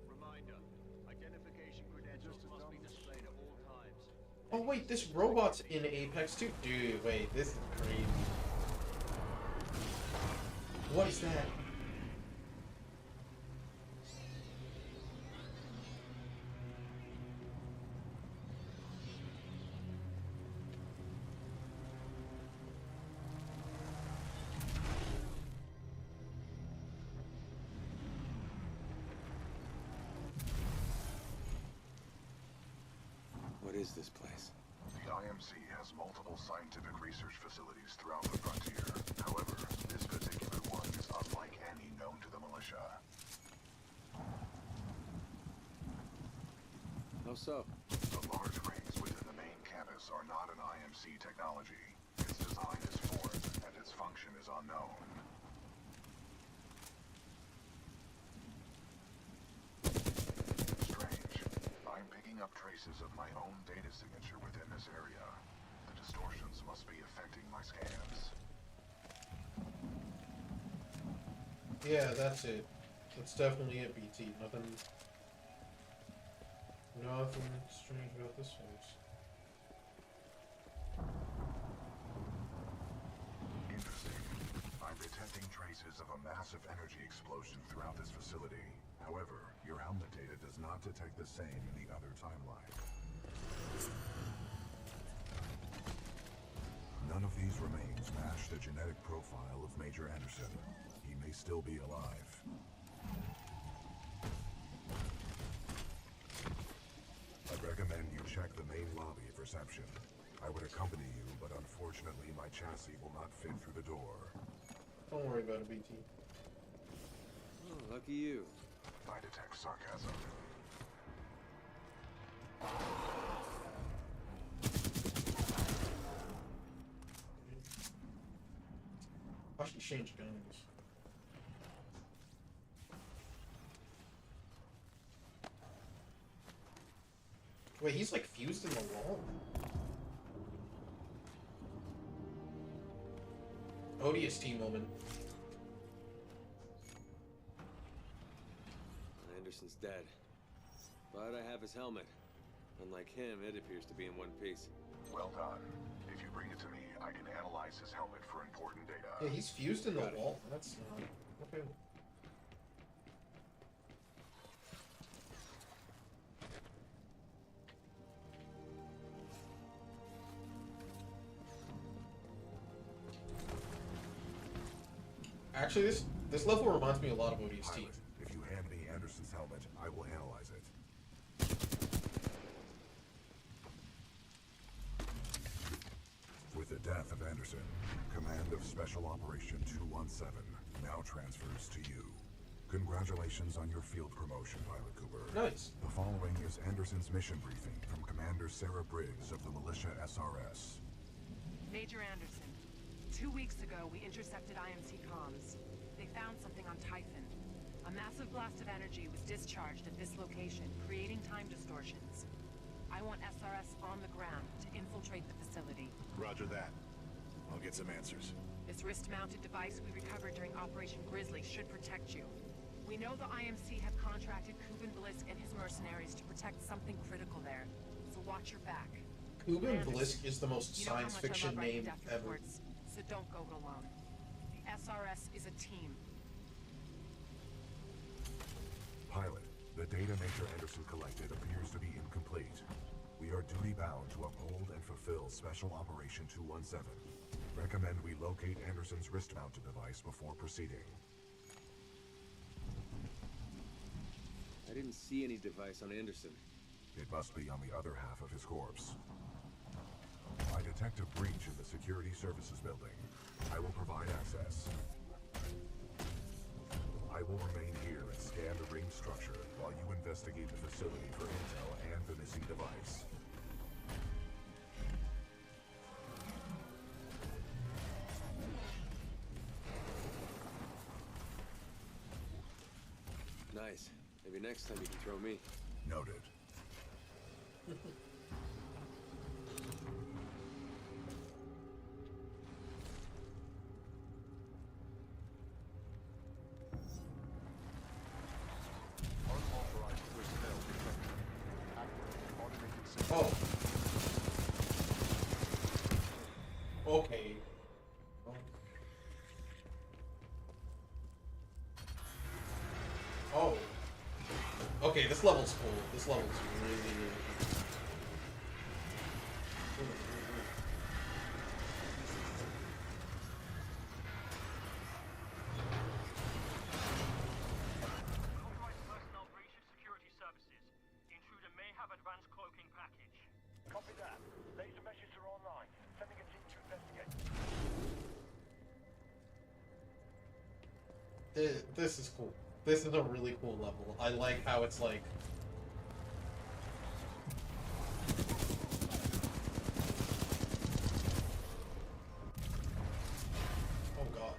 Reminder, identification credentials must be displayed at all times. Oh wait, this robot's in Apex too? Dude, wait, this is crazy. What is that? What is this place? The IMC has multiple scientific research facilities throughout the frontier. However, this particular one is unlike any known to the militia. How so? The large rings within the main campus are not an IMC technology. Its design is foreign, and its function is unknown. Strange. I'm picking up traces of my own data signature within this area. The distortions must be affecting my scans. Yeah, that's it. That's definitely it, BT. Nothing strange about this place. Interesting. I'm detecting traces of a massive energy explosion throughout this facility. However, your helmet data does not detect the same in the other timeline. None of these remains match the genetic profile of Major Anderson. He may still be alive. I'd recommend you check the main lobby of reception. I would accompany you, but unfortunately my chassis will not fit through the door. Don't worry about it, BT. Oh, lucky you. I detect sarcasm. I should change guns. Wait, he's like fused in the wall? ODST moment. Anderson's dead. But I have his helmet. Unlike him, it appears to be in one piece. Well done. If you bring it to me, I can analyze his helmet for important data. Yeah, he's fused in the wall. That's not... Okay. Actually, this level reminds me a lot of ODST. Pilot, if you hand me Anderson's helmet, I will analyze it. With the death of Anderson, command of Special Operation 217 now transfers to you. Congratulations on your field promotion, Pilot Cooper. Nice. The following is Anderson's mission briefing from Commander Sarah Briggs of the Militia SRS. Major Anderson, 2 weeks ago we intercepted IMC comms. They found something on Typhon. A massive blast of energy was discharged at this location, creating time distortions. I want SRS on the ground to infiltrate the facility. Roger that. I'll get some answers. This wrist-mounted device we recovered during Operation Grizzly should protect you. We know the IMC have contracted Kuben Blisk and his mercenaries to protect something critical there, so watch your back. Kuben Blisk is the most You know how science much I fiction love writing name death ever. reports, so don't go it alone. The SRS is a team. Pilot, the data Major Anderson collected appears to be incomplete. We are duty-bound to uphold and fulfill Special Operation 217. Recommend we locate Anderson's wrist-mounted device before proceeding. I didn't see any device on Anderson. It must be on the other half of his corpse. I detect a breach in the Security Services building. I will provide access. I will remain here and scan the ring structure while you investigate the facility for intel and the missing device. Nice. Maybe next time you can throw me. Noted. Unauthorized personnel detected. Activate automated system. Oh. Okay. Oh. Okay, this level's cool. This level's really, really cool. Authorized personnel breach of security services. The intruder may have advanced cloaking package. Copy that. Laser meshes are online. Sending a team to investigate. This is cool. This is a really cool level. I like how it's like... Oh god.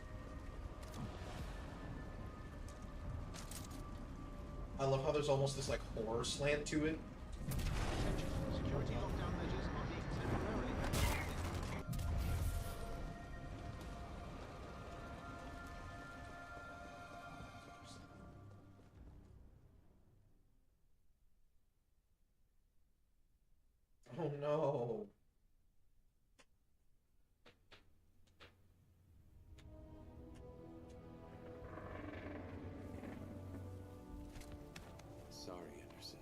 I love how there's almost this like horror slant to it. Security lockdown measures are being temporarily Oh no. Sorry, Anderson.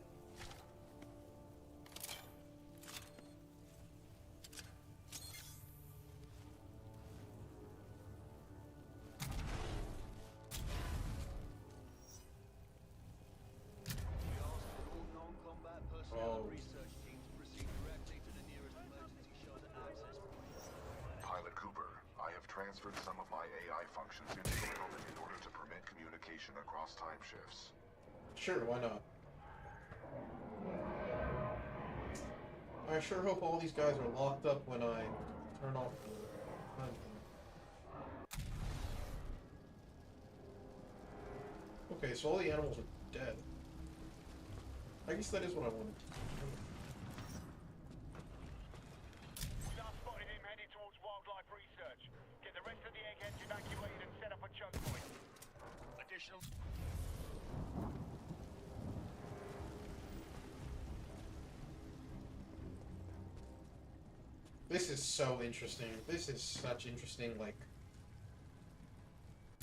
We ask that all non-combat personnel Oh. and research teams proceed directly to the nearest emergency shelter access point. Pilot Cooper, I have transferred some of my AI functions into the building in order to permit communication across time shifts. Sure, why not? I sure hope all these guys are locked up when I turn off the time thing. Okay, so all the animals are dead. I guess that is what I wanted. We last spotted him heading towards wildlife research. Get the rest of the eggheads evacuated and set up a choke point. Additional... This is so interesting. This is such interesting, like,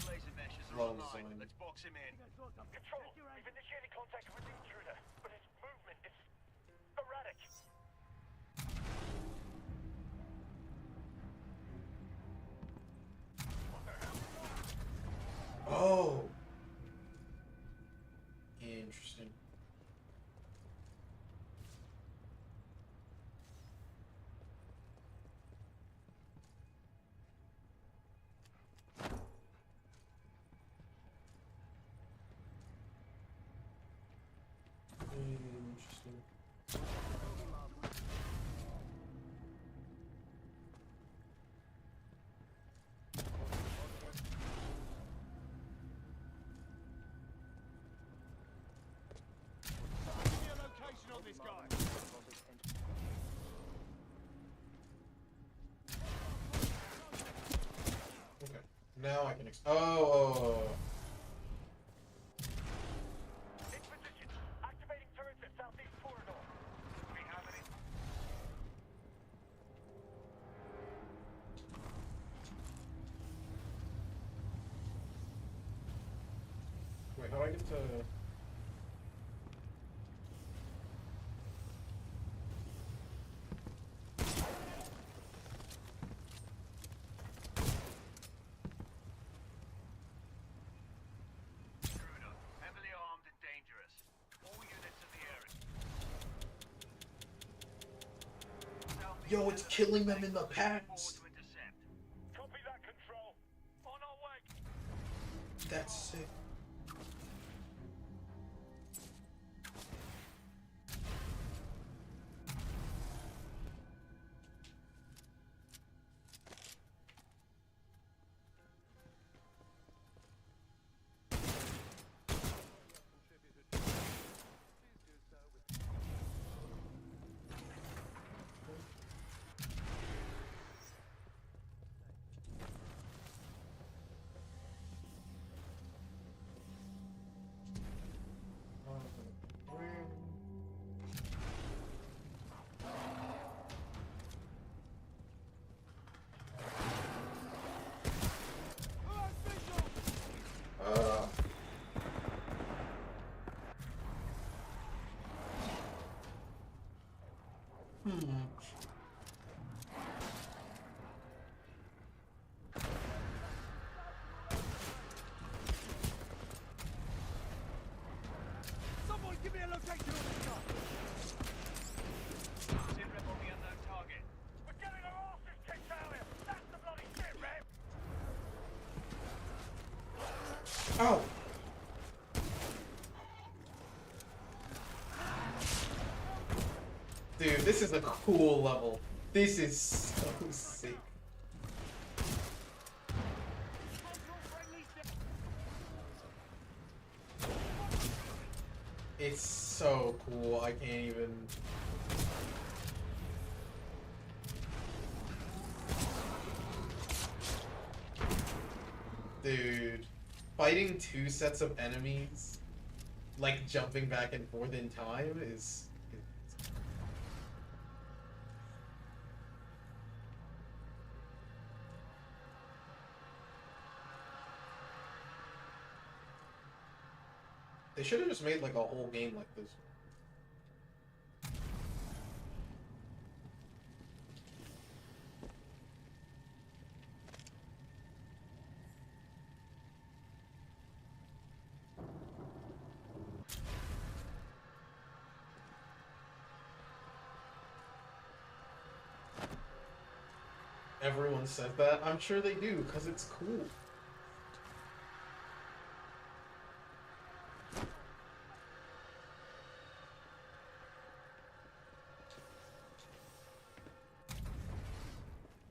Laser meshes are Well online. designed. Let's box him in. Control, we've initiated contact with the intruder, but his movement is erratic. oh! Interesting. Interesting. Give me a location on this guy. Okay. Now I can oh. In position. Activating turrets at southeast corridor. We have it in... Wait, how do I get to... Yo, it's killing them in the past. Copy that, Control. On our way. That's sick. Someone give me a location on the top. Sit rep on the unknown target. We're getting our asses kicked out here. That's the bloody shit, rep. Ow! Dude, this is a cool level. This is so sick. It's so cool, I can't even... Dude, fighting two sets of enemies, like jumping back and forth in time is... They should have just made like a whole game like this. Everyone said that. I'm sure they do, because it's cool.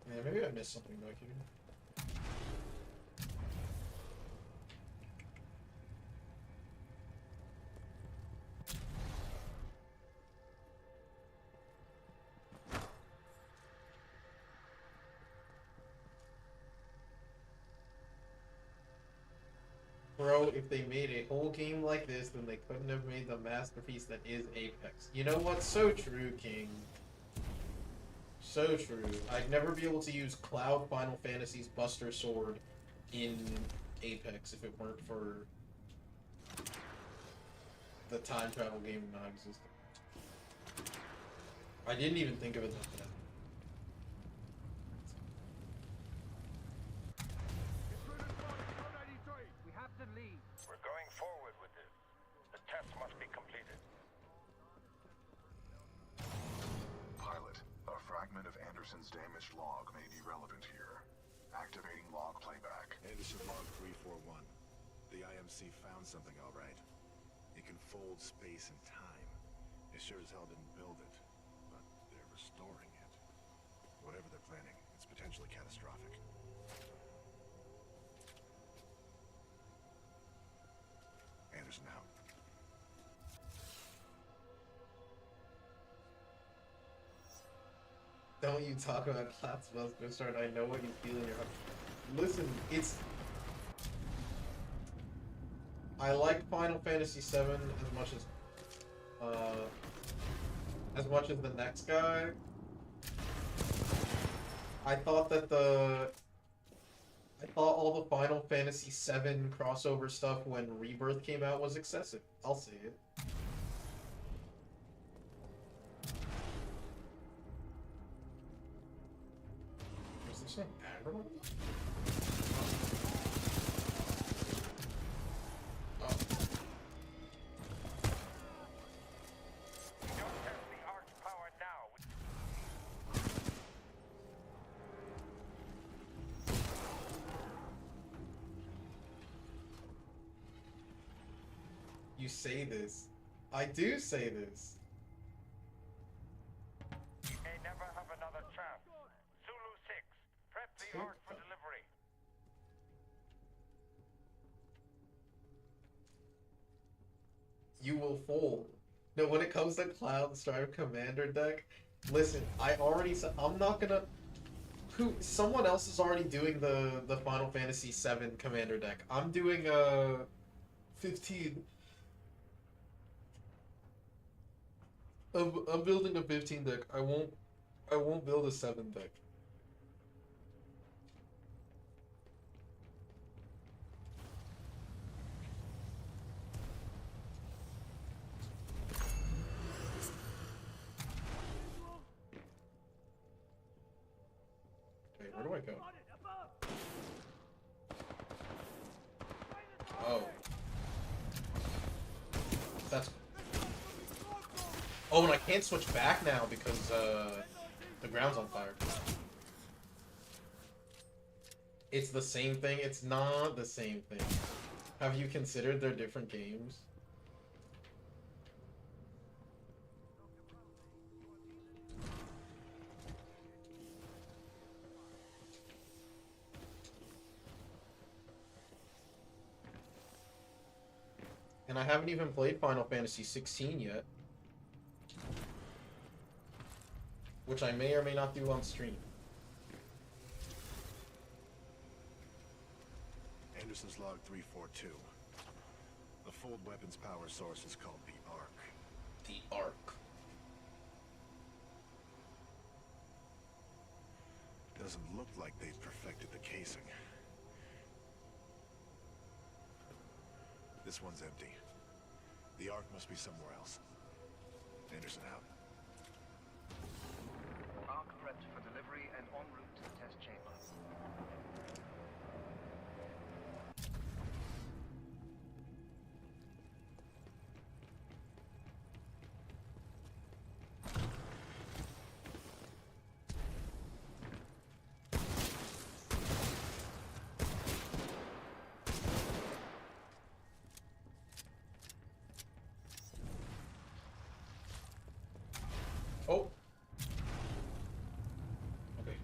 Yeah, maybe I missed something back here. Bro, if they made a whole game like this, then they couldn't have made the masterpiece that is Apex. You know what? So true, King. So true. I'd never be able to use Cloud Final Fantasy's Buster Sword in Apex if it weren't for the time travel game not existing. I didn't even think of it like that. We have to leave. We're going forward with this. The test must be completed. Pilot, a fragment of Anderson's damaged log may be relevant here. Activating log playback. Anderson log 341. The IMC found something all right. It can fold space and time. They sure as hell didn't build it, but they're restoring it. Whatever they're planning, it's potentially catastrophic. Anderson out. Don't you talk about Cloud's Buster Sword, I know what you feel in your heart. Listen, it's... I like Final Fantasy VII as much as the next guy. I thought all the Final Fantasy VII crossover stuff when Rebirth came out was excessive. I'll say it. Was this an Admiral? Don't test the arch power now. you say this. I do say this. You may never have another chance. Zulu 6, prep the Ark for delivery. You will fold. No, when it comes to Cloud Strife Commander deck, listen, I already said I'm not gonna. Someone else is already doing the Final Fantasy VII Commander deck. I'm doing 15. I'm building a 15 deck. I won't build a 7 deck. Wait, where do I go? Oh. That's... Oh, and I can't switch back now because, the ground's on fire. It's the same thing? It's not the same thing. Have you considered they're different games? And I haven't even played Final Fantasy 16 yet. Which I may or may not do on stream. Anderson's log 342. The fold weapons power source is called the Ark. The Ark. Doesn't look like they've perfected the casing. This one's empty. The Ark must be somewhere else. Anderson out. Ark prepped for delivery and en route to the test chamber. Oh. Okay.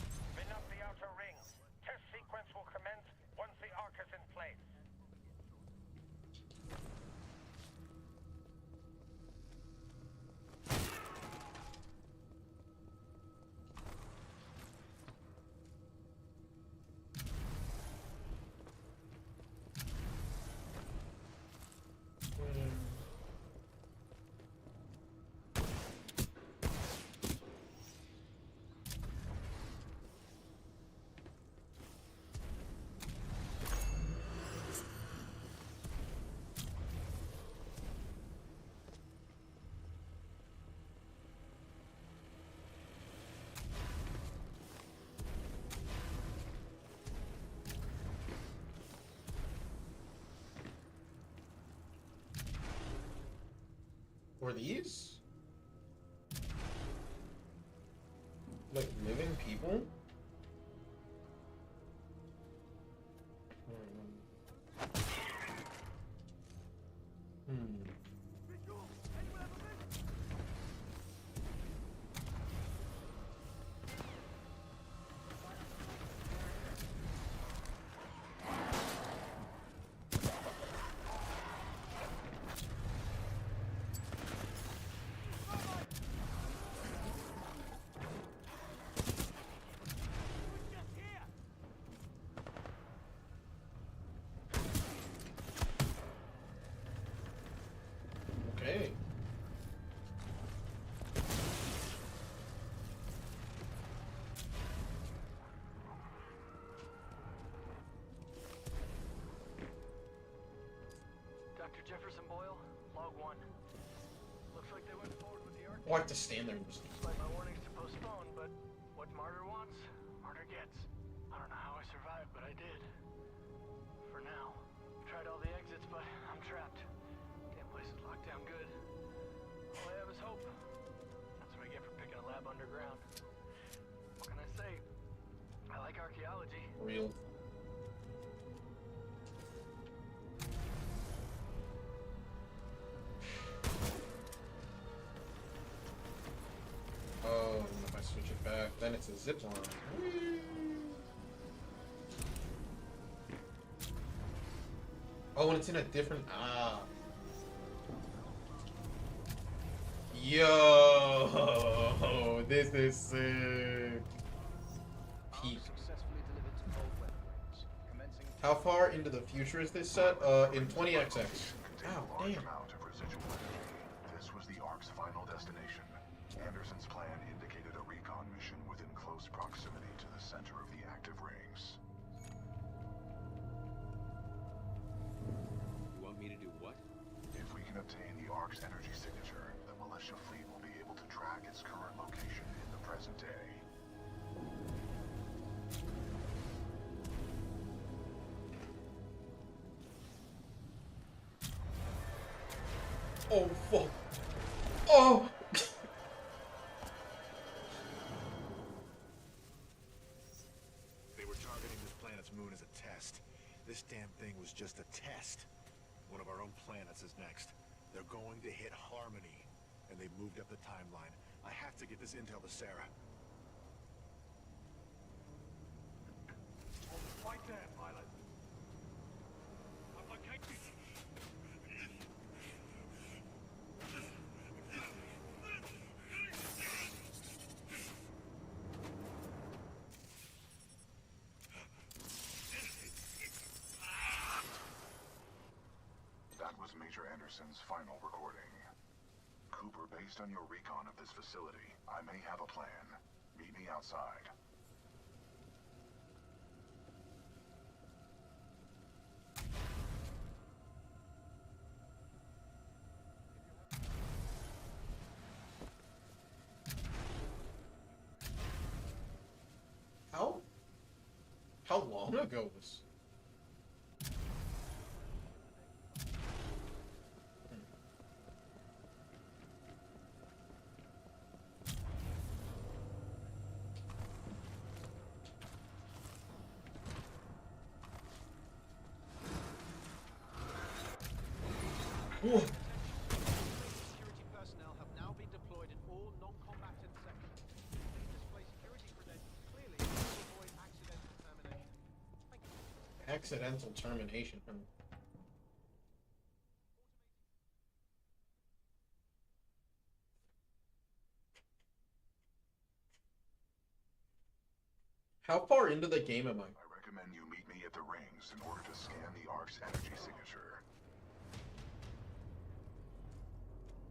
Spin up the outer ring. Test sequence will commence once the Ark is in place. Were these? Like living people? Hmm. Okay. Dr. Jefferson Boyle, log 1. Looks like they went forward with the Ark. I like to stand there and just... Despite my warnings to postpone, but what Martyr wants, Martyr gets. I don't know how I survived, but I did. For now. Tried all the exits, but I'm trapped. Damn place is locked down good. All I have is hope. Then it's a zip line. Whee! Oh, and it's in a different... Ah. Yo! This is sick. Peak. How far into the future is this set? In 20XX. Oh, damn. This was the Ark's final destination. Anderson's plan indicated a recon mission within close proximity to the center of the active rings. You want me to do what? If we can obtain the Ark's energy signature, the militia fleet will be able to track its current location in the present day. Oh, fuck. Oh! They were targeting this planet's moon as a test. This damn thing was just a test. One of our own planets is next. They're going to hit Harmony, and they've moved up the timeline. I have to get this intel to Sarah. Right there, pilot. That was Major Anderson's final recording. Cooper, based on your recon of this facility, I may have a plan. Meet me outside. How long ago was... Whoa. Security personnel have now been deployed in all non-combatant sections. Please display security credentials clearly to avoid accidental termination. Thank you. Accidental termination. How far into the game am I? I recommend you meet me at the rings in order to scan the Ark's energy signature.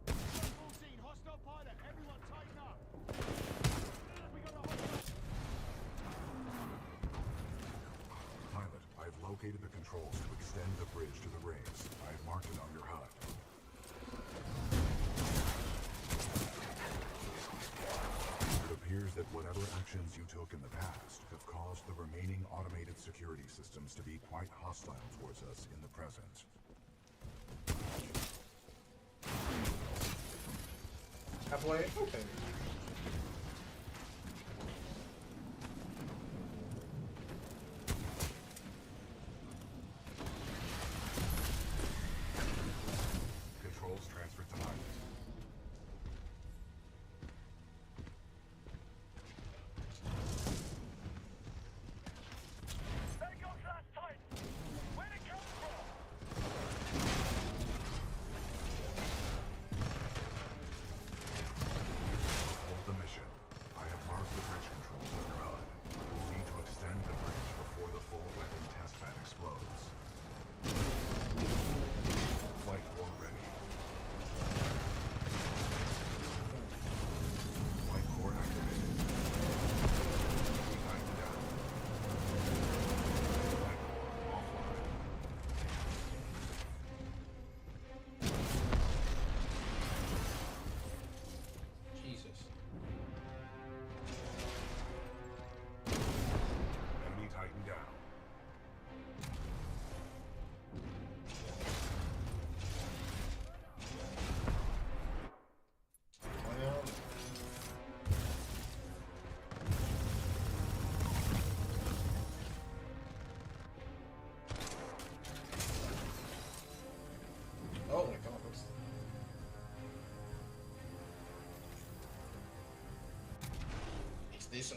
14, hostile pilot. Everyone tighten up. We got a hostile. Pilot, I've located the controls to extend the bridge to the rings. I've marked it on your HUD. It appears that whatever actions you took in the past have caused the remaining automated security systems to be quite hostile towards us in the present. Halfway? Okay. Controls transferred to pilot. There goes that Titan! Where'd it come from? This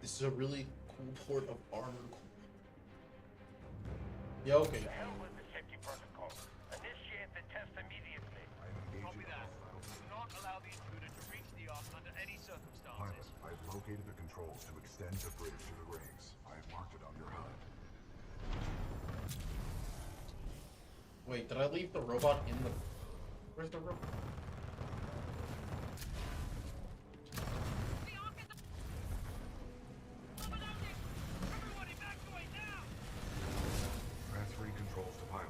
this is a really cool port of Armored Core. Yeah, okay. The hell with the safety protocol. Initiate the test immediately. Copy that. Do not allow the intruder to reach the Ark under any circumstances. Pilot, I've located the controls to extend the bridge to the rings. I have marked it on your HUD. Wait, did I leave the robot in the... Where's the robot? Transferring controls to pilot.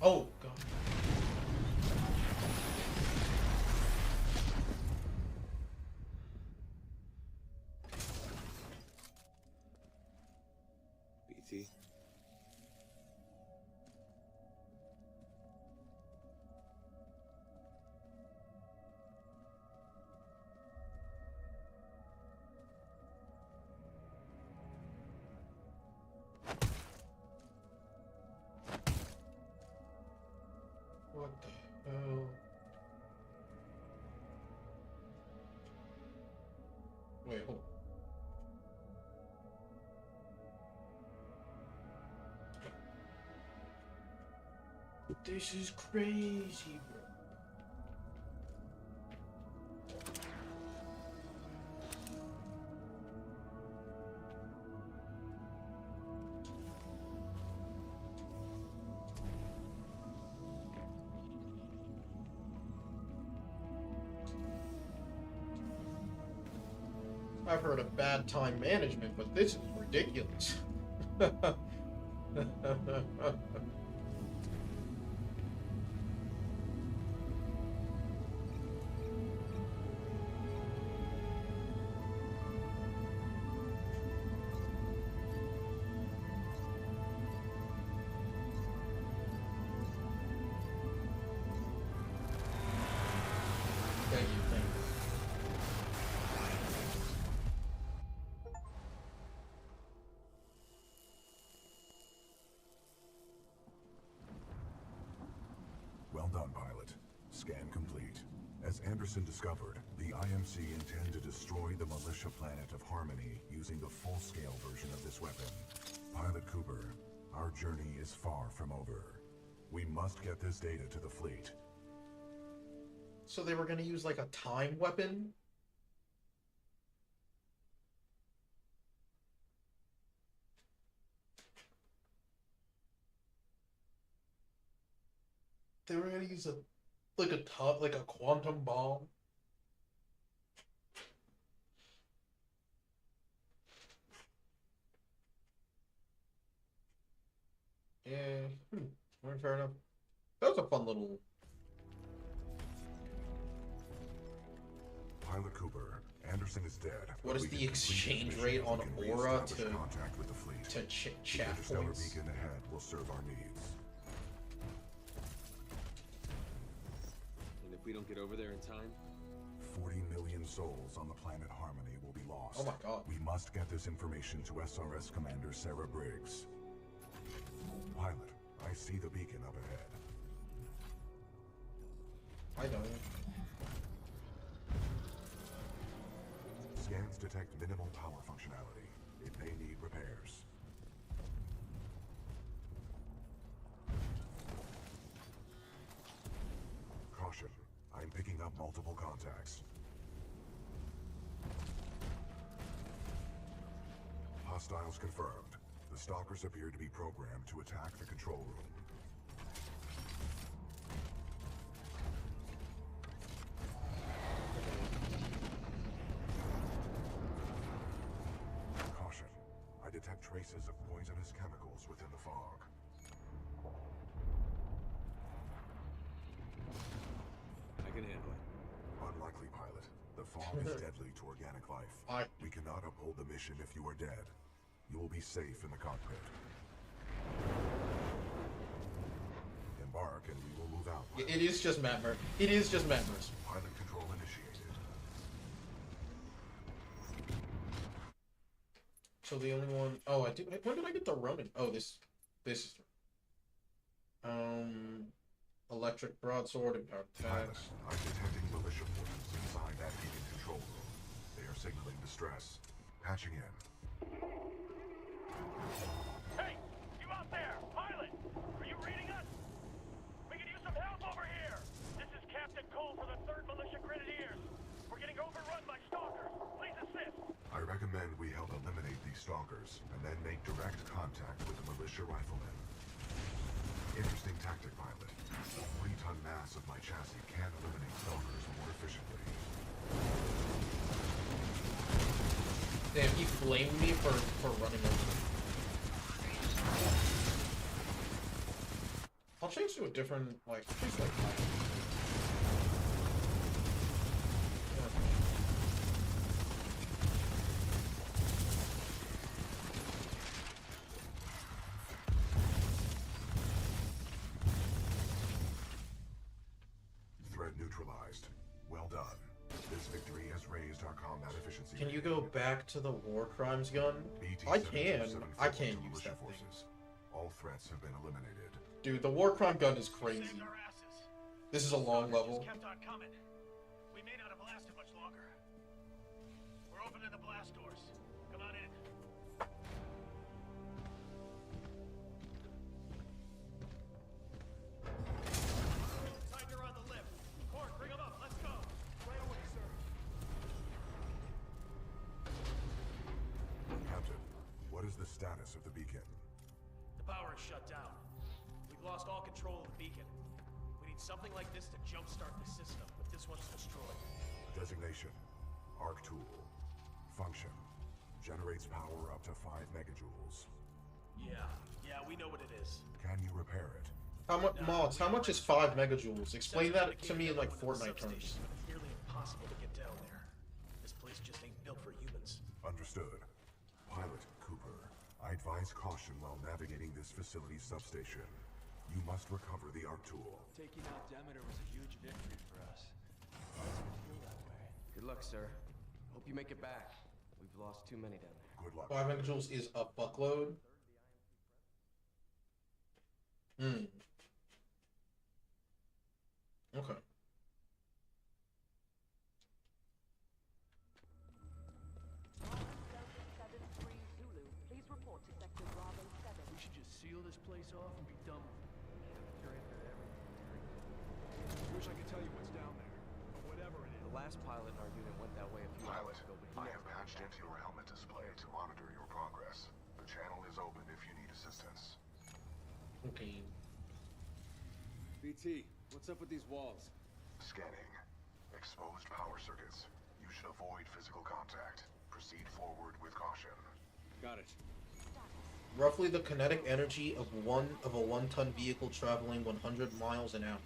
Oh, God. BT. What the hell? Wait, hold on. This is crazy, bro. I've heard of bad time management, but this is ridiculous. Thank you, thank you. Well done, pilot. Scan complete. As Anderson discovered, the IMC intend to destroy the militia planet of Harmony using the full-scale version of this weapon. Pilot Cooper, our journey is far from over. We must get this data to the fleet. So they were gonna use like a time weapon? They were gonna use like a quantum bomb? Yeah, alright, fair enough. That was a fun little... Pilot Cooper, Anderson is dead. What is We the can complete exchange this rate mission on if we can aura reestablish to contact with the fleet. chat The interstellar points? beacon ahead will serve our needs. And if we don't get over there in time, 40 million souls on the planet Harmony will be lost. Oh my God. We must get this information to SRS Commander Sarah Briggs. Pilot, I see the beacon up ahead. I don't. Scans detect minimal power functionality. It may need repairs. Caution. I'm picking up multiple contacts. Hostiles confirmed. The stalkers appear to be programmed to attack the control room. Caution. I detect traces of poisonous chemicals within the fog. I can handle it. Unlikely, pilot. The fog is deadly to organic life. We cannot uphold the mission if you are dead. You will be safe in the cockpit. Embark and we will move out. It is just Matmer. It is just Matmers. Pilot control initiated. So the only one, oh, I did, when did I get the Ronin? Oh, this is, electric broadsword and powered Pilot, attacks. I'm detecting militia forces inside that beacon control room. They are signaling distress. Patching in. Hey, you out there, pilot! Are you reading us? We can use some help over here! This is Captain Cole for the 3rd Militia Grenadiers. We're getting overrun by stalkers. Please assist. I recommend we help eliminate these stalkers, and then make direct contact with the militia riflemen. Interesting tactic, pilot. The 3-ton mass of my chassis can eliminate stalkers more efficiently. Damn, he blamed me for running over. I'll change to a different, like, just like that. Threat neutralized. Well done. This victory has raised our combat efficiency. Can you go back to the war crimes gun? I can. I can't use that thing. All threats have been eliminated. Dude, the war crime gun is crazy. This is a long level. Kept on coming. We may not have lasted much longer. We're opening the blast doors. Come on in. Tiger on the lift. Cork, bring him up. Let's go. Right away, sir. Captain, what is the status of the beacon? The power is shut down. We've lost all control of the beacon. We need something like this to jumpstart the system, but this one's destroyed. Designation: Arc Tool. Function: generates power up to 5 megajoules. Yeah, we know what it is. Can you repair it? How much, mods? How much is 5 megajoules? Explain that to me in like Fortnite terms. It's nearly impossible to get down there. This place just ain't built for humans. Understood. Pilot Cooper, I advise caution while navigating this facility's substation. You must recover the Arc Tool. Taking out Demeter was a huge victory for us. Why does it feel that way? Good luck, sir. Hope you make it back. We've lost too many down there. Good luck. 5 megajoules is a buckload. Okay. Please report to Sector Bravo 7. We should just seal this place off and be done with it. You're after everything, Terry. Wish I could tell you what's down there, but whatever it is. The last pilot in our unit went that way a few Pilot, hours ago, but he I never have patched into your helmet display to monitor your progress. The channel is open if you need assistance. Okay. BT, what's up with these walls? Scanning. Exposed power circuits. You should avoid physical contact. Proceed forward with caution. Got it. Roughly the kinetic energy of a 1-ton vehicle traveling 100 miles an hour.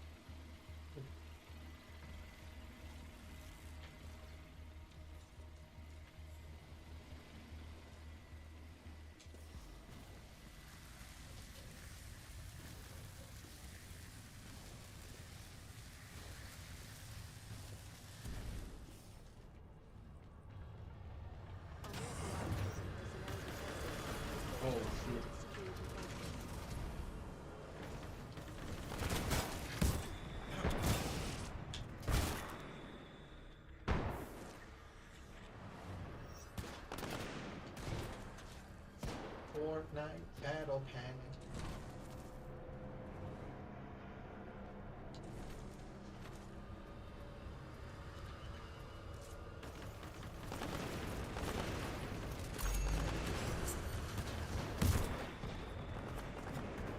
Oh, shoot. Fortnite battle panic.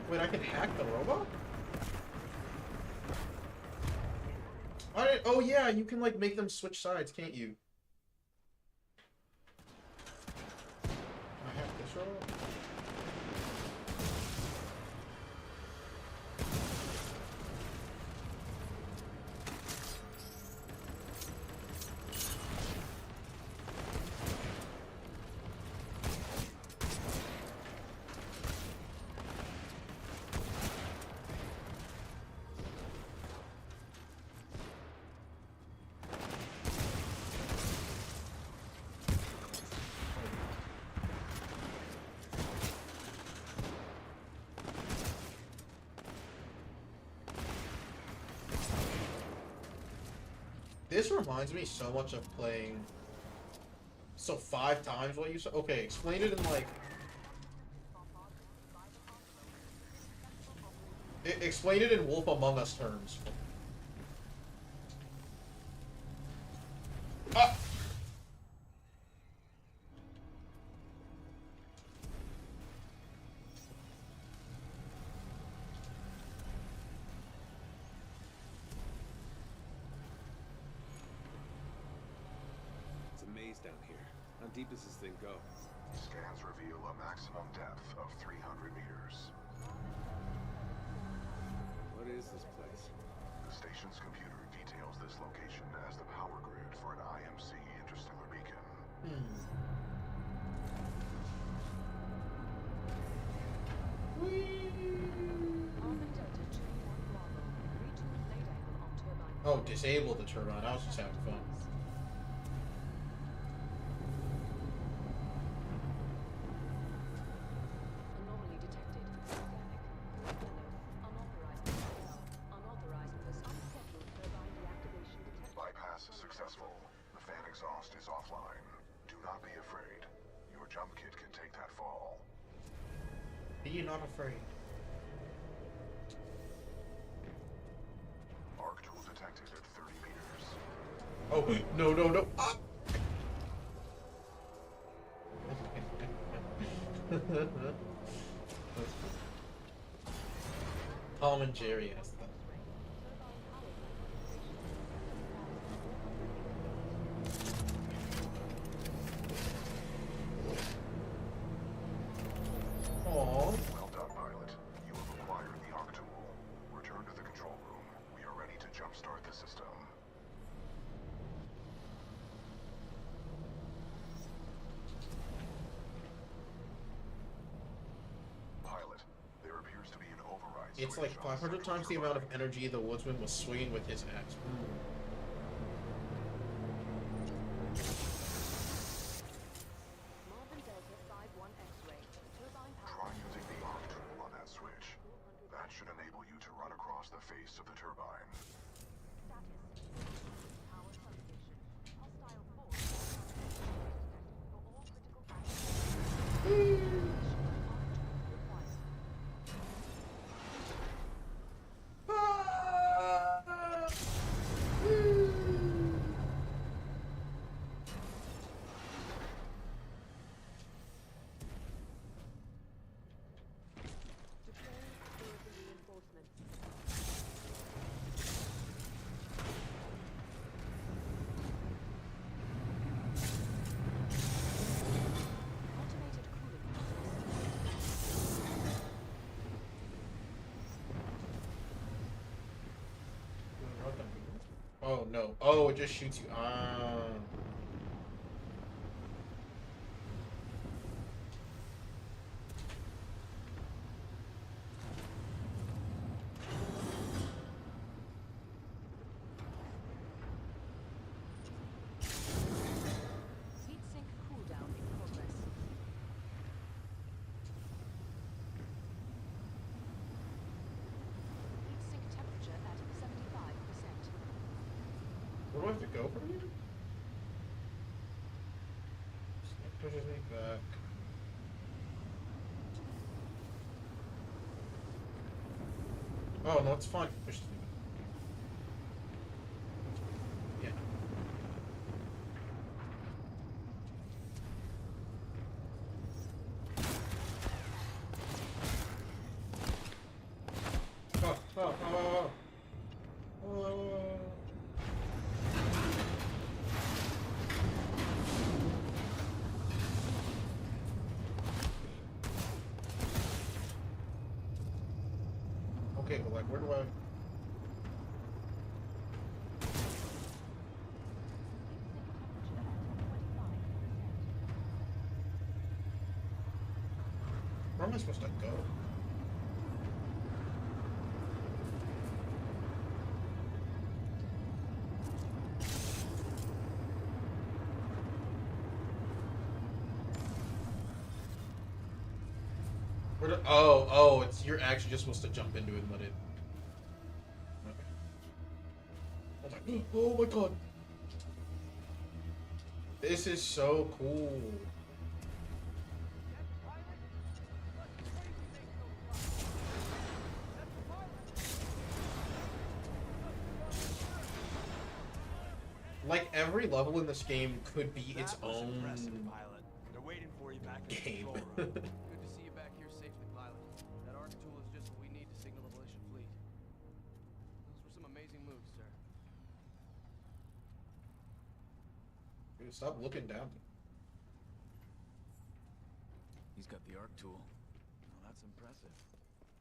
Wait, I can hack the robot? Oh yeah, you can like make them switch sides, can't you? Can I hack this robot? This reminds me so much of playing. So 5 times what you said. Okay, explain it in like. Explain it in Wolf Among Us terms. Ah! It's a maze down here. How deep does this thing go? Scans reveal a maximum depth of 300 meters. What is this place? The station's computer details this location as the power grid for an IMC interstellar beacon. Oh, disable the turbine. I was just having fun. Anomaly detected. Organic. Unauthorized personnel. Unauthorized unscheduled turbine deactivation detected. Bypass successful. The fan exhaust is offline. Do not be afraid. Your jump kit can take that fall. Be not afraid. Arc tool detected at 30 meters. Oh, no, no, no. Ah! Tom and Jerry has that. Aww. Well done, pilot. You have acquired the Arc tool. Return to the control room. We are ready to jumpstart the system. Pilot, there appears to be an override It's switch like on 500 central times the amount of turbine. energy the woodsman was swinging with his axe. Marvin Delta 51 X-ray. Turbine Try power. using the Arc tool on that switch. That should enable you to run across the face of the turbine. Status. Power substation. Hostile force. For all critical actions. Required. Deploying security reinforcements. Automated cooling process. Oh no. Oh, it just shoots you. Ah. Heatsink cooldown in progress. Heatsink temperature at 75%. Where do I have to go from here? Pushes me back. Oh no, it's fine. Pushes me back. Yeah. Oh, oh, oh, oh, oh. Oh. Okay, but like, where do I? Where am I supposed to go? Where do, oh, it's you're actually just supposed to jump into it and let it. Okay. Oh my god. This is so cool. Like every level in this game could be its own pilot. They're waiting for you back in the game. control room. Good to see you back here safely, pilot. That arc tool is just what we need to signal the militia fleet. Those were some amazing moves, sir. Dude, stop looking down. He's got the arc tool. Well, that's impressive.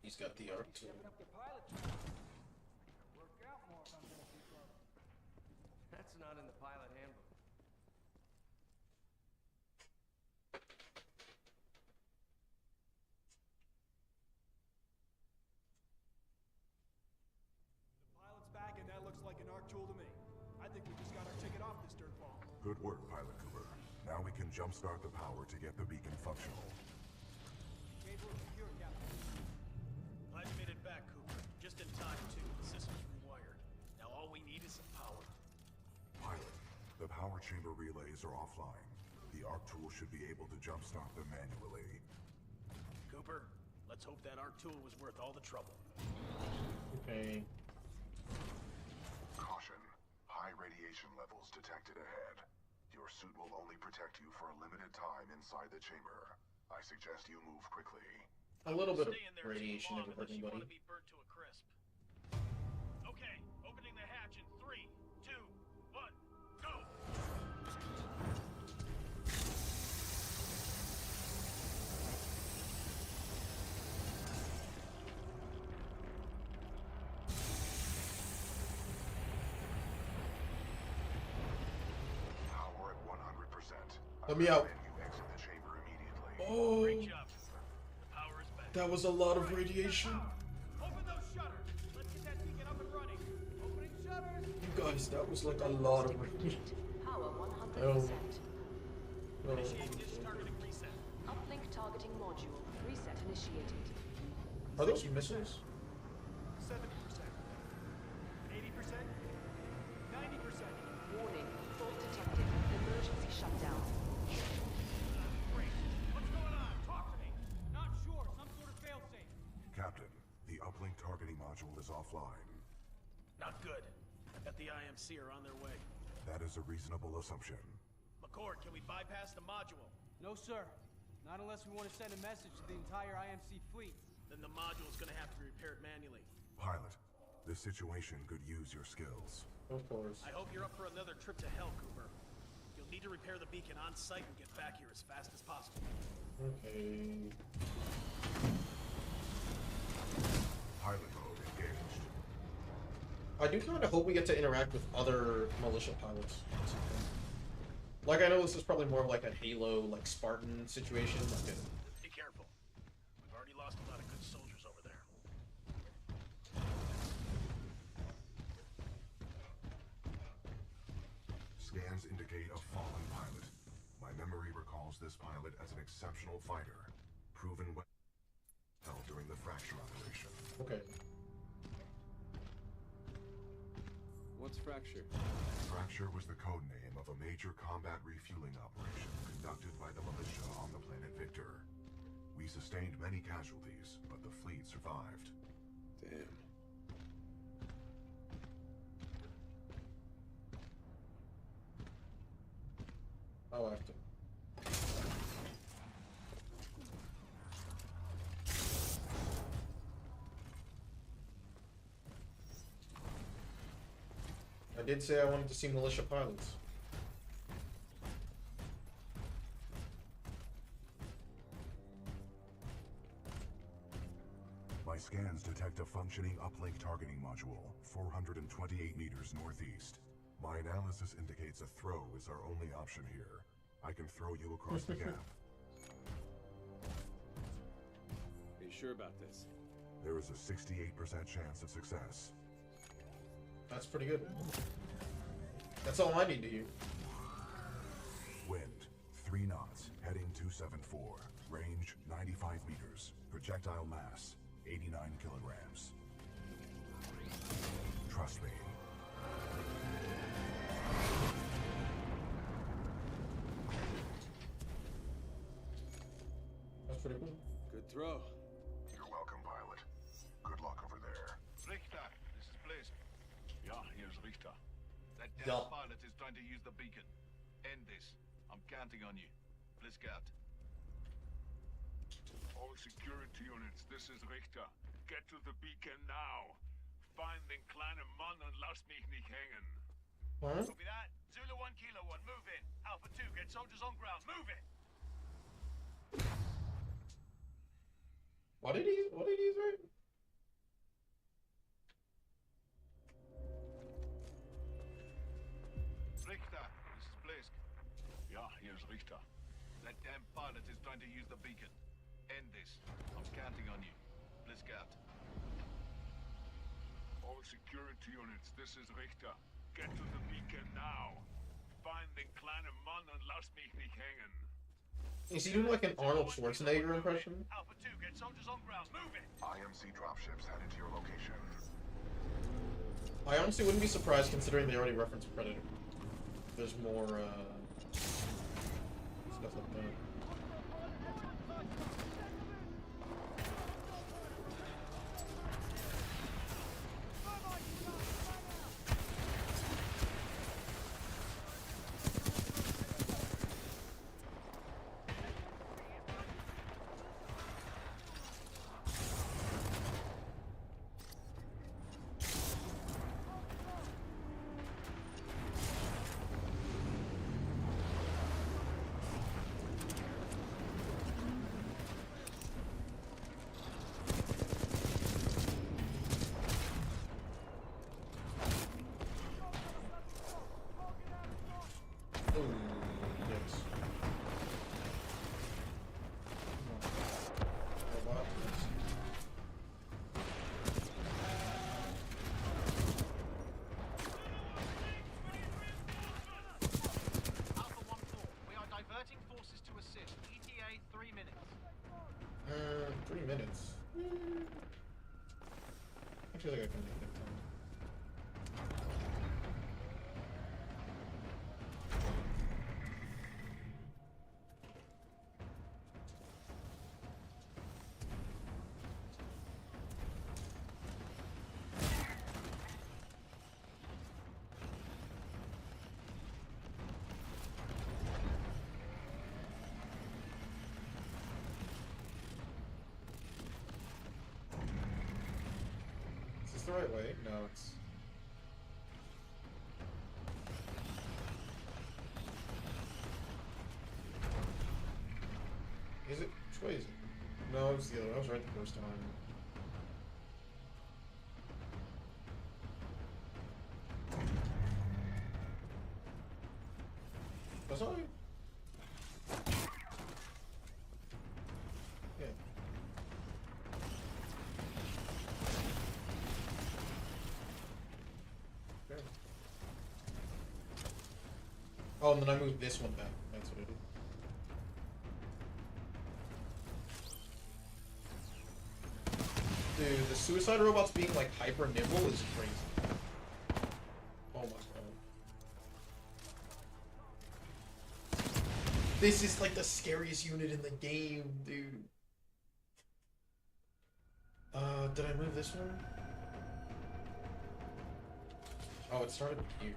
He's got the arc tool. That's not in the pilot handbook. Pilot's back, and that looks like an arc tool to me. I think we just got our ticket off this dirtball. Good work, Pilot Cooper. Now we can jumpstart the power to get the beacon functional. Gabriel, secure, Captain. I've made it back, Cooper. Just in time, too. The system's rewired. Now all we need is some power. Pilot, the power chamber relays are offline. The arc tool should be able to jumpstart them manually. Cooper, let's hope that arc tool was worth all the trouble. Okay. Caution. High radiation levels detected ahead. Your suit will only protect you for a limited time inside the chamber. I suggest you move quickly. A little bit of Stay in there radiation too long never hurt unless you want anybody. to be burnt to a crisp. Okay, opening the hatch in 3, 2, 1, go! Power at 100%. Let me out. You exit the chamber immediately. Oh, Great job. The power is back. that was a lot of radiation. Open those shutters. Let's get that beacon up and running. Opening shutters. You guys, that was like a lot of radiation. Power 100%. Oh. Initiate dish targeting reset. Uplink targeting module. Reset initiated. Are those missiles? 70%. 80%. 90%. Warning. Fault detected. Emergency shutdown. Great. What's going on? Talk to me. Not sure. Some sort of failsafe. Captain, the uplink targeting module is offline. Not good. I bet the IMC are on their way. That is a reasonable assumption. McCord, can we bypass the module? No, sir. Not unless we want to send a message to the entire IMC fleet. Then the module's gonna have to be repaired manually. Pilot, this situation could use your skills. Of course. I hope you're up for another trip to hell, Cooper. You'll need to repair the beacon on site and get back here as fast as possible. Okay. Pilot mode engaged. I do kind of hope we get to interact with other militia pilots. Like, I know this is probably more of like a Halo, like Spartan situation. Like Be careful. We've already lost a lot of good soldiers over there. Scans indicate a fallen pilot. My memory recalls this pilot as an exceptional fighter, proven well during the fracture operation. okay. What's fracture? Fracture was the code name of a major combat refueling operation conducted by the militia on the planet Victor. We sustained many casualties, but the fleet survived. Damn. I'll have to. I did say I wanted to see militia pilots. My scans detect a functioning uplink targeting module, 428 meters northeast. My analysis indicates a throw is our only option here. I can throw you across the gap. Are you sure about this? There is a 68% chance of success. That's pretty good. That's all I need to hear. Wind, 3 knots, heading 274. Range, 95 meters. Projectile mass, 89 kilograms. Trust me. pretty cool. Good throw. You're welcome, pilot. Good luck over there. Richter, this is Blaze. Yeah, here's Richter. That Yeah. damn pilot is trying to use the beacon. End this. I'm counting on you. Blisk out. All security units, this is Richter. Get to the beacon now. Find den kleinen Mann und lass mich nicht hängen. Huh? Copy that. Zulu 1, Kilo 1, move in. Alpha 2, get soldiers on ground. Move it. What did he say? Richter, this is Blisk. Yeah, here's Richter. That damn pilot is trying to use the beacon. End this. I'm counting on you. Blisk out. All security units, this is Richter. Get to the beacon now. Find den kleinen Mann und lass mich nicht hängen. Is he doing like an Arnold Schwarzenegger impression? Alpha 2, get soldiers on ground. Move it. IMC dropships headed to your location. I honestly wouldn't be surprised considering they already referenced Predator. There's more stuff like that. Alpha 1-4, we are diverting forces to assist. ETA 3 minutes. 3 minutes. I feel like I can make that time. Is this the right way? No, it's... Is it? Which way is it? No, it was the other way. I was right the first time. Was I? Yeah. Okay. Oh, and then I moved this one back. That's what I did. Dude, the suicide robots being like hyper nimble is crazy. Oh my god. This is like the scariest unit in the game, dude. Did I move this one? Oh, it started here.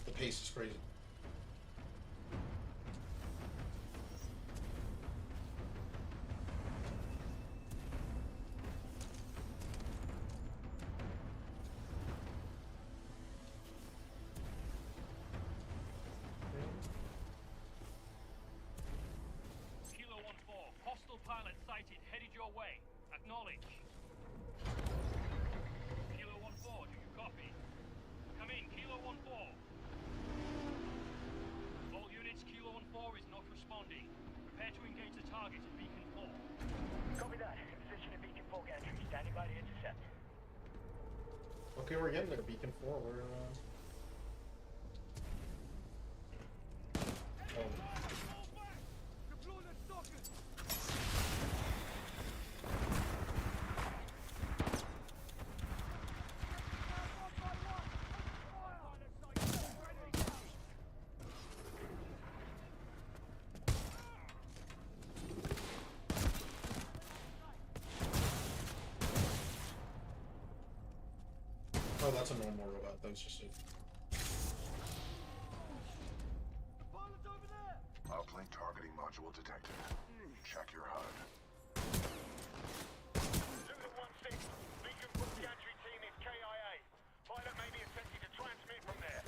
The pace is crazy. your way. Acknowledge. Kilo 1-4, do you copy? Come in, Kilo 1-4. All units, Kilo 1-4 is not responding. Prepare to engage the target at Beacon 4. Copy that. In position at Beacon 4 gantry. Standing by to intercept. Okay, we're getting there. Beacon 4. We're Oh, that's a normal robot. That was just a... Uplink targeting module detected. Check your HUD. Zulu 1-6, Beacon 4 gantry team is KIA. Pilot may be attempting to transmit from there.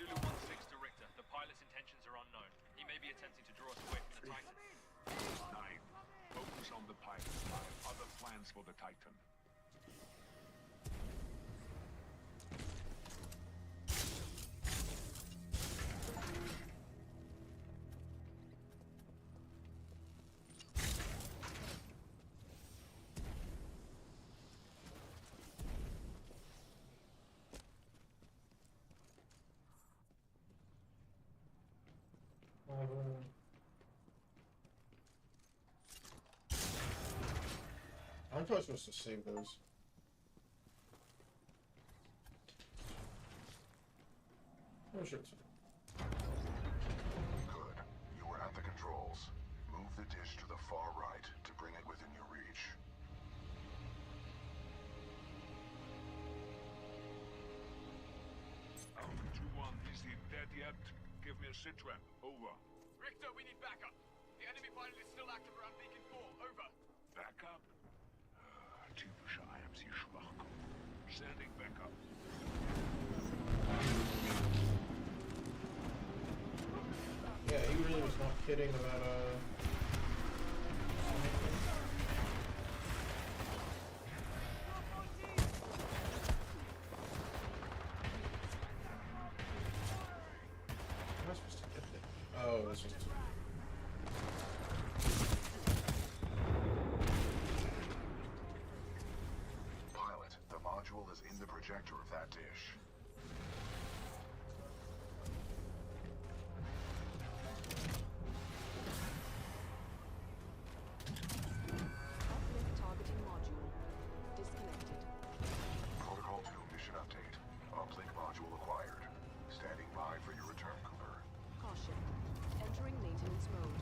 Zulu 1-6, Director. The pilot's intentions are unknown. He may be attempting to draw us away from the Titan. 9. Focus on the pilot. I have other plans for the Titan. I'm probably supposed to save those. Oh, sure. Good. You were at the controls. Move the dish to the far right to bring it within your reach. Alpha 2-1, is it dead yet? Give me a sitrep. Over. Richter, we need backup. The enemy pilot is still active around Beacon 4. Over. Backup? Typische IMC-Schwachkopf. Sending backup. Yeah, he really was not kidding about How am I supposed to get there? Oh, this was... Pilot, the module is in the projector of that dish. Uplink targeting module. Disconnected. Protocol 2 mission update. Uplink module acquired. Standing by for your return, Cooper. Caution. Entering maintenance mode.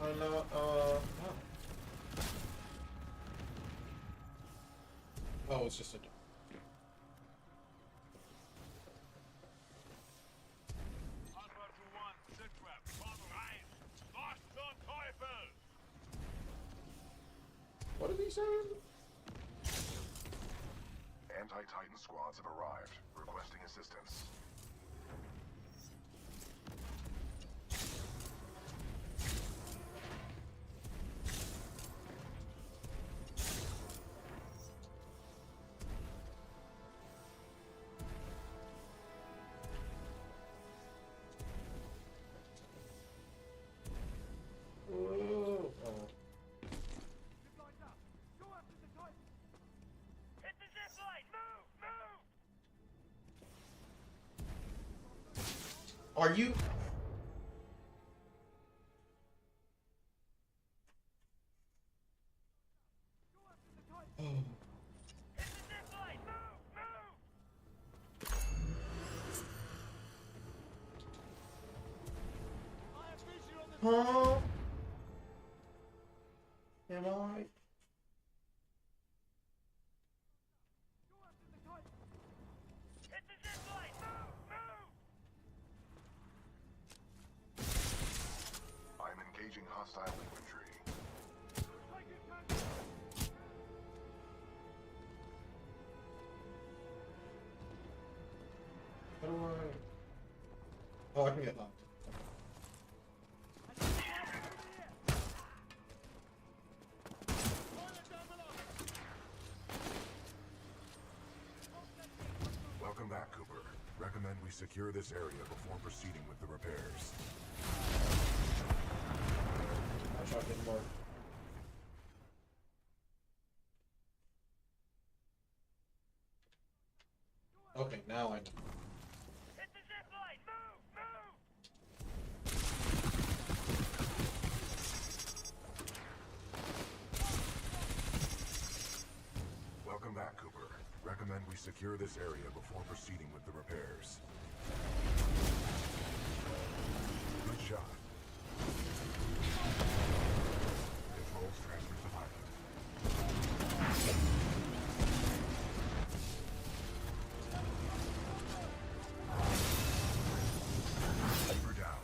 Oh no, oh, it's just a... Alpha 2-1, sitrep. Vorbereitet. Lost on Teufel! What did he say? Anti-Titan squads have arrived, requesting assistance. Oh. Hit the zip line! Move! Move! Are you... Oh. Hit the zip line! Move! Move! Huh? Am I? Hit the zip line! Move! Move! I'm engaging hostile infantry. do I? Oh, I can get locked. Welcome back, Cooper. Recommend we secure this area before proceeding with the repairs. I'll try to get more. Okay, now I know. Hit the zip line! Move! Welcome back, Cooper. Recommend we secure this area before proceeding with the repairs. Good shot. Controls transferred to pilot. Keeper down.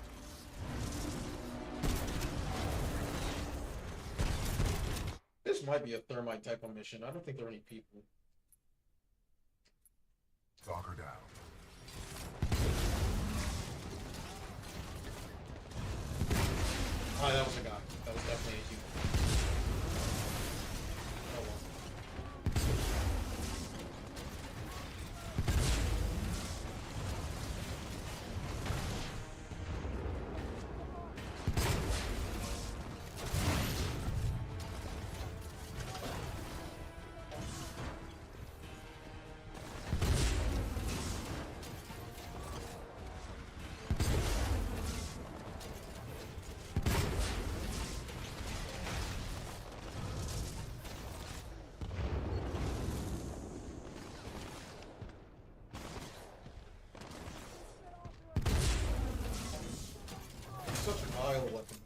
This might be a thermite type of mission. I don't think there are any people. Stalker down. Oh, that was a guy. That was definitely a human. Oh well. Such a vile weapon.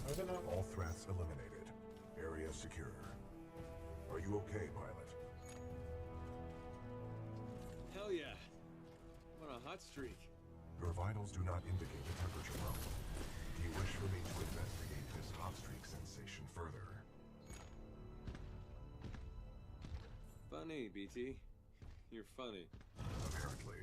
Why is it not? All threats eliminated. Area secure. Are you okay, pilot? Hell yeah. I'm on a hot streak. Your vitals do not indicate a temperature problem. Do you wish for me to investigate this hot streak sensation further? Funny, BT. You're funny. Apparently.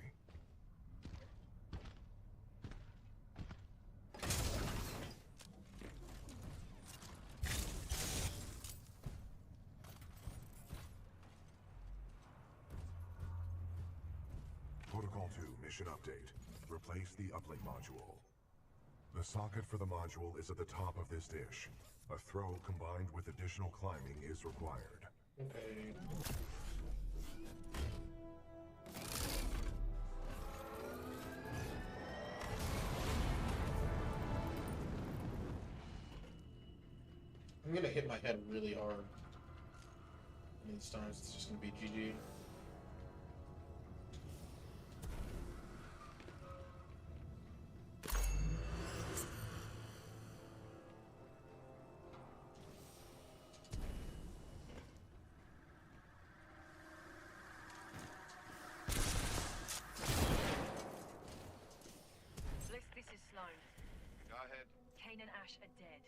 Protocol 2, mission update. Replace the uplink module. The socket for the module is at the top of this dish. A throw combined with additional climbing is required. Okay. I'm gonna hit my head really hard. And these times it's just gonna be GG. Bliss, this is Sloan. Go ahead. Kane and Ash are dead.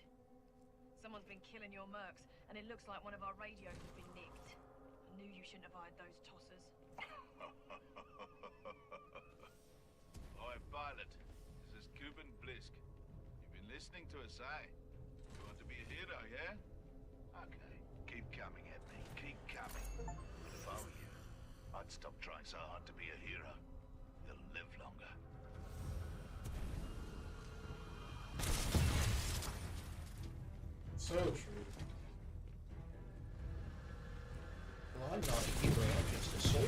Someone's been killing your mercs, and it looks like one of our radios has been nicked. I knew you shouldn't have hired those tossers. Oi, pilot. This is Cuban Blisk. You've been listening to us, eh? You want to be a hero, yeah? Okay. Keep coming at me. Keep coming. But if I were you, I'd stop trying so hard to be a hero. You'll live longer. So true. Well, I'm not a hero, I'm just a soldier.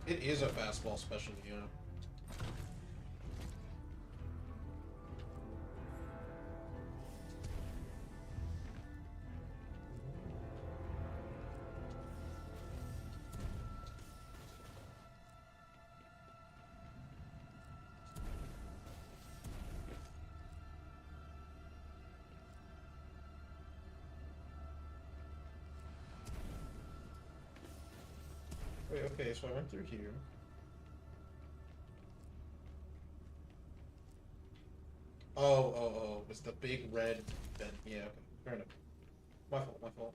It is a fastball specialty, yeah. Wait, okay, so I went through here. Oh, it's the big red vent. Yeah, okay, fair enough. My fault, my fault.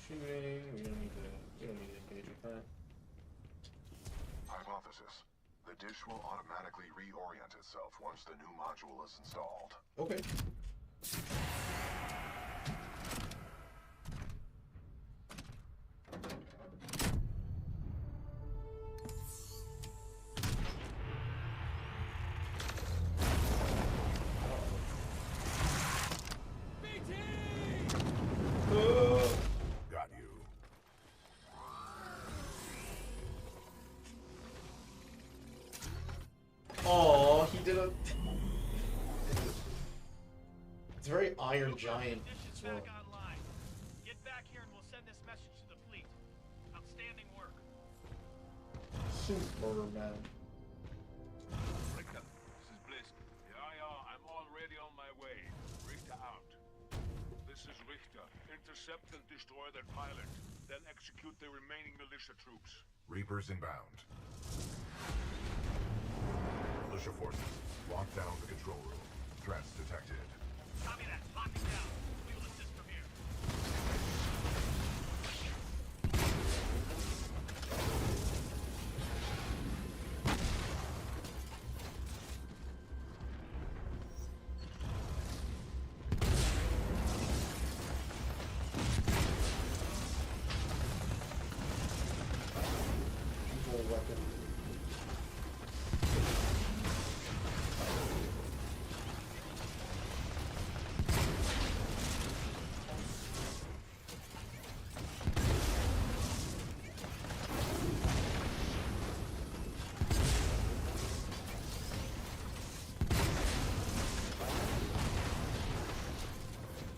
Shooting, we don't need to engage with that. Hypothesis. The dish will automatically reorient itself once the new module is installed. Okay. Got you. Oh, he did a. It's very Iron Giant as well. Back online. Get back here and we'll send this message to the fleet. Outstanding work. Super, man. Richter, this is Blisk. Yeah, I'm already on my way. Richter out. This is Richter. Intercept and destroy that pilot. Then execute the remaining militia troops. Reapers inbound. Militia forces, lock down the control room. Threats detected. Copy that. Locking down. We will assist from here. Evil weapon.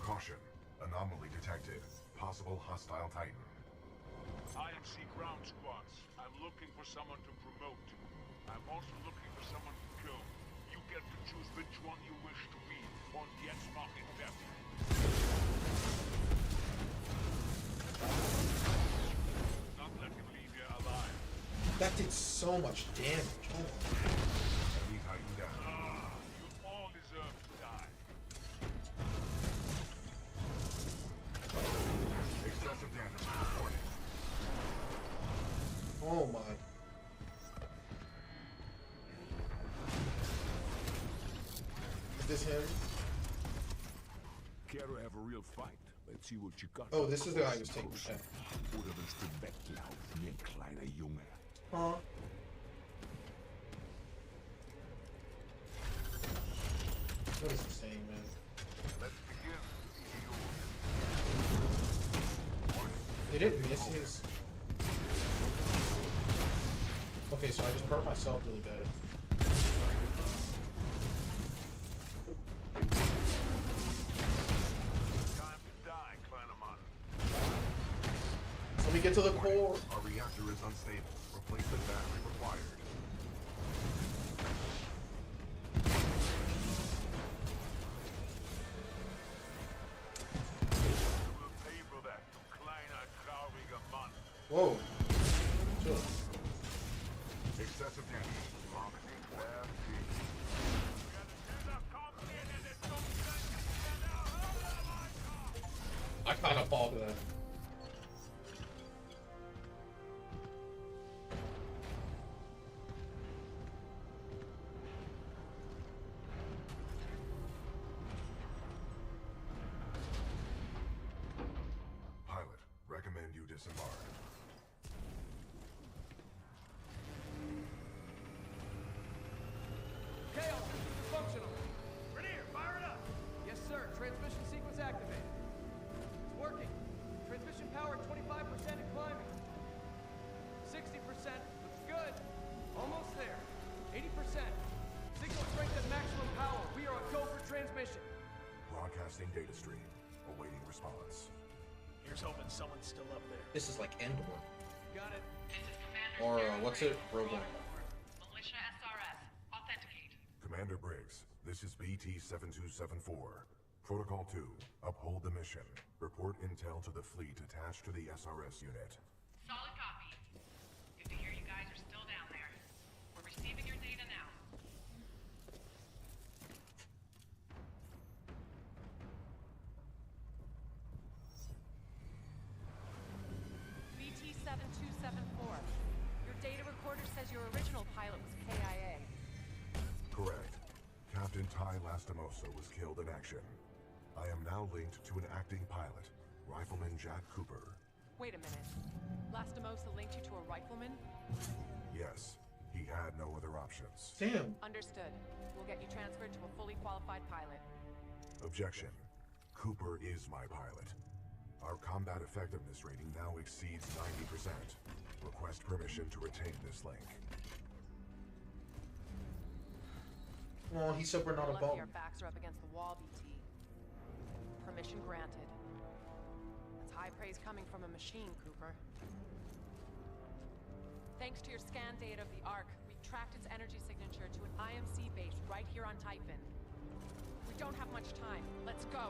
Caution. Anomaly detected. Possible hostile Titan. IMC ground squads. I'm looking for someone to promote. I'm also looking for someone to kill. You get to choose which one you wish to be. Und jetzt mach ihn fertig. Not let him leave here alive. That did so much damage. Oh. Enemy Titan down. You all deserve to die. Excessive damage reported. Oh my. Is this him? Care to have a real fight? Let's see what you got. Oh, this is the guy who's taking shit. Oder willst du weglaufen, ihr kleiner Junge? Huh? What is he saying, man? Let's begin. Did it miss his? Okay, so I just hurt myself really bad. Time to die, kleiner Mann. Let me get to the core. Our reactor is unstable. Replacement battery required. You will pay for that, du kleiner, trauriger Mann. Whoa. Chill. Excessive damage. Vomiting. I kind of fall to that. Pilot, recommend you disembark. Chaos systems are functional. Rainier, fire it up. Yes, sir. Transmission sequence activated. It's working. Transmission power at 25% and climbing. 60%. Looks good. Almost there. 80%. Signal strength at maximum power. We are a go for transmission. Broadcasting data stream. Awaiting response. Here's hoping someone's still up there. This is like Endor. Got it. This is Commander Or, Sarah what's it? Briggs. Rogue One. Militia SRS. Authenticate. Commander Briggs, This is BT-7274. Protocol 2, uphold the mission. Report intel to the fleet attached to the SRS unit. Solid copy. Good to hear you guys are still down there. We're receiving your data now. BT-7274. Your data recorder says your original pilot was KIA. Correct. Captain Ty Lastimosa was killed in action. I am now linked to an acting pilot, Rifleman Jack Cooper. Wait a minute. Lastimosa linked you to a rifleman? Yes, he had no other options. Damn. Understood. We'll get you transferred to a fully qualified pilot. Objection. Cooper is my pilot. Our combat effectiveness rating now exceeds 90%. Request permission to retain this link. Well, he said we're not a Lucky bone. our backs are up against the wall, BT. Permission granted. That's high praise coming from a machine, Cooper. Thanks to your scan data of the Ark, we've tracked its energy signature to an IMC base right here on Titan. We don't have much time. Let's go.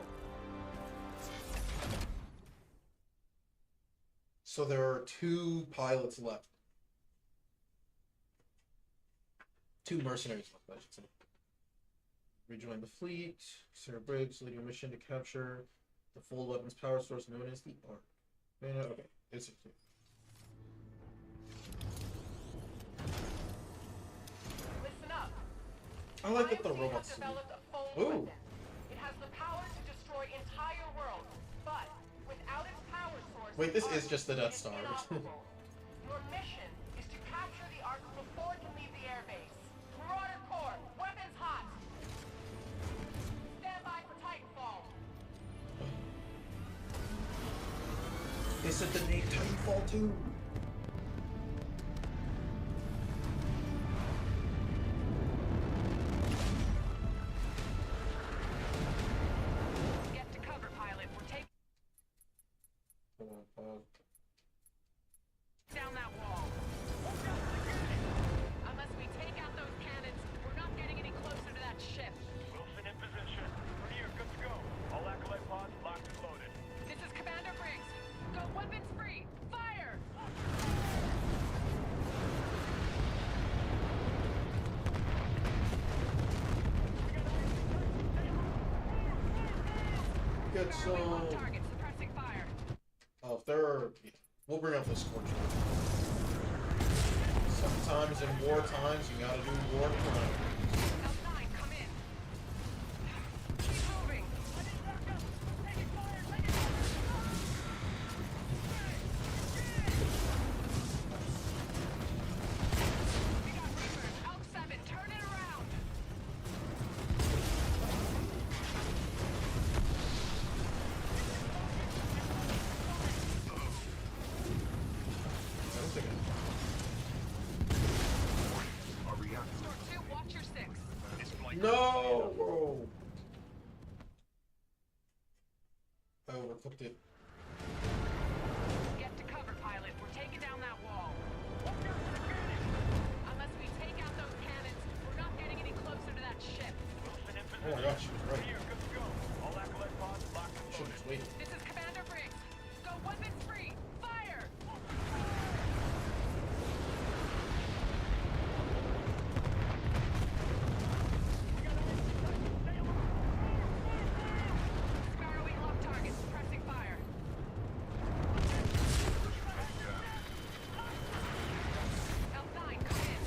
So there are 2 pilots left. 2 mercenaries left, I should say. Rejoin the fleet. Sarah Briggs, leading a mission to capture the full weapons power source known as the Ark. Okay, it's a clear. Listen up. I like that the IMC robots. has developed a fold Ooh. weapon. It has the power to destroy entire worlds, but without its power source... Wait, this the is Ark just the Death Star. inoperable. Your mission is to capture the Ark before it can leave the airbase. Marauder Corps, weapons hot. Stand by for Titanfall. They said the name Titanfall 2. Get to cover, pilot. We're taking down that wall. Unless we take out those cannons, we're not getting any closer to that ship. Wilson in position. We're here, good to go. All acolyte pods locked and loaded. This is Commander Briggs. Go weapons free. Fire! Get Sparrow, we lock some. target, suppressing fire. Oh, if there are. Yeah, we'll bring up the Scorcher. Sometimes in war times, you gotta do war crimes. L9, come in. Keep moving. We got Reapers. L7, turn it around. I don't think Store 2, watch your 6. No, bro. I overcooked it. Get to cover, pilot. We're taking down that wall. Unless we take out those cannons, we're not getting any closer to that ship. Wilson in Oh my position. gosh, she was We're right. here, good to go. All acolyte pods locked and Should loaded. just wait. This is Commander Briggs. Go weapons free. Fire! Sparrow, we lock target, suppressing fire. L9, come in.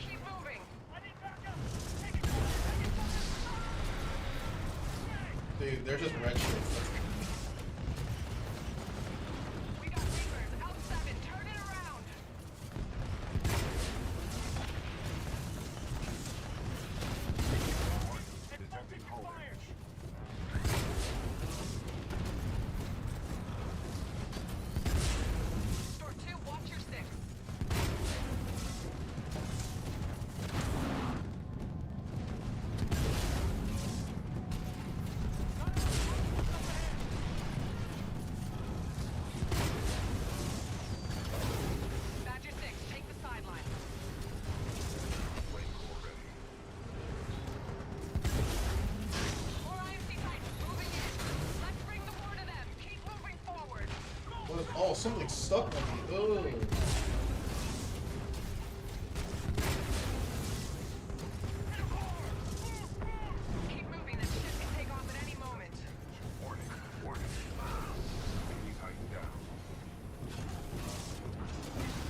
Keep moving. Dude, they're just red shirts. We got Reapers. L7, turn it around. Detecting hull damage. Store 2, watch your 6. Oh, something stuck on me. Ugh. Keep moving. This ship can take off at any moment. Warning, warning. Enemy Titan down.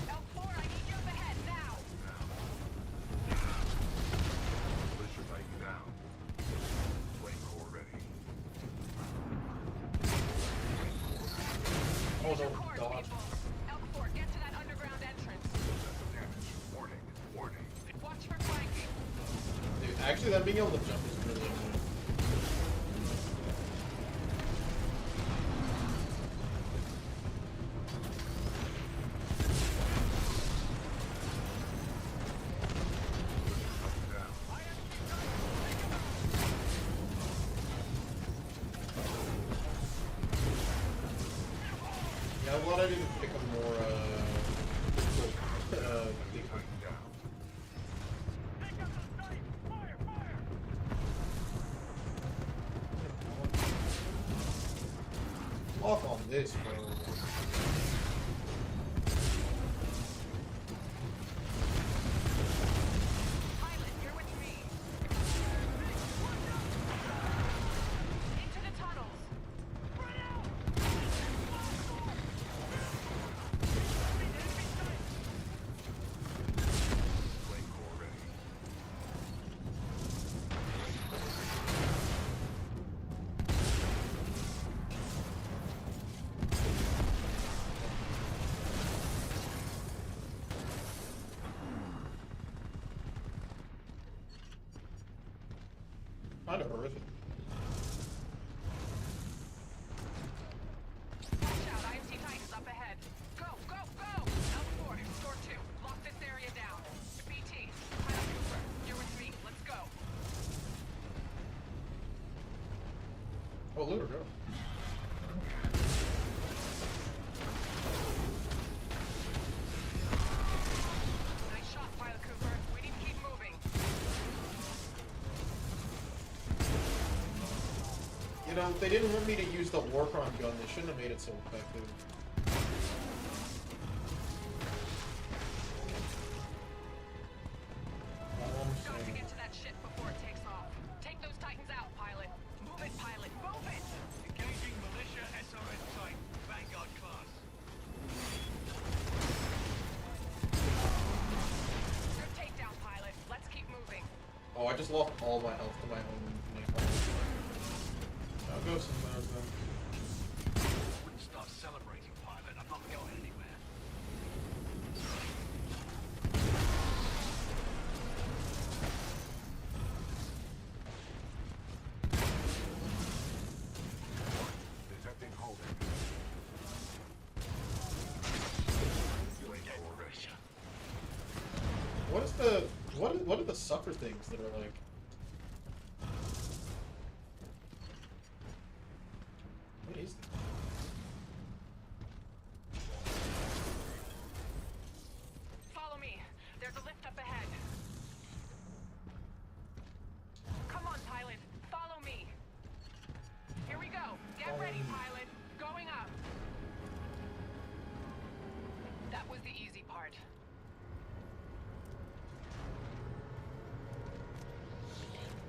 L4, I need you up ahead now. Militia Titan down. Flame core ready. Oh no, Course, God. people. L4, get to that underground entrance. Excessive damage. Warning, warning. Watch for flanking. Dude, actually, that being able to jump is really annoying. Yeah, I'm glad I didn't pick up more, off on this, bro. Pilot, you're with me. Into the tunnels. Flame core ready. Kind of horrific. Watch out, IMC Titans up ahead. Go, go, go! L4, door 2. Lock this area down. BT, Pilot Cooper, you're with me. Let's go. Oh, look her go. Nice shot, Pilot Cooper. We need to keep moving. You know, if they didn't want me to use the Warcron gun, they shouldn't have made it so effective. Got to get to that ship before it takes off. Take those Titans out, Pilot. Move it, Pilot. Move it! Engaging militia SRS type, Vanguard class. Good takedown, Pilot. Let's keep moving. Oh, I just lost all my health to my own napalm. I'll go somewhere then. Wouldn't start celebrating, pilot. I'm not going anywhere. Detecting holding. Flame core ready. What is the what are the sucker things that are like? What is that? Follow me. There's a lift up ahead. Come on, Pilot. Follow me. Here we go. Get ready, Pilot. Going up. That was the easy part.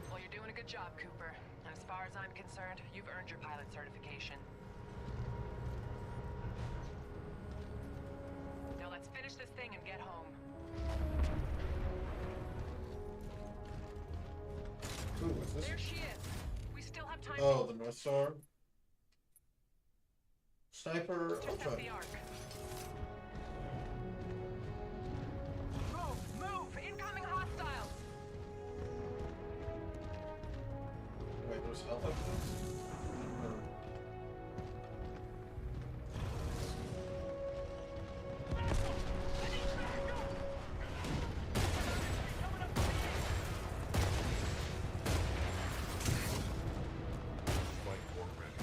Well, you're doing a good job, Cooper. And as far as I'm concerned, you've earned your pilot certification. Now let's finish this thing and get home. Ooh, what's this? There she is. We still have time. Oh, the North Star. Sniper. I'll Intercept try. the arc. Move! Move! Incoming hostiles! Wait, there's health up there? Flight core ready.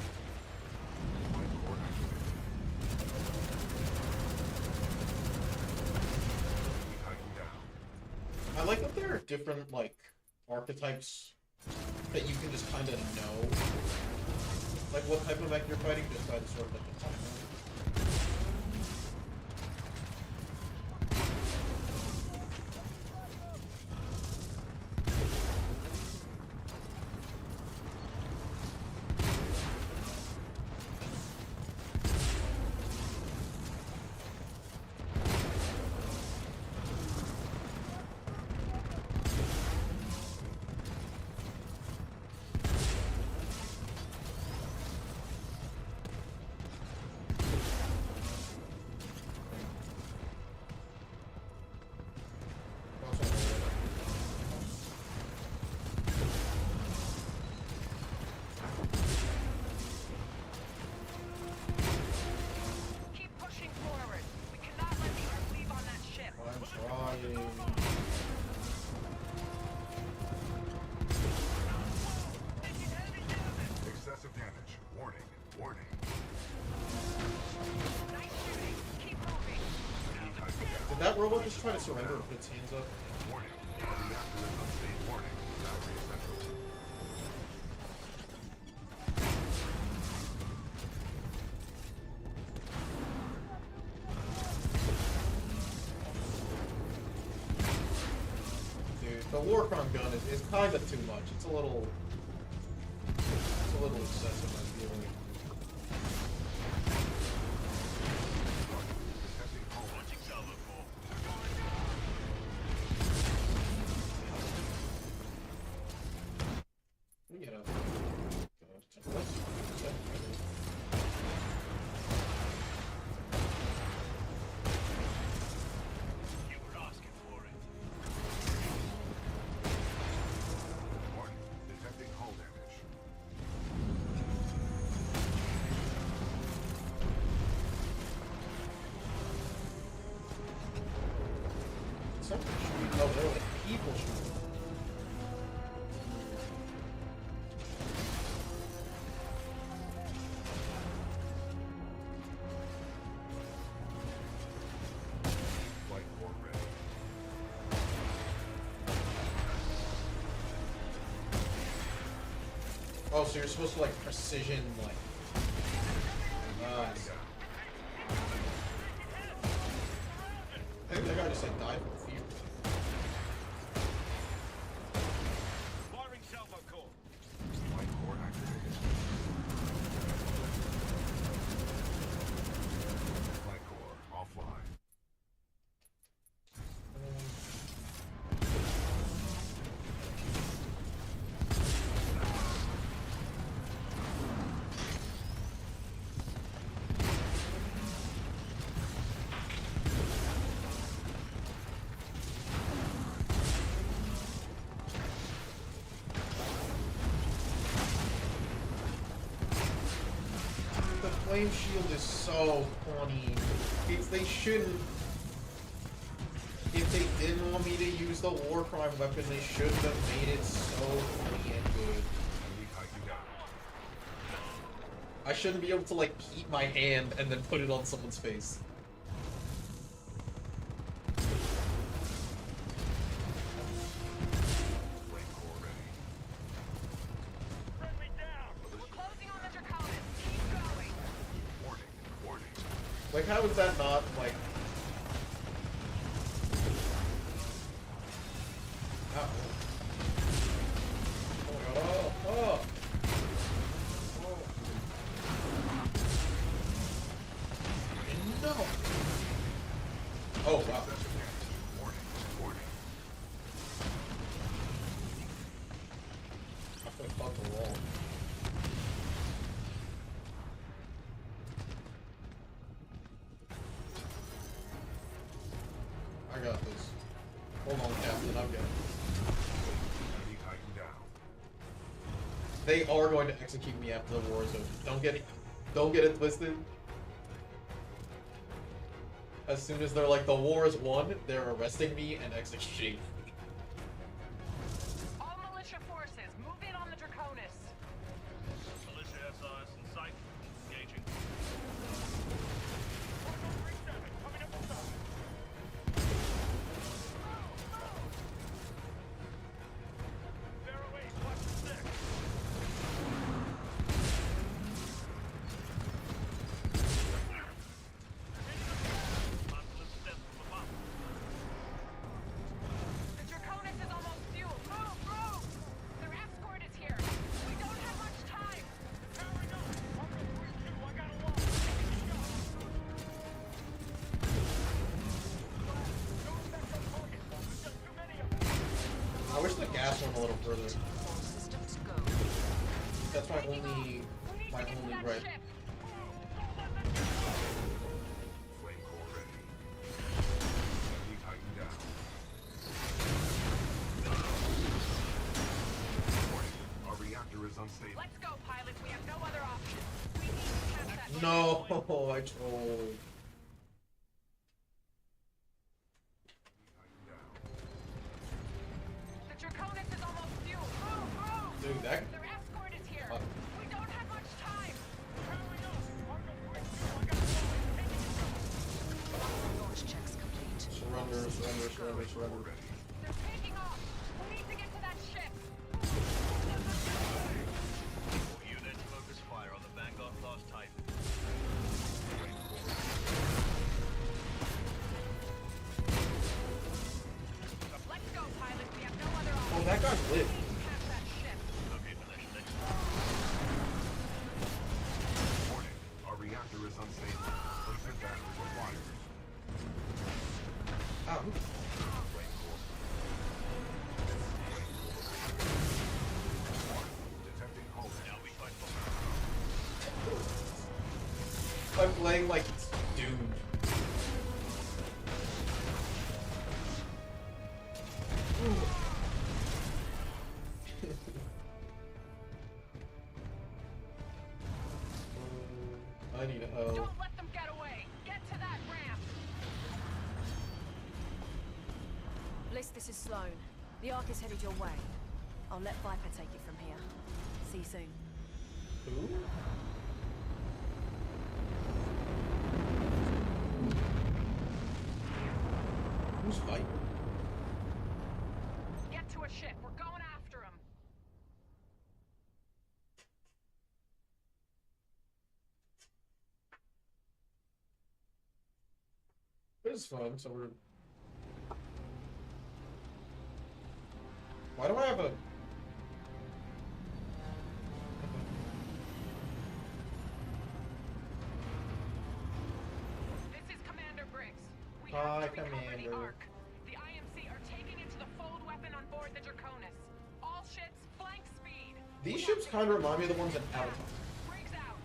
Flight core activated. Enemy Titan down. I like that there are different like archetypes that you can just kind of know, like what type of mech you're fighting just by the sort of like the timeline. that robot just try to surrender and put its hands up? Warning. The reactor is unsafe. Warning. Battery essential. Dude, the war crime gun is kind of too much. It's a little excessive, I'm feeling. We get a You were asking for it. Warning. Detecting hull damage. something shooting. Oh, they're like people shooting. Flight core ready. Oh, so you're supposed to like precision like. Nice. I think that guy just like died from fear. Firing salvo core. Flight core activated. Flight core offline. The flame shield is so funny. They shouldn't. If they didn't want me to use the war crime weapon, they shouldn't have made it so funny and good. I shouldn't be able to like keep my hand and then put it on someone's face. Flight core ready. Friendly down. We're closing on the Draconis. Keep going. Warning. Warning. Like, how is that not like? Oh. Oh my god! Oh! Oh! No! Oh wow! Warning. Warning. I could have caught the wall. I got this. Hold on, Captain. I've got it. Enemy Titan down. They are going to execute me after the war is over. Don't get it twisted. As soon as they're like, the war is won, they're arresting me and executing me. All militia forces, move in on the Draconis. Militia SRS in sight. Engaging. Coming up the top. Fairway, watch the six. The Draconis is almost fueled. Move, move! Their escort is here. We don't have much time. Powering up. Marco 3-2, I got a wall. Don't affect our targets. There's just too many of them. I wish the gas went a little further. All systems go. That's my only gripe. Flame core ready. Enemy Titan down. Warning. Our reactor is unstable. Let's go, pilots. We have no other option. We need to catch that. No, I trolled. The Draconis is almost fueled. Move, move! Dude, that. Their escort is here. Uh. We don't have much time. Powering up. Marco 3-2, I got a wall. Launch checks complete. Surrender. forever, forever. They're taking off. We need to get to that ship. Units focus fire on the Vanguard class Titan. Let's go, pilot. We have no other option. Oh, that guy's lit. Catch that ship. Okay, Militia, let's Warning, our reactor is unstable. Urgent battery required. Oh. Detecting hull now we fight I'm playing like it's Doom. I need a hoe. Don't let them get away. Get to that ramp. Bliss, this is Sloan. The Ark is headed your way. I'll let Viper take it from here. See you soon. Who? Who's Viper? Get to a ship. We're going after him. This is fun, so we're... Why do I have a... This is Commander Briggs. We Hi, have to recover the Commander. Ark. The IMC are taking it to the fold weapon on board the Draconis. All ships, flank speed. These ships kind of remind me of the ones in Avatar. Briggs out.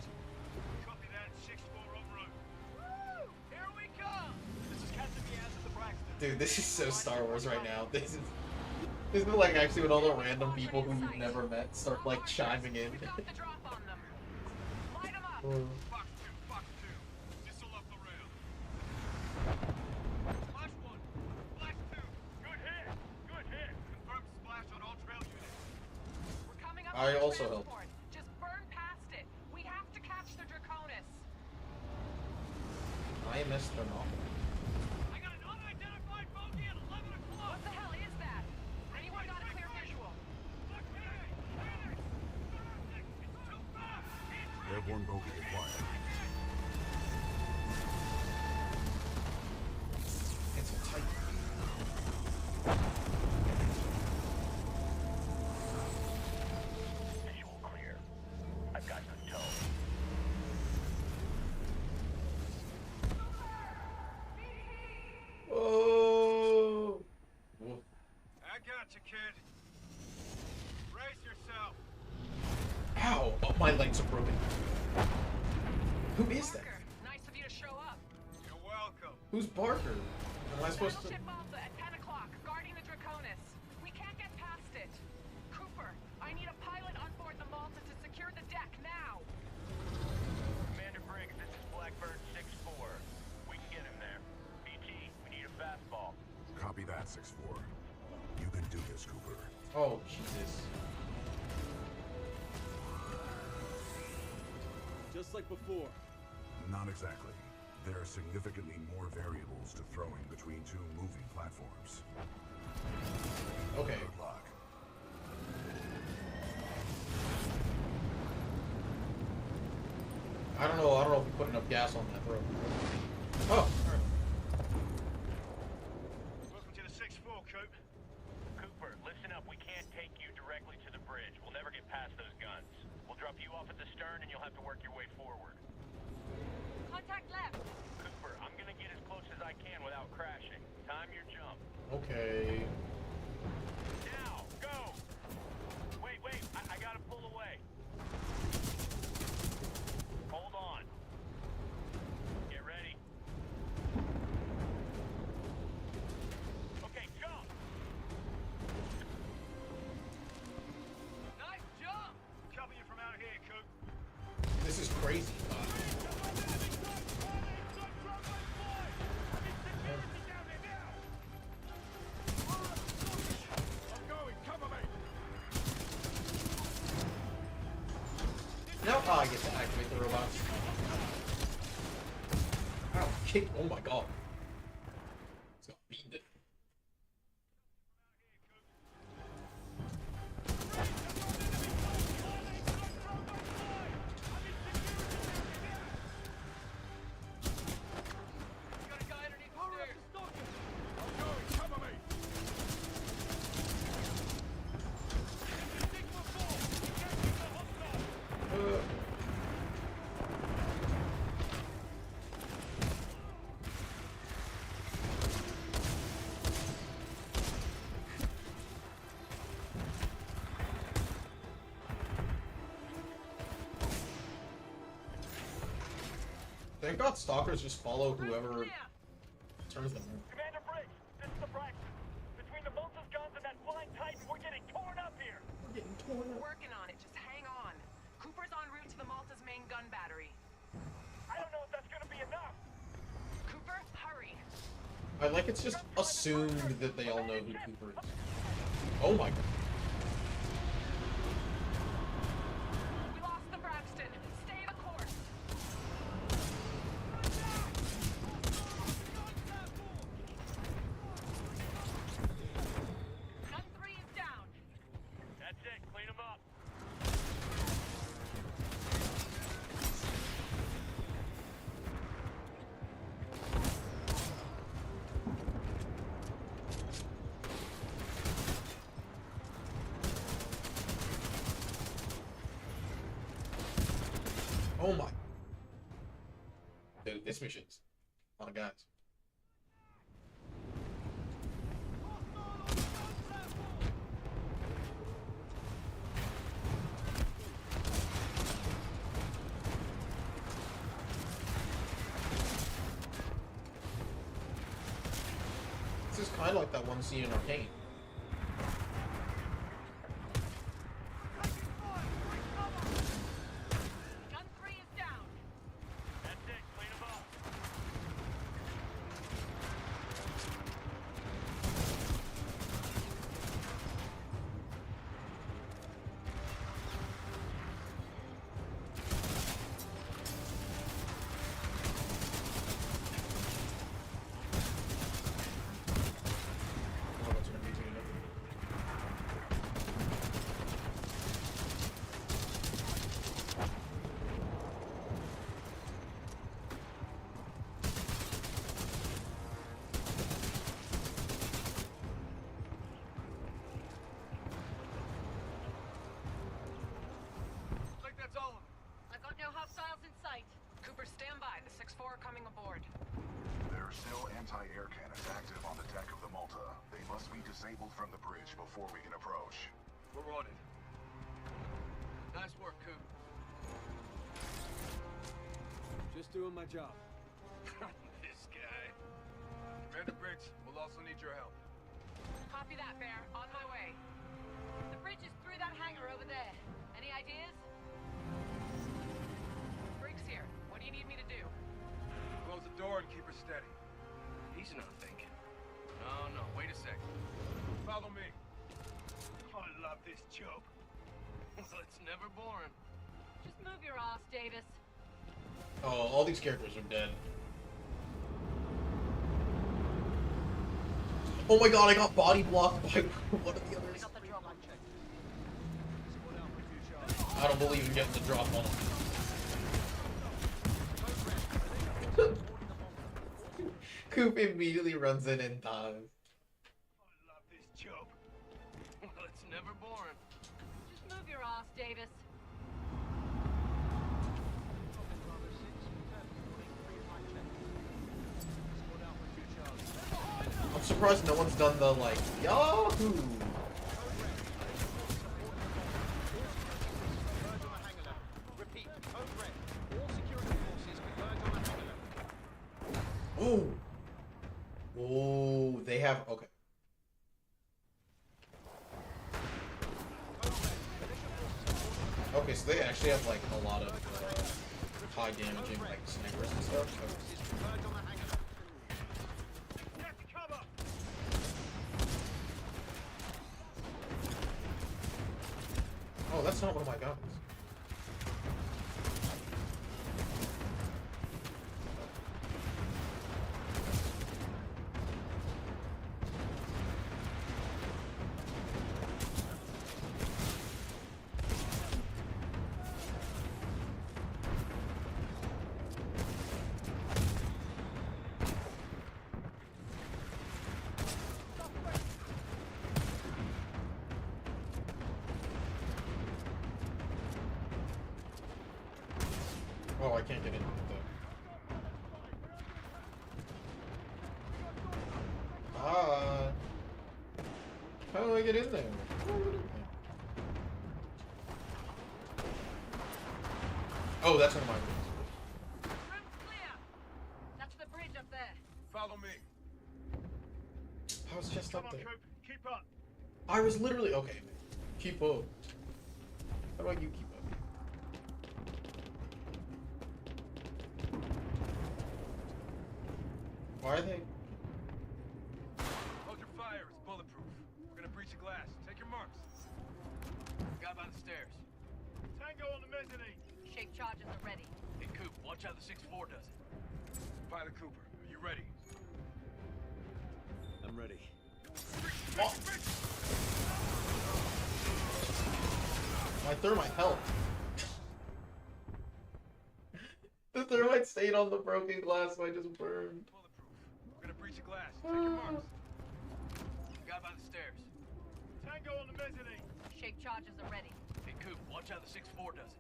Copy that. 6-4 en route. Woo! Here we come. This is Captain Miaz at the Braxton. Dude, this is so Star Wars right now. This is like actually when all the random people who you've never met start like chiming in. We got the drop on them. Light them up. Fox 2. Missile off the rail. Flash 1. Flash 2. Good hit. Good hit. Confirm splash on all trail units. We're coming up I on the also helped. transport. Just burn past it. We have to catch the Draconis. I missed them all. I got an unidentified bogey at 11 o'clock. What the hell is that? Anyone got a clear visual? Airborne bogey acquired. It's a Titan. Visual clear. I've got good tone. Oh. I got you, kid. Brace yourself. Ow! Oh, my legs are broken. Who is that? Barker, nice of you to show up. You're welcome. Who's Barker? Am I supposed to? Battleship Malta at 10 o'clock, guarding the Draconis. We can't get past it. Cooper, I need a pilot on board the Malta to secure the deck now. Commander Briggs, this is Blackbird 6-4. We can get him there. BT, we need a fastball. Copy that, 6-4. You can do this, Cooper. Oh Jesus! Just like before. Not exactly. There are significantly more variables to throwing between two moving platforms. Okay. Good luck. I don't know if we put enough gas on that throw. Oh. Alright. Welcome to the 6-4, Coop. Cooper, listen up. We can't take you directly to the bridge. We'll never get past those guns. We'll drop you off at the stern and you'll have to work your way forward. Contact left. Cooper, I'm gonna get as close as I can without crashing. Time your jump. Okay. Now, go! Wait, I gotta pull away. Hold on. Get ready. Okay, jump! Nice jump! Cover you from out here, Coop. This is crazy. Now I get to activate the robots. Ow, kick. Oh my god. It's got beaten it. Thank God stalkers just follow whoever turns them in. Commander Briggs, this is the Braxton. Between the Multa's guns and that flying Titan, we're getting torn up here. We're getting torn up. Working on it. Just hang on. Cooper's en route to the Malta's main gun battery. I don't know if that's gonna be enough. Cooper, hurry. I like it's just assumed that they all know who Cooper is. Oh my God. We lost the Braxton. Stay the course. Gun 3 is down. That's it, clean them up. Oh my. Dude, this mission's a lot of guys. This is kind of like that one scene in Arcane. Gun 3 is down. That's it, clean them up. Oh, that's gonna be too enough. Looks like that's all of them. I've got no hostiles in sight. Cooper, stand by. The 6-4 are coming aboard. There are still anti-air cannons active on the deck of the Malta. They must be disabled from the bridge before we can approach. We're on it. Nice work, Coop. Just doing my job. This guy. Commander Briggs, we'll also need your help. Copy that, Bear. On my way. The bridge is through that hangar over there. Any ideas? Briggs here. What do you need me to do? Close the door and keep her steady. He's not thinking. No, wait a sec. Follow me. I love this job. Well, it's never boring. Just move your ass, Davis. Oh, all these characters are dead. Oh my God, I got body blocked by one of the others. Got the drop on check. I don't believe in getting the drop on him. Coop immediately runs in and dies. I love this job. Well, it's never boring. Just move your ass, Davis. I'm surprised no one's done the, like, Yahoo! Converge on the hangar level. Repeat, code red. All security forces converge on the hangar level. Oh! Oh, they have, okay. Okay, so they actually have, like, a lot of high damaging, like, snipers and stuff. Okay. Converge on the hangar level. Oh, that's not one of my guns. Oh, I can't get in with that. How do I get in there? Oh, that's one of my rooms. Room's clear. messed Come up on, there. Coop. Keep up. I was literally okay. Keep up. How about you keep up? Why are they? Hold your fire. It's bulletproof. We're gonna breach the glass. Take your marks. Guy by the stairs. Tango on the mezzanine. Shape charges are ready. Hey, Coop, watch out the 6-4 does it. Pilot Cooper, are you ready? I'm ready. My thermite helped. The thermite stayed on the broken glass, so I just burned. We're gonna breach the glass. Take your marks. Guy by the stairs. Tango on the mezzanine. Shape charges are ready. Hey, Coop, watch out the 6-4 does it.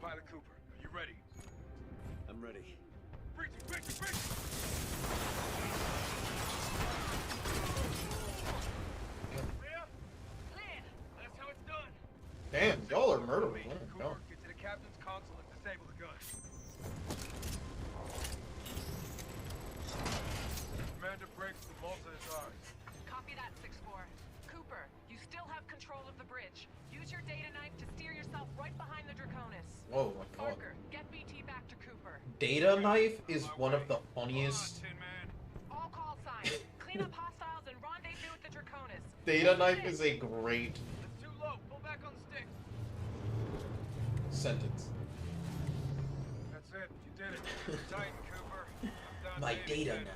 Pilot Cooper, are you ready? I'm ready. Breaching, breaching, breaching! Clear? Clear. That's how it's done. Damn, y'all are murdering. Cooper, get to the captain's console and disable the gun. Commander breaks the Malta is ours. Copy that, 6-4. Cooper, you still have control of the bridge. Use your data knife to steer yourself right behind the Draconis. Whoa, my god. Parker, get BT back to Cooper. Data knife is one of the funniest. All call signs. Clean up hostiles and rendezvous with the Draconis. Data knife is a great It's too low. Pull back on the stick. sentence. That's it. You did it. Titan, Cooper. I'm down My to data 80. knife.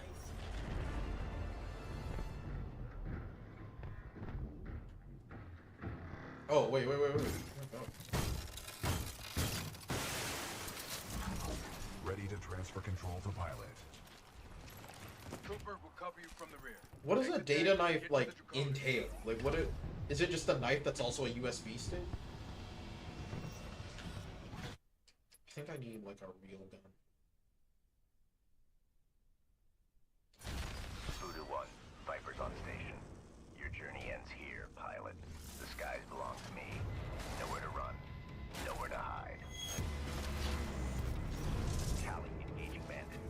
Oh, wait. Oh. Ready to transfer control to pilot. Cooper will cover you from the rear. What does Take a the data tank, knife, get to like, the Draconis. entail? Like, what it... Is it just a knife that's also a USB stick? I think I need, like, a real gun. Voodoo 1, Viper's on station. Your journey ends here, pilot. The skies belong to me. Nowhere to run. Nowhere to hide. Tally, engaging bandit.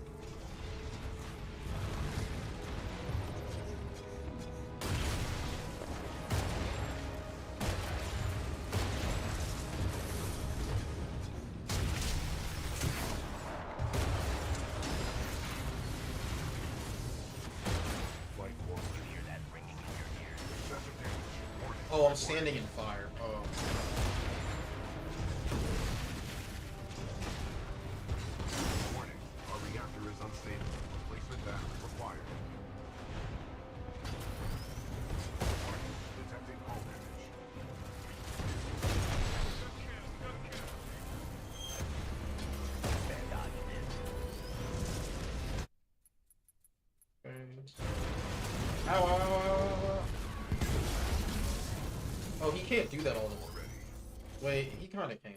Flight forward. You hear that ringing in your ears? Excessive damage. Warning. Oh, I'm standing in fire. Oh. Warning. Our reactor is unstable. Replacement battery required. Warning. Detecting hull damage. Ow, ow, ow, ow, ow, ow. Oh, he can't do that all the way. Wait, he kind of can.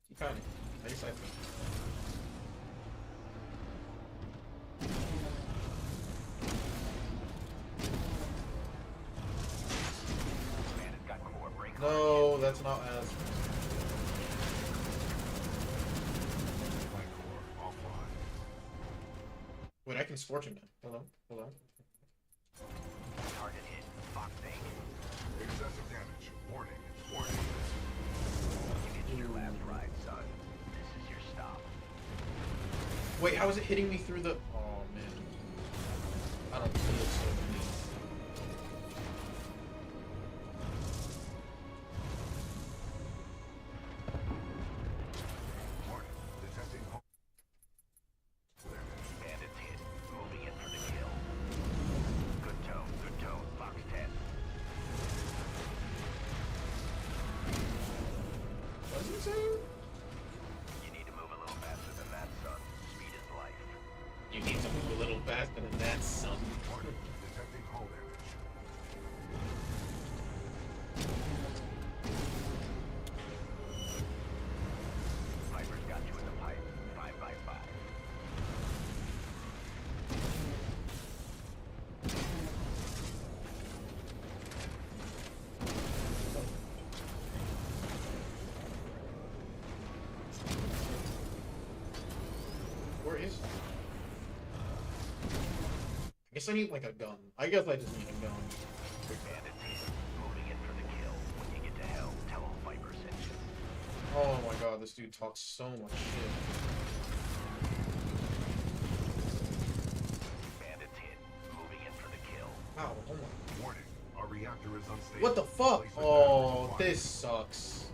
He kind of can. I guess I think. No, that's not as. Flight core offline. Wait, I can scorch him now. Hold on. Target hit. Fox tank. Excessive damage. Warning. It's your last ride, son. This is your stop. Wait, how is it hitting me through the? Oh man, I don't feel so clean. Warning. Detecting hull damage. Bandits hit. Moving in for the kill. Good tone. Fox 10. What is he saying? You need to move a little faster than that, son. Speed is life. You need to move a little faster than that, son. Warning. Detecting hull damage. Viper's got you in the pipe. 5 by 5. Where is? I guess I need like a gun. I guess I just need a gun. Bandit team, moving in for the kill. When you get to hell, tell them Viper sent you. Oh my god, this dude talks so much shit. Bandit team, moving in for the kill. Wow, oh my. Warning, our reactor is unstable. What the fuck? Replacement Oh, batteries this sucks.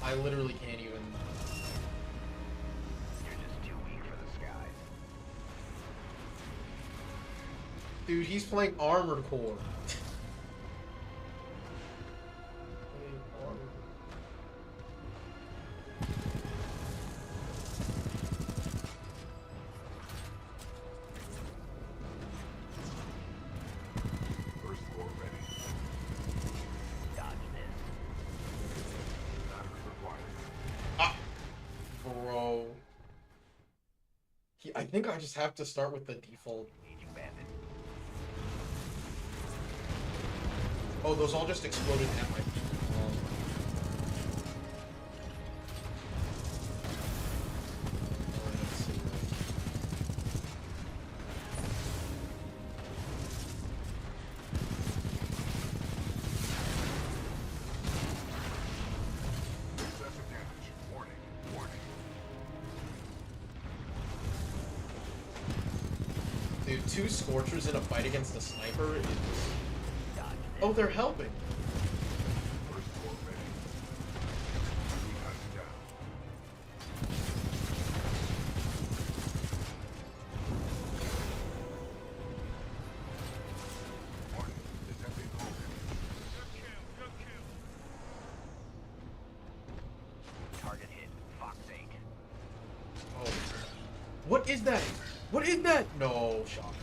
I literally can't even. You're just too weak for the skies. Dude, he's playing Armored Core. First floor ready. Dodge this. Battery required. Bro. I think I just have to start with the default. Aging bandit. Oh, those all just exploded at my feet. Let's see. Excessive damage. Warning. Warning. Dude, 2 Scorchers in a fight against a sniper is... Oh, they're helping. First floor ready. Hunting down. Warning. Detecting hole damage. Target hit. Fox 8. Oh. What is that? What is that? No, shock.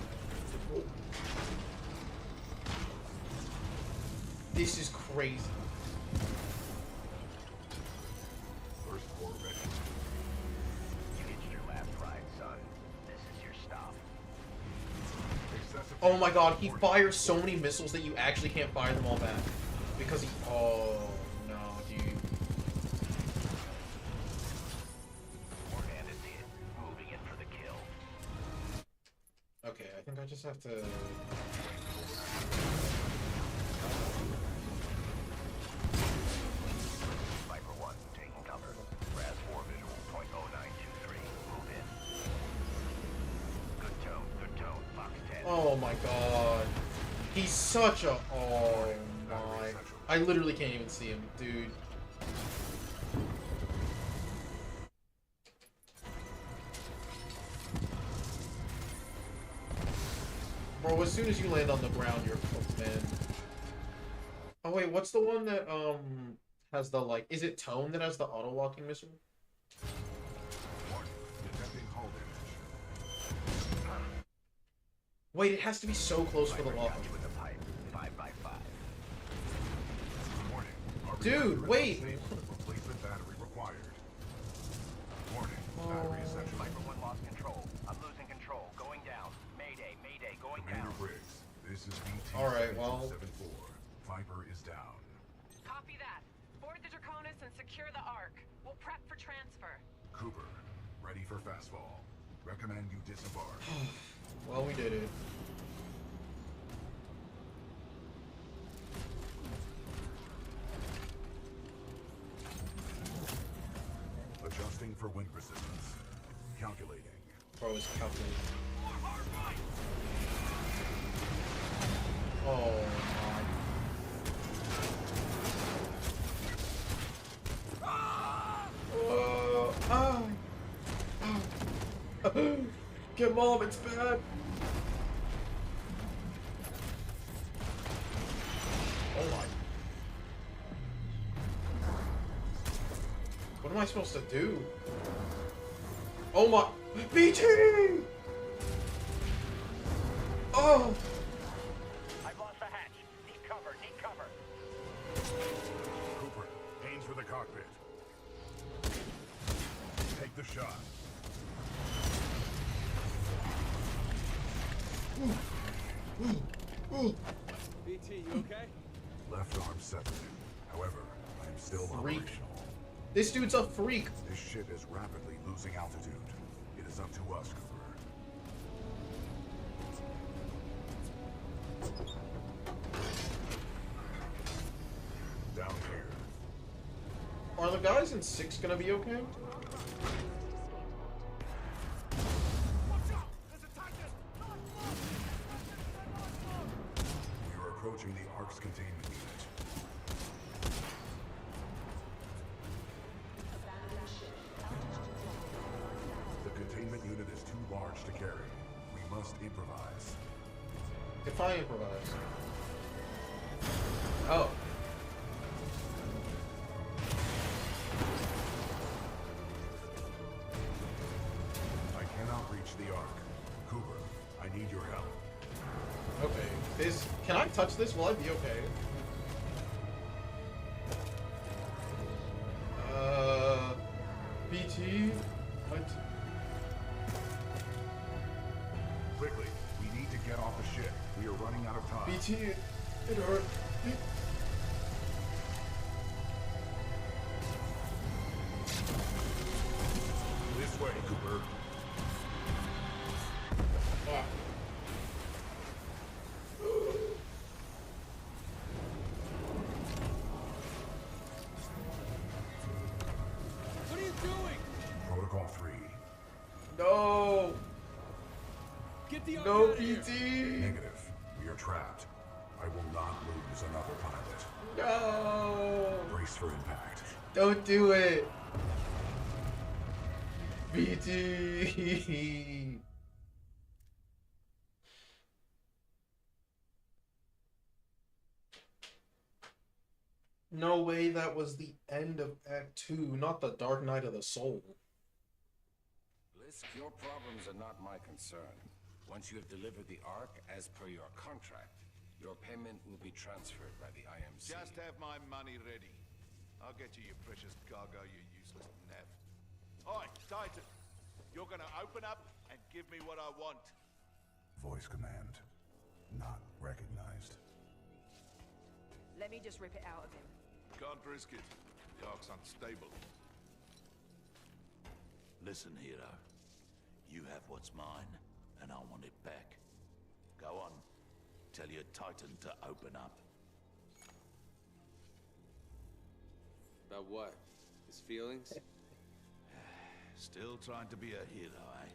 This is crazy. First floor ready. You hitched your last ride, son. This is your stop. Excessive Oh my god, he fires so many missiles that you actually can't fire them all back. Because he... Oh, no, dude. More bandits hit. Moving in for the kill. Okay, I think I just have to... Viper 1, taking cover. Raz 4 visual, 0.0923. Move in. Good tone, good tone. Fox 10. Oh my god. He's such a... Oh my... I literally can't even see him, dude. Bro, as soon as you land on the ground, you're fucked, man. Oh wait, what's the one that, has the, like... Is it Tone that has the auto-locking missile? Warning. Detecting hull damage. Wait, it has to be so close for the Viper lock. got you with a pipe. 5x5. Warning. Our Dude, reactor is wait. unstable. Replacement battery required. Warning. Battery essential. Viper 1 lost control. I'm losing control. Going down. Mayday, mayday, going Commander down. Briggs, this is BT Alright, well... 7274. Viper is down. Copy that. Board the Draconis and secure the Ark. We'll prep for transfer. Cooper, ready for fastfall. Recommend you disembark. Well, we did it. Adjusting for wind resistance. Calculating. Bro, it's calculating. Oh my. Get mom, it's bad. Oh my. What am I supposed to do? Oh my. BT! Oh! I've lost the hatch. Need cover, need cover. Cooper, aim for the cockpit. Take the shot. BT, you okay? Left arm severed. However, I am still Freak. operational. This dude's a freak. This ship is rapidly losing altitude. It is up to us, Cooper. Down here. Are the guys in 6 gonna be okay? We are approaching the Ark's containment unit. The containment unit is too large to carry. We must improvise. If I improvise. Oh. I cannot reach the Ark. Cooper, I need your help. Okay. Can I touch this? Will I be okay? BT? What? Quickly, we need to get off the ship. We are running out of time. BT, it hurt. This way, Cooper. Ah. What are you doing? Protocol 3. No! Get the Ark No, out of here. BT! Negative. We are trapped. I will not lose another pilot. No! Brace for impact. Don't do it! BT! No way that was the end of Act 2, not the Dark Night of the Soul. Blisk, your problems are not my concern. Once you have delivered the Ark as per your contract, your payment will be transferred by the IMC. Just have my money ready. I'll get you your precious cargo, you useless nav. Oi, Titan! You're gonna open up and give me what I want. Voice command. Not recognized. Let me just rip it out of him. Can't risk it. The Ark's unstable. Listen, hero. You have what's mine, and I want it back. Go on. Tell your Titan to open up. About what? His feelings? Still trying to be a hero, eh?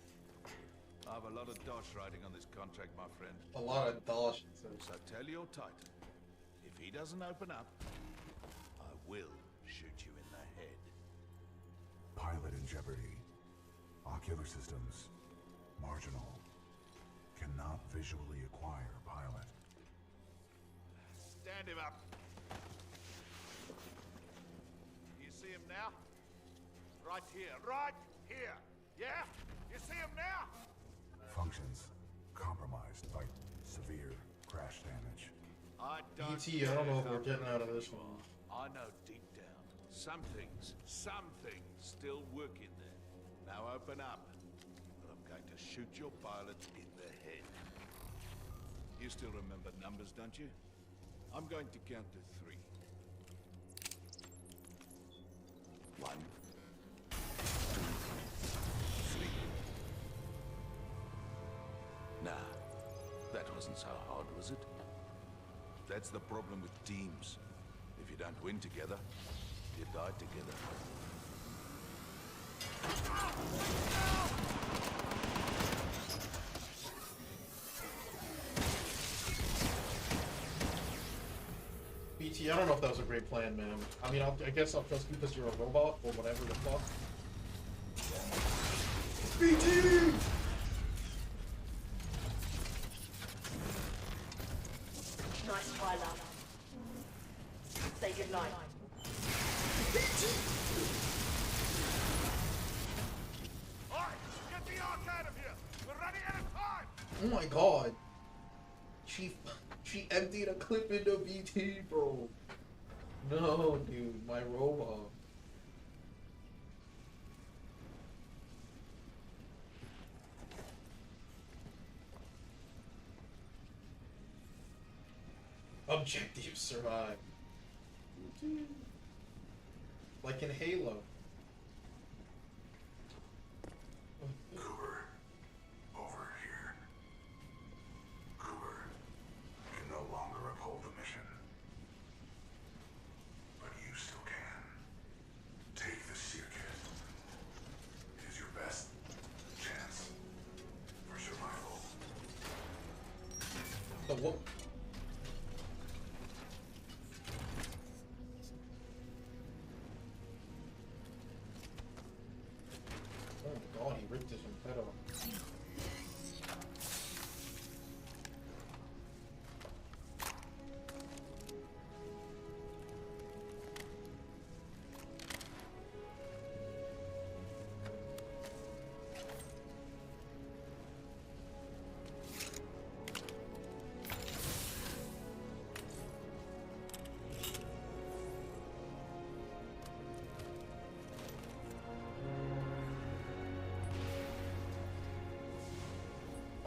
I have a lot of dosh riding on this contract, my friend. A lot of dosh. So tell your Titan, if he doesn't open up, I will shoot you in the head. Pilot in jeopardy. Ocular systems. Marginal. Cannot visually acquire pilot. Stand him up. You see him now? Right here, right here. Yeah? You see him now? Functions compromised by severe crash damage. I don't BT, I don't know if care we're how getting out of brave this you one. are. I know deep down, some things still work in there. Now open up, or I'm going to shoot your pilot in the head. You still remember numbers, don't you? I'm going to count to 3. 1, 2, 3. Nah, that wasn't so hard, was it? That's the problem with teams. If you don't win together, you die together. BT, I don't know if that was a great plan, man. I mean, I guess I'll trust you because you're a robot or whatever the fuck. BT! Nice try, love. Say goodnight. Alright, get the Ark out of here! We're running out of time! Oh my god. She emptied a clip into BT, bro. No, dude, my robot. Objective survive. Like in Halo. Cooper, over here. Cooper, you know what? Oh my god, he ripped his head off.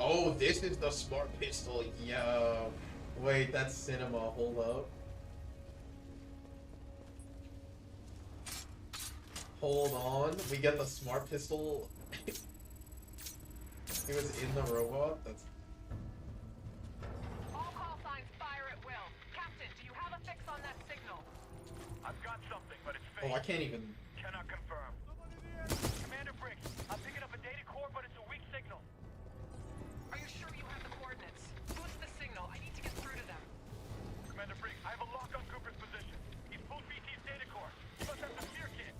Oh, this is the smart pistol. Yo. Wait, that's cinema. Hold up. Hold on. We get the smart pistol. It was in the robot. That's. All call signs fire at will. Captain, do you have a fix on that signal? I've got something, but it's Oh, fake. I can't even. Cannot confirm. Commander Briggs, I'm picking up a data core, but it's a weak signal. Are you sure you have the coordinates? Boost the signal. I need to get through to them. Commander Briggs, I have a lock on Cooper's position. He's pulled BT's data core. He must have the fear kit.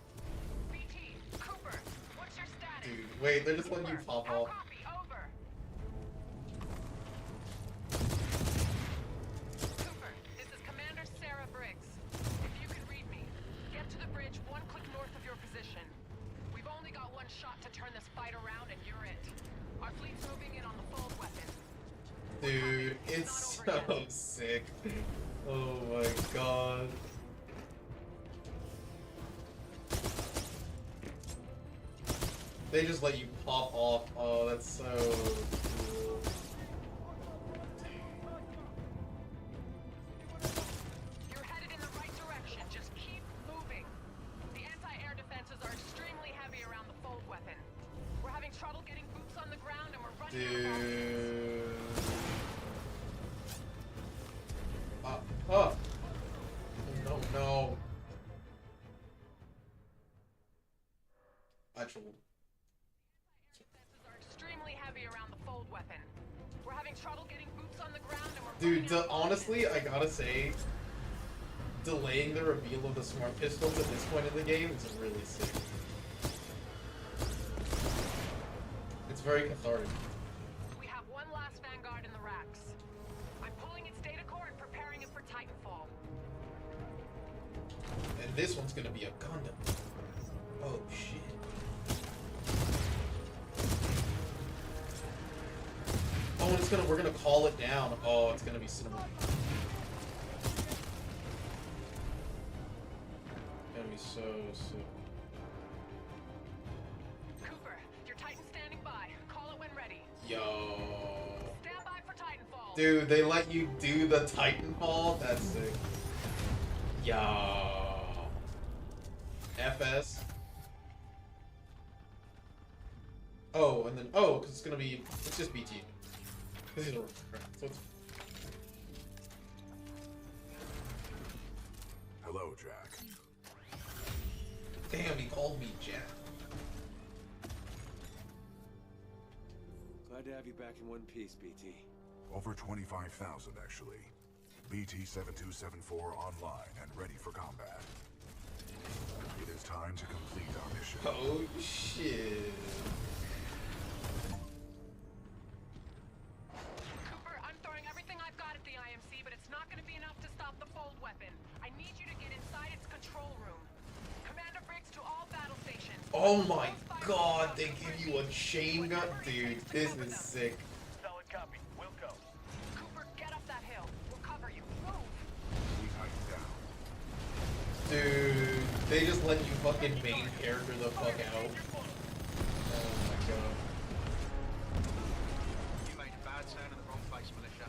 BT, Cooper, what's your status? Dude, wait, they're just letting you pop off. Copy, over. Cooper, this is Commander Sarah Briggs. If you can read me, get to the bridge one click north of your position. We've only got one shot to turn this fight around and you're it. Our fleet's moving in on the fold weapon. Dude, it's so sick. Oh my god. They just let you pop off. Oh, that's so cool. You're headed in the right direction. Just keep moving. The anti-air defenses are extremely heavy around the fold weapon. We're having trouble getting boots on the ground and we're running out of options. Dude. Oh. No, no. Actual. Defenses are extremely heavy around the fold weapon. We're having trouble getting boots on the ground and we're Dude, running out of honestly, I gotta say, delaying the reveal of the smart pistol at this point in the game is really sick. It's very cathartic. We have one last Vanguard in the racks. I'm pulling its data core and preparing it for Titanfall. And this one's gonna be a Gundam. Oh shit. Oh, and we're gonna call it down. Oh, it's gonna be cinema. Gonna be so sick. Cooper, your Titan standing by. Call it when ready. Yo. Stand by for Titanfall. Dude, they let you do the Titanfall? That's sick. Yo. FS. Oh, and then, oh, because it's just BT. This is a so it's... Hello, Jack. Damn, he called me Jack. Glad to have you back in one piece, BT. Over 25,000, actually. BT-7274 online and ready for combat. It is time to complete our mission. Oh, shit. Cooper, I'm throwing everything I've got at the IMC, but it's not going to be enough to stop the fold weapon. I need you to get inside its control room. Commander Briggs to all battle stations. Oh my god, they give you a chain gun? Dude, this is sick. Solid copy. We'll go. Cooper, get up that hill. We'll cover you. Move. We tighten down. Dude, they just let you fucking main character the fuck out. Oh my god. You made a bad turn in the wrong place, militia.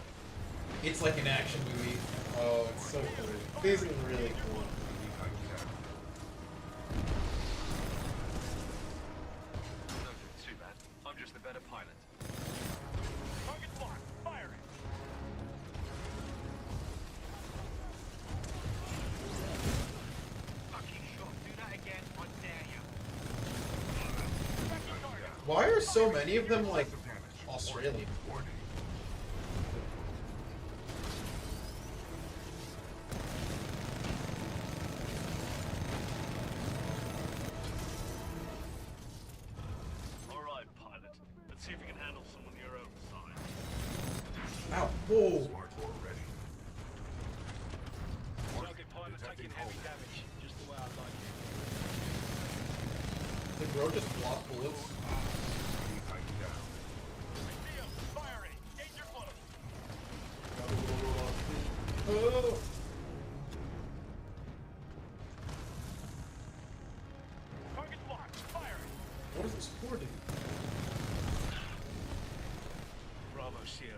It's like an action movie. Oh, it's so cool. This is really cool. We tighten down. Don't do it too bad. I'm just a better pilot. Target's marked. Fire it. Lucky shot. Do that again, I dare you. Why are so many of them like Australian? Warning. Whoa. Smart war ready. Target pilot taking heavy damage, just the way I'd like it. Did bro just block bullets? Tighten down. Firing! Danger close! Oh. Target's locked! Firing! What is this for, dude? Bravo Sierra.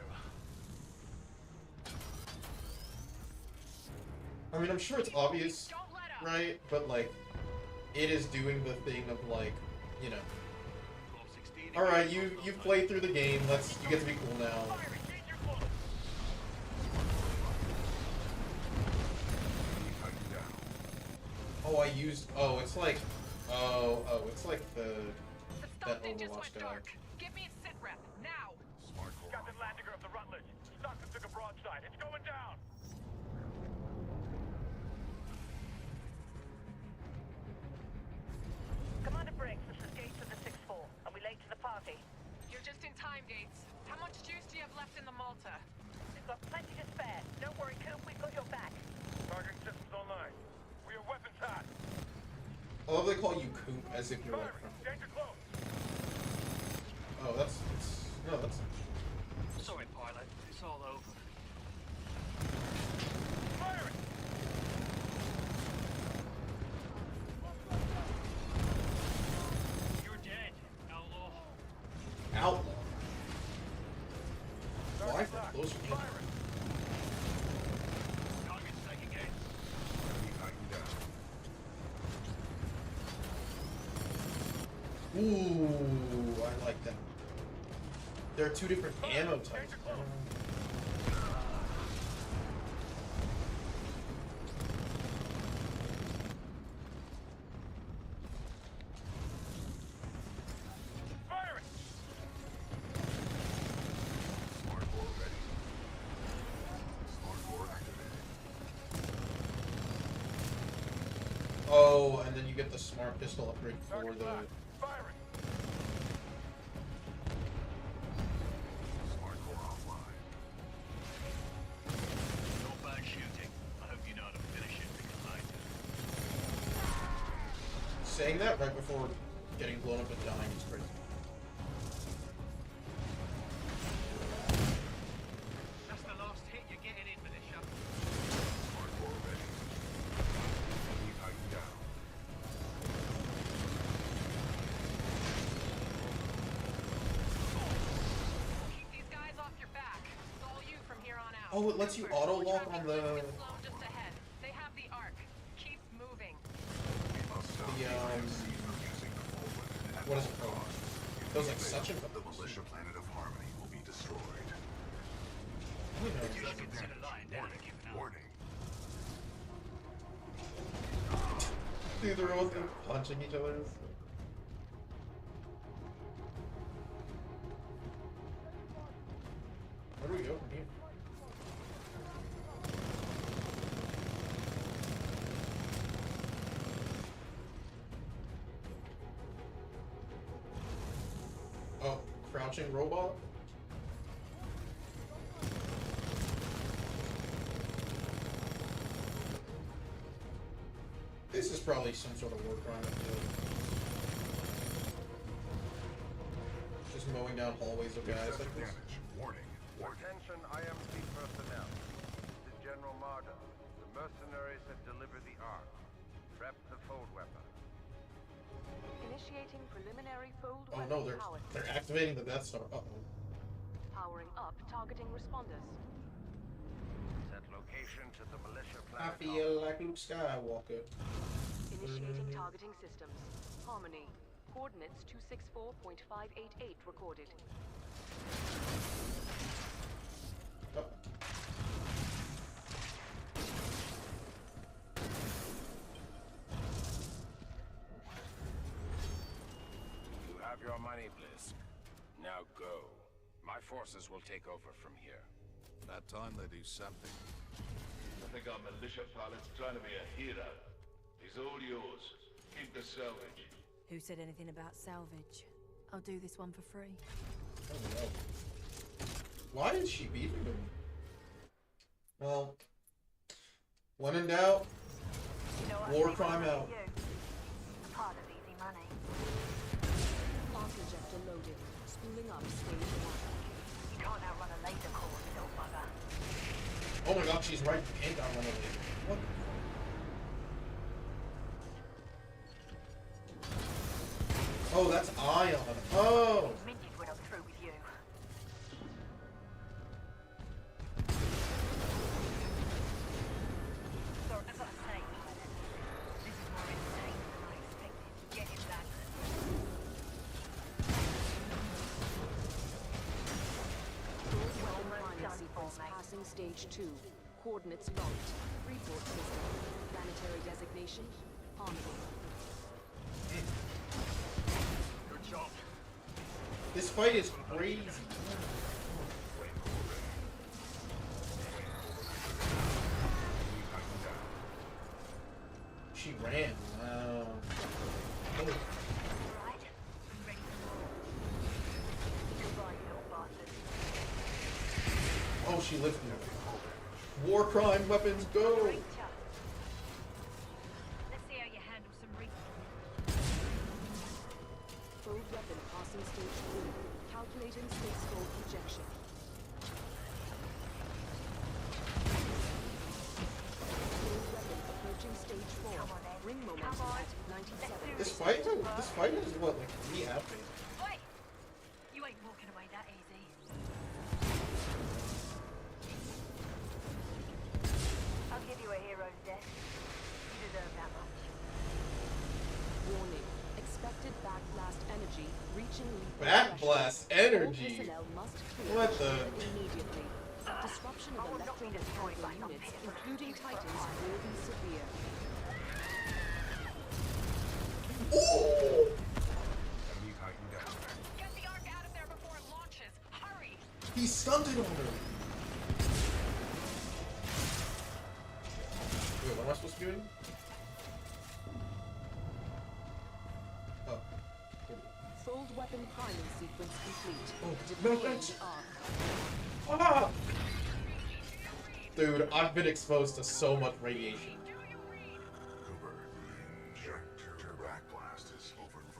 I mean, I'm sure it's obvious, right? But like, it is doing the thing of like, you know. All right, you've played through the game. You get to be cool now. Oh, it's like, it's like that Overwatch guy. Give me a sit rep, now! Captain Landiger of the Rutledge. Stockton took a broadside. It's going down! Commander Briggs, this is Gates of the 6-4. Are we late to the party? You're just in time, Gates. How much juice do you have left in the Malta? We've got plenty to spare. Don't worry, Coop, we've got your back. Targeting systems online. We are weapons hot. I love they call you Coop as if you're like from. Danger close! Oh, that's Sorry, pilot. It's all over. Firing! You're dead, outlaw. outlaw. Why from close range? Target's taking Gates. Ooh, I like that. There are two different ammo types. Oh, and then you get the smart pistol upgrade for the. Not bad shooting. I hope you know how to finish it because I do. Saying that right before getting blown up and dying is crazy. That's the last hit you're getting in, militia. Keep these guys off your back. It's all you from here on out. Oh, it lets you auto lock on the. Slow just ahead. They have the arc. Keep moving. What is it called? Those like suction. The militia planet of Harmony will be destroyed. Warning. Dude, they're both punching each other. Where do we go from here? Oh, crouching robot? This is probably some sort of workaround. Just mowing down hallways of guys like this. Warning. Attention IMC personnel. This is General Marder. The mercenaries have delivered the Ark. Prep the fold weapon. Initiating preliminary fold Oh weapon no, power. they're activating the Death Star. Uh-oh. Powering up targeting responders. Set location to the militia I planet. feel like Luke Skywalker. Initiating targeting systems. Harmony. Coordinates 264.588 recorded. Oh. You have your money, Blisk. Now go. My forces will take over from here. That time they do something. I think our militia pilot's trying to be a hero. He's all yours. Keep the salvage. Who said anything about salvage? I'll do this one for free. Oh no. Why is she beating him? Well, when in doubt, war crime out. Part of easy money. Arc injector loaded. Spooling up stage 1. You can't outrun a laser core, you little bugger. Oh my god, she's right. You can't outrun a laser. What? Oh, that's Ion. Oh! Minted when I'm through with you. So, as I say, this is more insane than I expected. Get it back. Almost done for, mate. Passing stage 2. Coordinates locked. Report system. Planetary designation. Onboard. Good job. This fight is crazy. She ran. Wow. Oh. Right? I'm ready for more. Goodbye, little bastard. Oh, she lifted it. War crime weapons, go! Let's see how you handle some Fold weapon passing stage 3. Calculating space gold projection. Fold weapon approaching stage 4. Ring momentum at 97. This fight is what, like 3 after. Wait! You ain't walking away that easy. I'll give you a hero's death. You deserve that much. Warning. Expected backblast energy reaching lethal Backblast threshold. energy? All personnel must clear What the the? shield immediately. Disruption of electromechanical units, including Titans, will be severe. Ooh! Get the Ark out of there before it launches. Hurry! He stunted on her. Wait, what am I supposed to be doing? Oh. Fold weapon priming sequence complete. Oh, Deploying no, the Ark. Ah! Dude, I've been exposed to so much radiation.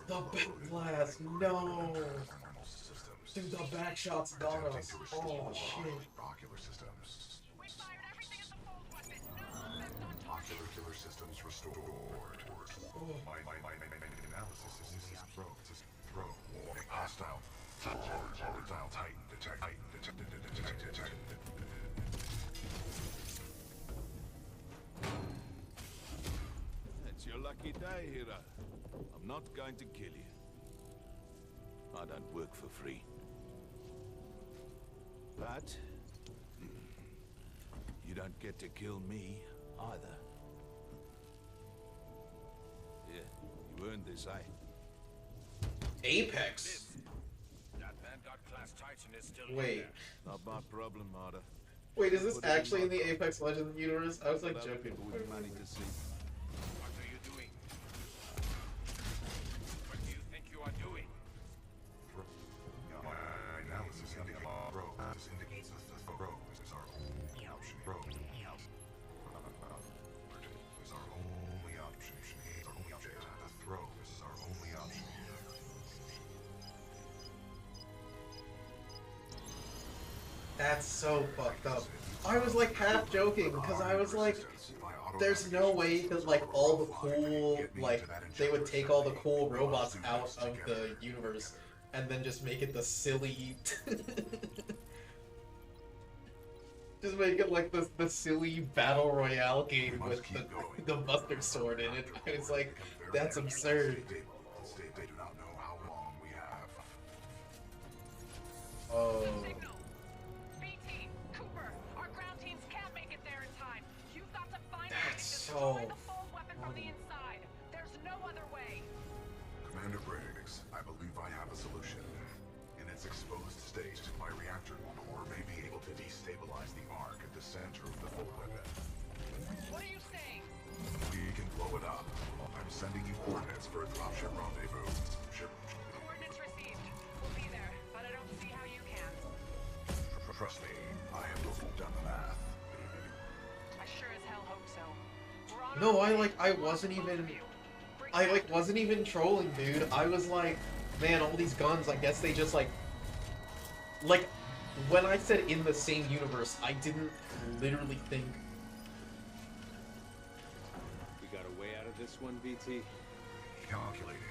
The backblast, no! Dude, the back shots got us. Oh, shit. Ocular systems. Ocular systems restored. My analysis is throw. Hostile. Hostile Titan detected. It's your lucky day, hero. I'm not going to kill you. I don't work for free. But you don't get to kill me either. Yeah, you earned this, eh? Apex? That Vanguard class Titan is still Wait. here. Not my problem, Marta. Wait, is this actually in the Apex Legends universe? I was like joking. With money to see. What are you doing? What do you think you are doing? My analysis indicates the throw is our only option. Throw is our only option. The throw is our only option. That's so fucked up. I was like half joking because I was like, there's no way that like all the cool, like they would take all the cool robots out of the universe and then just make it the silly, just make it like the silly battle royale game with the mustard sword in it. It's like, that's absurd. They do not know how long we have. Oh. BT, Cooper, our ground teams can't make it there in time. You've got to find a way to That's destroy so the fold weapon from the inside. There's no other way. Commander Briggs, I believe I have a solution. In its exposed state, my reactor core may be able to destabilize the Ark at the center of the full weapon. What are you saying? We can blow it up. I'm sending you coordinates for a dropship rendezvous. Coordinates received. We'll be there, but I don't see how you can. Trust me, I have done the math. No, I wasn't even, wasn't even trolling, dude. I was like, man, all these guns, I guess they just like, when I said in the same universe, I didn't literally think. We got a way out of this one, BT? Calculating.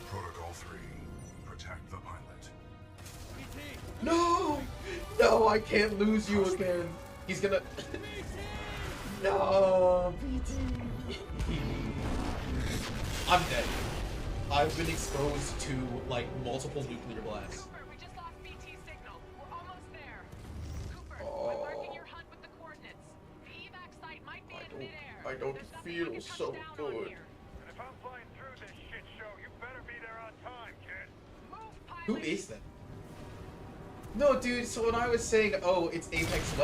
Protocol 3. Protect the pilot. No! No, I can't lose you again. He's gonna... No, BT. I'm dead. I've been exposed to, like, multiple nuclear blasts. Cooper, we just lost BT signal. We're almost there. Cooper, I'm marking your HUD with the coordinates. The evac site might be in midair. I don't feel so good. And if I'm flying through this shit show, you better be there on time, kid. Move, pilot. Who is that? No, dude, so when I was saying, oh, it's Apex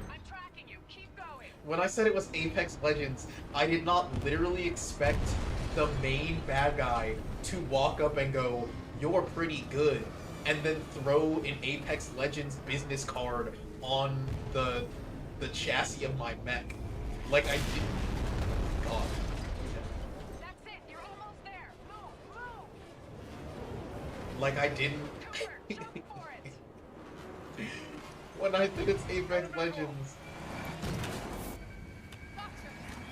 I'm tracking you. Keep going. when I said it was Apex Legends, I did not literally expect the main bad guy to walk up and go, "You're pretty good," and then throw an Apex Legends business card on the chassis of my mech. Like, I didn't. God. That's it. You're almost there. Move, move. Like, I didn't. Cooper, jump for it. When I said it's Apex Legends,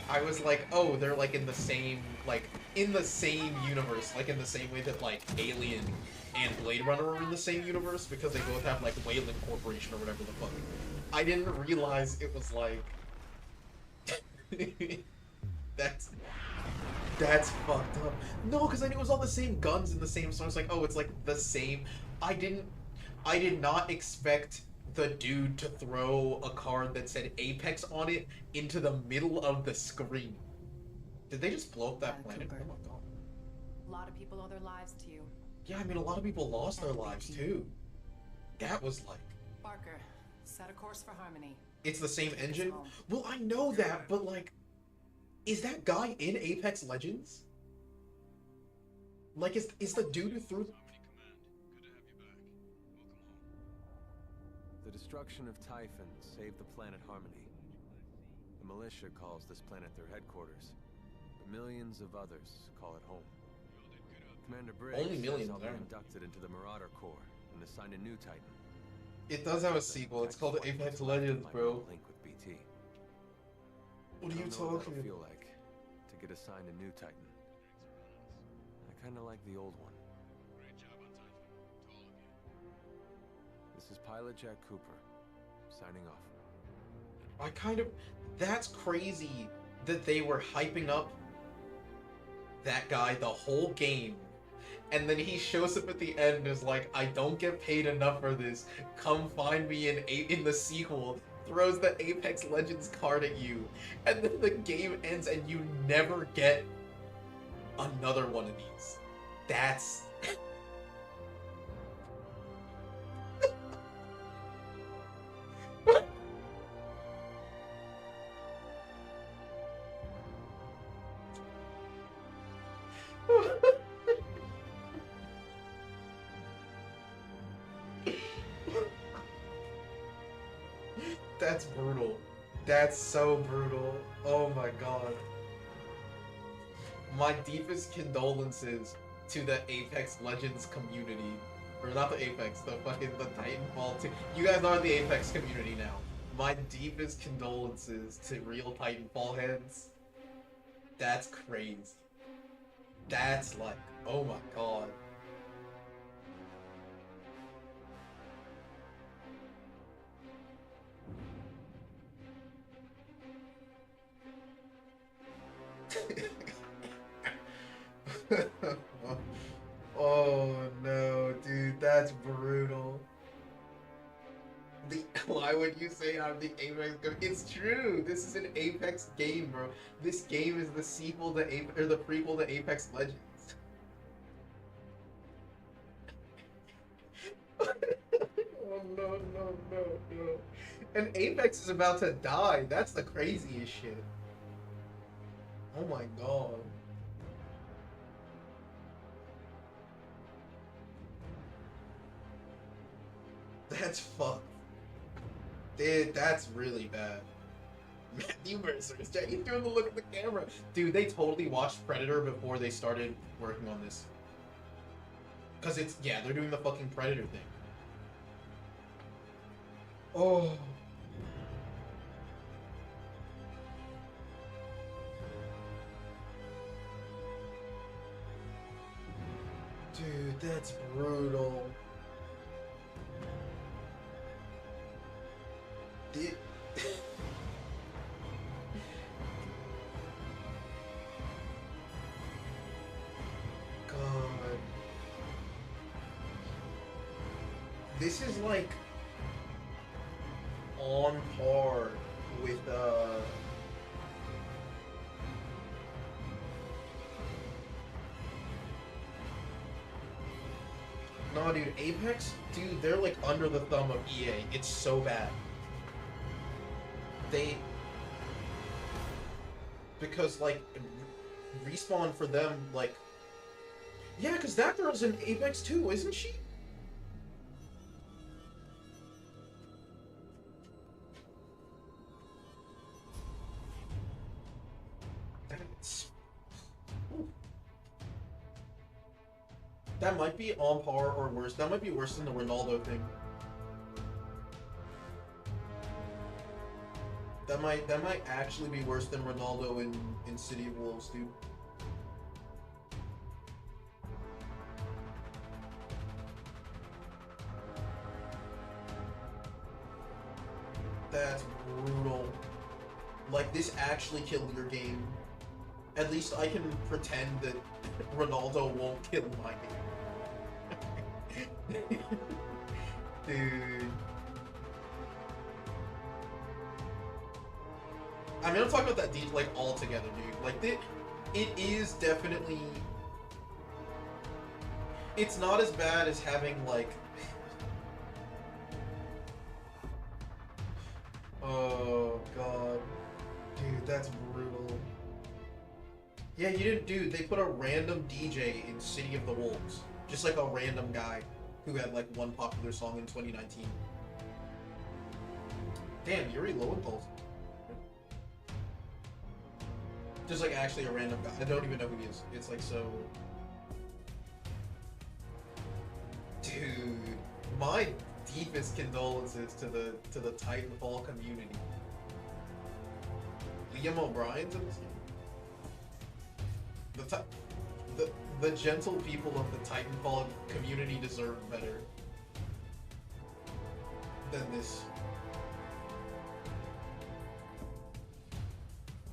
I was like, oh, they're like in the same universe, like in the same way that like Alien and Blade Runner are in the same universe because they both have like Wayland Corporation or whatever the fuck. I didn't realize it was like that's fucked up. No, because I knew it was all the same guns in the same so I was like, oh, it's like the same. I did not expect the dude to throw a card that said Apex on it into the middle of the screen. Did they just blow up that planet? Cooper. Oh my god. A lot of people owe their lives to you. Yeah, I mean, a lot of people lost their lives too. That was like... Barker, set a course for Harmony. It's the same engine? Well, I know that, but like... Is that guy in Apex Legends? Like, is the dude who threw... The destruction of Typhon saved the planet Harmony. The militia calls this planet their headquarters, but millions of others call it home. Commander Briggs Only millions, says I'll be aren't it? inducted into the Marauder Corps and assigned a new Titan. It does have a sequel. It's called Apex Legends, bro. Link with BT. What are you I don't know what talking that'll about? feel like to get assigned a new Titan. I kind of like the old one. This is Pilot Jack Cooper, signing off. I kind of... That's crazy that they were hyping up that guy the whole game. And then he shows up at the end and is like, I don't get paid enough for this. Come find me in the sequel. Throws the Apex Legends card at you. And then the game ends and you never get another one of these. That's... That's brutal. That's so brutal. Oh my god. My deepest condolences to the Apex Legends community. Or not the Apex, the Titanfall 2. You guys are the Apex community now. My deepest condolences to real Titanfall heads. That's crazy. That's like, oh my god. Oh no, dude, that's brutal. Why would you say I'm the Apex? It's true. This is an Apex game, bro. This game is the sequel to the prequel to Apex Legends. Oh no, no, no, no. And Apex is about to die. That's the craziest shit. Oh my god. That's fucked. Dude, that's really bad. Matthew Mercer is Jackie doing the look at the camera. Dude, they totally watched Predator before they started working on this. Cause it's, yeah, they're doing the fucking Predator thing. Oh. Dude, that's brutal. Did... God. This is like on par with no, dude, Apex, dude, they're like under the thumb of EA. It's so bad. Because like Respawn for them, like, yeah, because that girl's in Apex too, isn't she? That might be on par or worse. That might be worse than the Ronaldo thing. That might actually be worse than Ronaldo in City of Wolves, dude. That's brutal. Like, this actually killed your game. At least I can pretend that Ronaldo won't kill my game. Dude. I mean, I'm talking about that deep, like, all together, dude. Like, it is definitely... It's not as bad as having, like... Oh, God. Dude, that's brutal. Yeah, you didn't, dude, they put a random DJ in City of the Wolves. Just like a random guy who had, like, one popular song in 2019. Damn, Yuri Lowenthal. Just like actually a random guy. I don't even know who he is. It's like so... Dude, my deepest condolences to the Titanfall community. Liam O'Brien's in this game. The gentle people of the Titanfall community deserve better than this.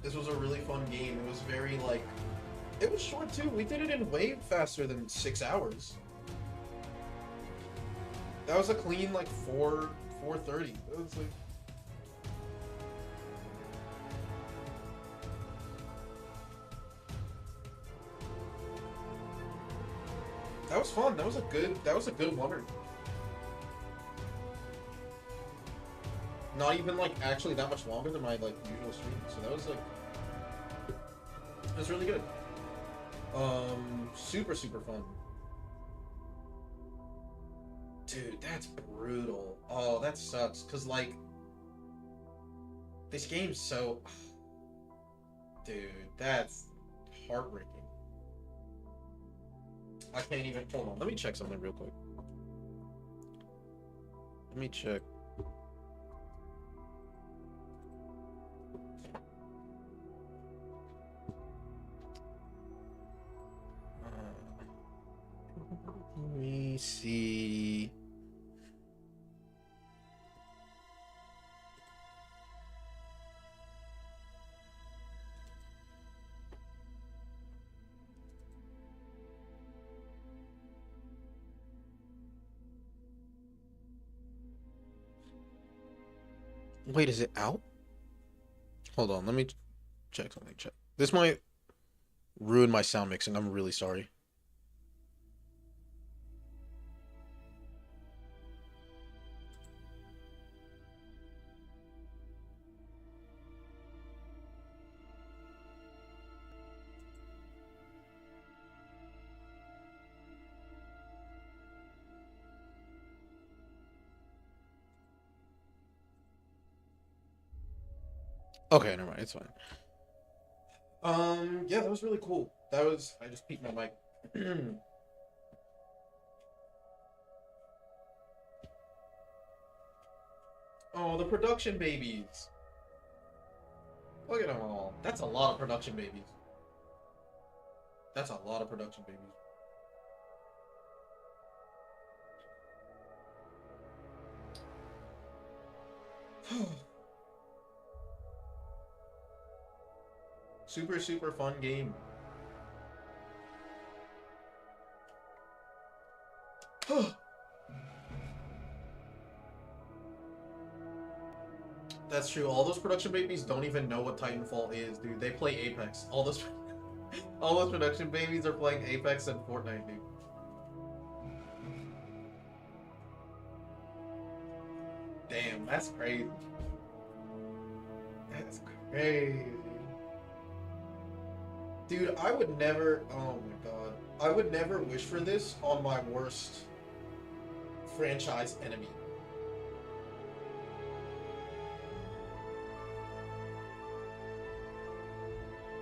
This was a really fun game. It was very, like... It was short, too. We did it in way faster than 6 hours. That was a clean, like, 4:30. It was, like... That was fun. That was a good winner. Not even, like, actually that much longer than my, like, usual stream. So that was, like... It was really good. Super, super fun. Dude, that's brutal. Oh, that sucks. Because, like... This game's so... Dude, that's heartbreaking. I can't even... Hold on. Let me check something real quick. Let me check. Let me see. Wait, is it out? Hold on, let me check something. Check. This might ruin my sound mixing. I'm really sorry. Okay, never mind. It's fine. Yeah, that was really cool. That was. I just peeked my mic. Oh, the production babies. Look at them all. That's a lot of production babies. That's a lot of production babies. Super, super fun game. That's true. All those production babies don't even know what Titanfall is, dude. They play Apex. All those production babies are playing Apex and Fortnite, dude. Damn, that's crazy. That's crazy. Dude, I would never, oh my god. I would never wish for this on my worst franchise enemy.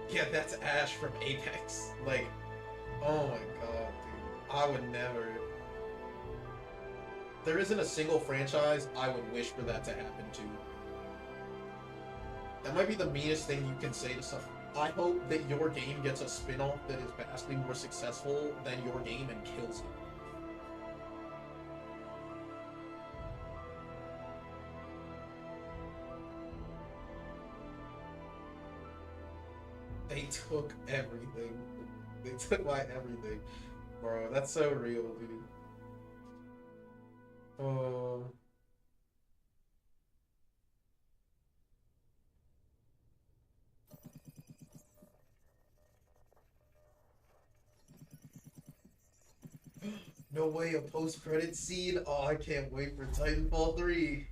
Yeah, that's Ash from Apex. Like, oh my god, dude. I would never. There isn't a single franchise I would wish for that to happen to. That might be the meanest thing you can say to someone. I hope that your game gets a spin-off that is vastly more successful than your game and kills it. They took everything. They took my everything. Bro, that's so real, dude. Oh. No way, a post-credit scene? Oh, I can't wait for Titanfall 3.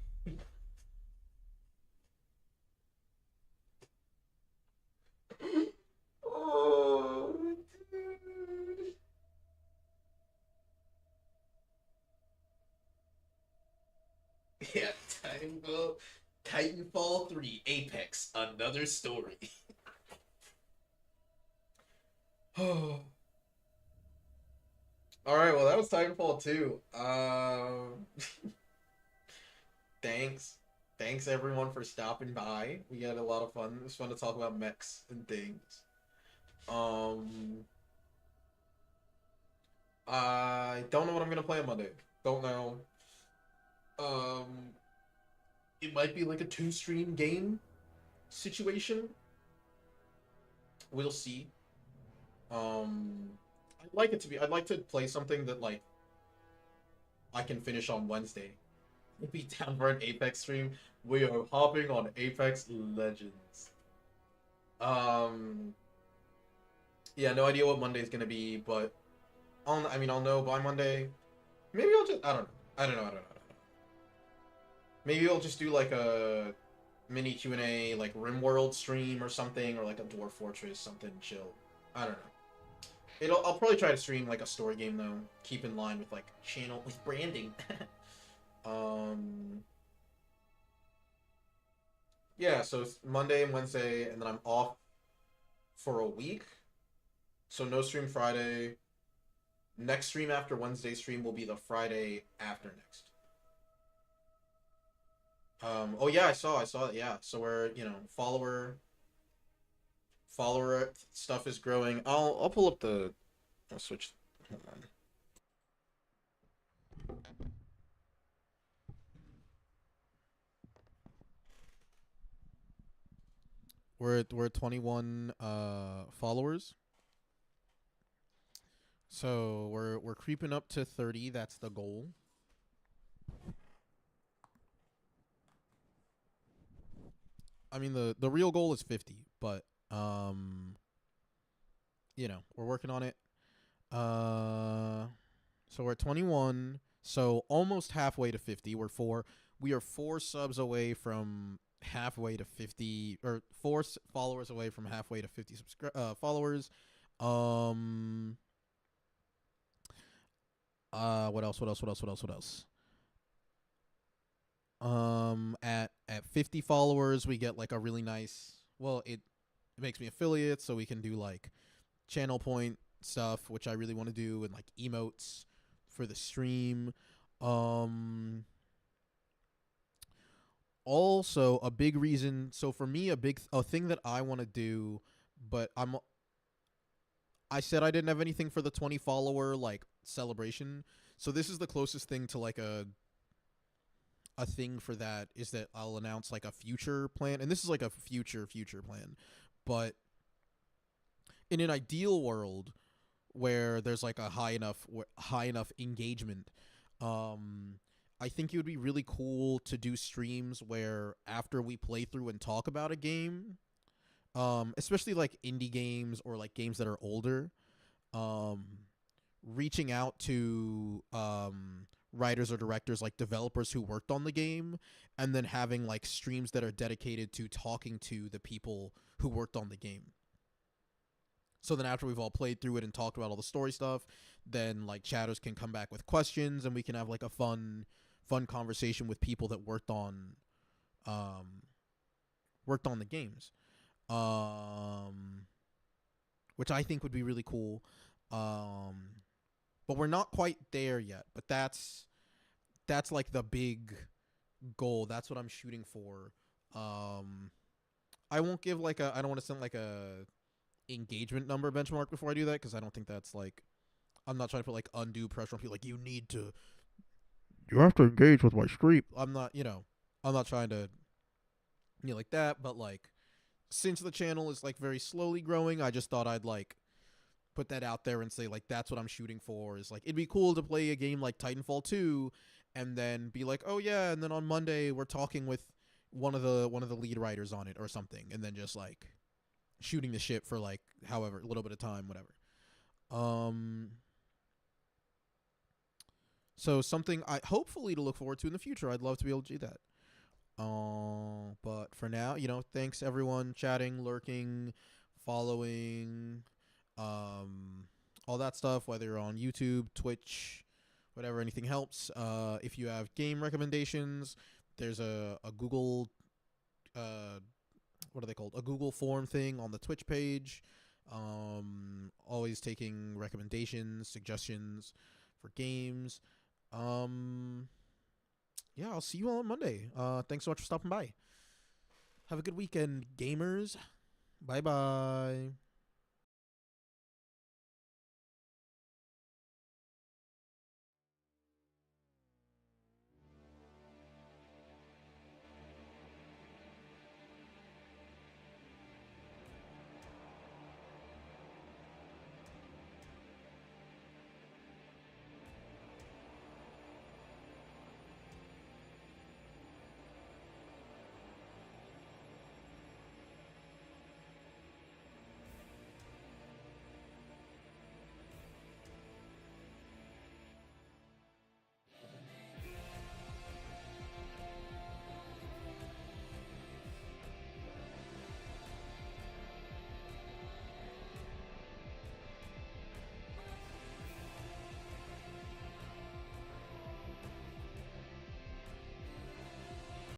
Oh, dude. Yeah, Titanfall 3 Apex, another story. Oh. Alright, well that was Titanfall 2. Thanks. Thanks everyone for stopping by. We had a lot of fun. It was fun to talk about mechs and things. I don't know what I'm gonna play on Monday. Don't know. Um, it might be like a 2-stream game situation. We'll see. I'd like it to be. I'd like to play something that like I can finish on Wednesday. We'll be down for an Apex stream. We are hopping on Apex Legends. Um, yeah, no idea what Monday's gonna be, but I'll know by Monday. Maybe I'll just. I don't know. Maybe I'll just do like a mini Q&A, like RimWorld stream or something, or like a Dwarf Fortress, something chill. I don't know. I'll probably try to stream like a story game though. Keep in line with like channel with branding. Yeah, so it's Monday and Wednesday, and then I'm off for a week. So no stream Friday. Next stream after Wednesday stream will be the Friday after next. Oh yeah, I saw it. Yeah, so we're follower stuff is growing. I'll pull up the. I'll switch. Hold on. We're at 21 followers. So we're creeping up to 30. That's the goal. I mean the real goal is 50, but we're working on it. So we're at 21. So almost halfway to 50. We are 4 subs away from halfway to 50, or 4 followers away from halfway to 50 followers. What else? At 50 followers, we get like a really nice. Well, it makes me affiliate, so we can do like channel point stuff, which I really want to do, and like emotes for the stream. Also, a big reason. So for me, a thing that I want to do, but I said I didn't have anything for the 20 follower like celebration. So this is the closest thing to like a thing for that, is that I'll announce like a future plan, and this is like a future plan. But in an ideal world where there's like a high enough engagement, I think it would be really cool to do streams where after we play through and talk about a game, especially like indie games or like games that are older, reaching out to writers or directors, like developers who worked on the game, and then having like streams that are dedicated to talking to the people who worked on the game. So then after we've all played through it and talked about all the story stuff, then like chatters can come back with questions, and we can have like a fun conversation with people that worked on the games. Which I think would be really cool. But we're not quite there yet, but that's like the big goal. That's what I'm shooting for. I won't give like I don't want to send like a engagement number benchmark before I do that, because I don't think that's like, I'm not trying to put like undue pressure on people like you have to engage with my stream. I'm not trying to like that, but like since the channel is like very slowly growing, I just thought I'd like put that out there and say like that's what I'm shooting for. Is like it'd be cool to play a game like Titanfall 2 and then be like, oh yeah, and then on Monday we're talking with one of the lead writers on it or something, and then just like shooting the shit for like however a little bit of time, whatever. So something I hopefully to look forward to in the future. I'd love to be able to do that. But for now, thanks everyone chatting, lurking, following, all that stuff, whether you're on YouTube, Twitch, whatever, anything helps. If you have game recommendations, there's a Google, what are they called? A Google form thing on the Twitch page. Always taking recommendations, suggestions for games. Yeah, I'll see you all on Monday. Thanks so much for stopping by. Have a good weekend, gamers. Bye-bye.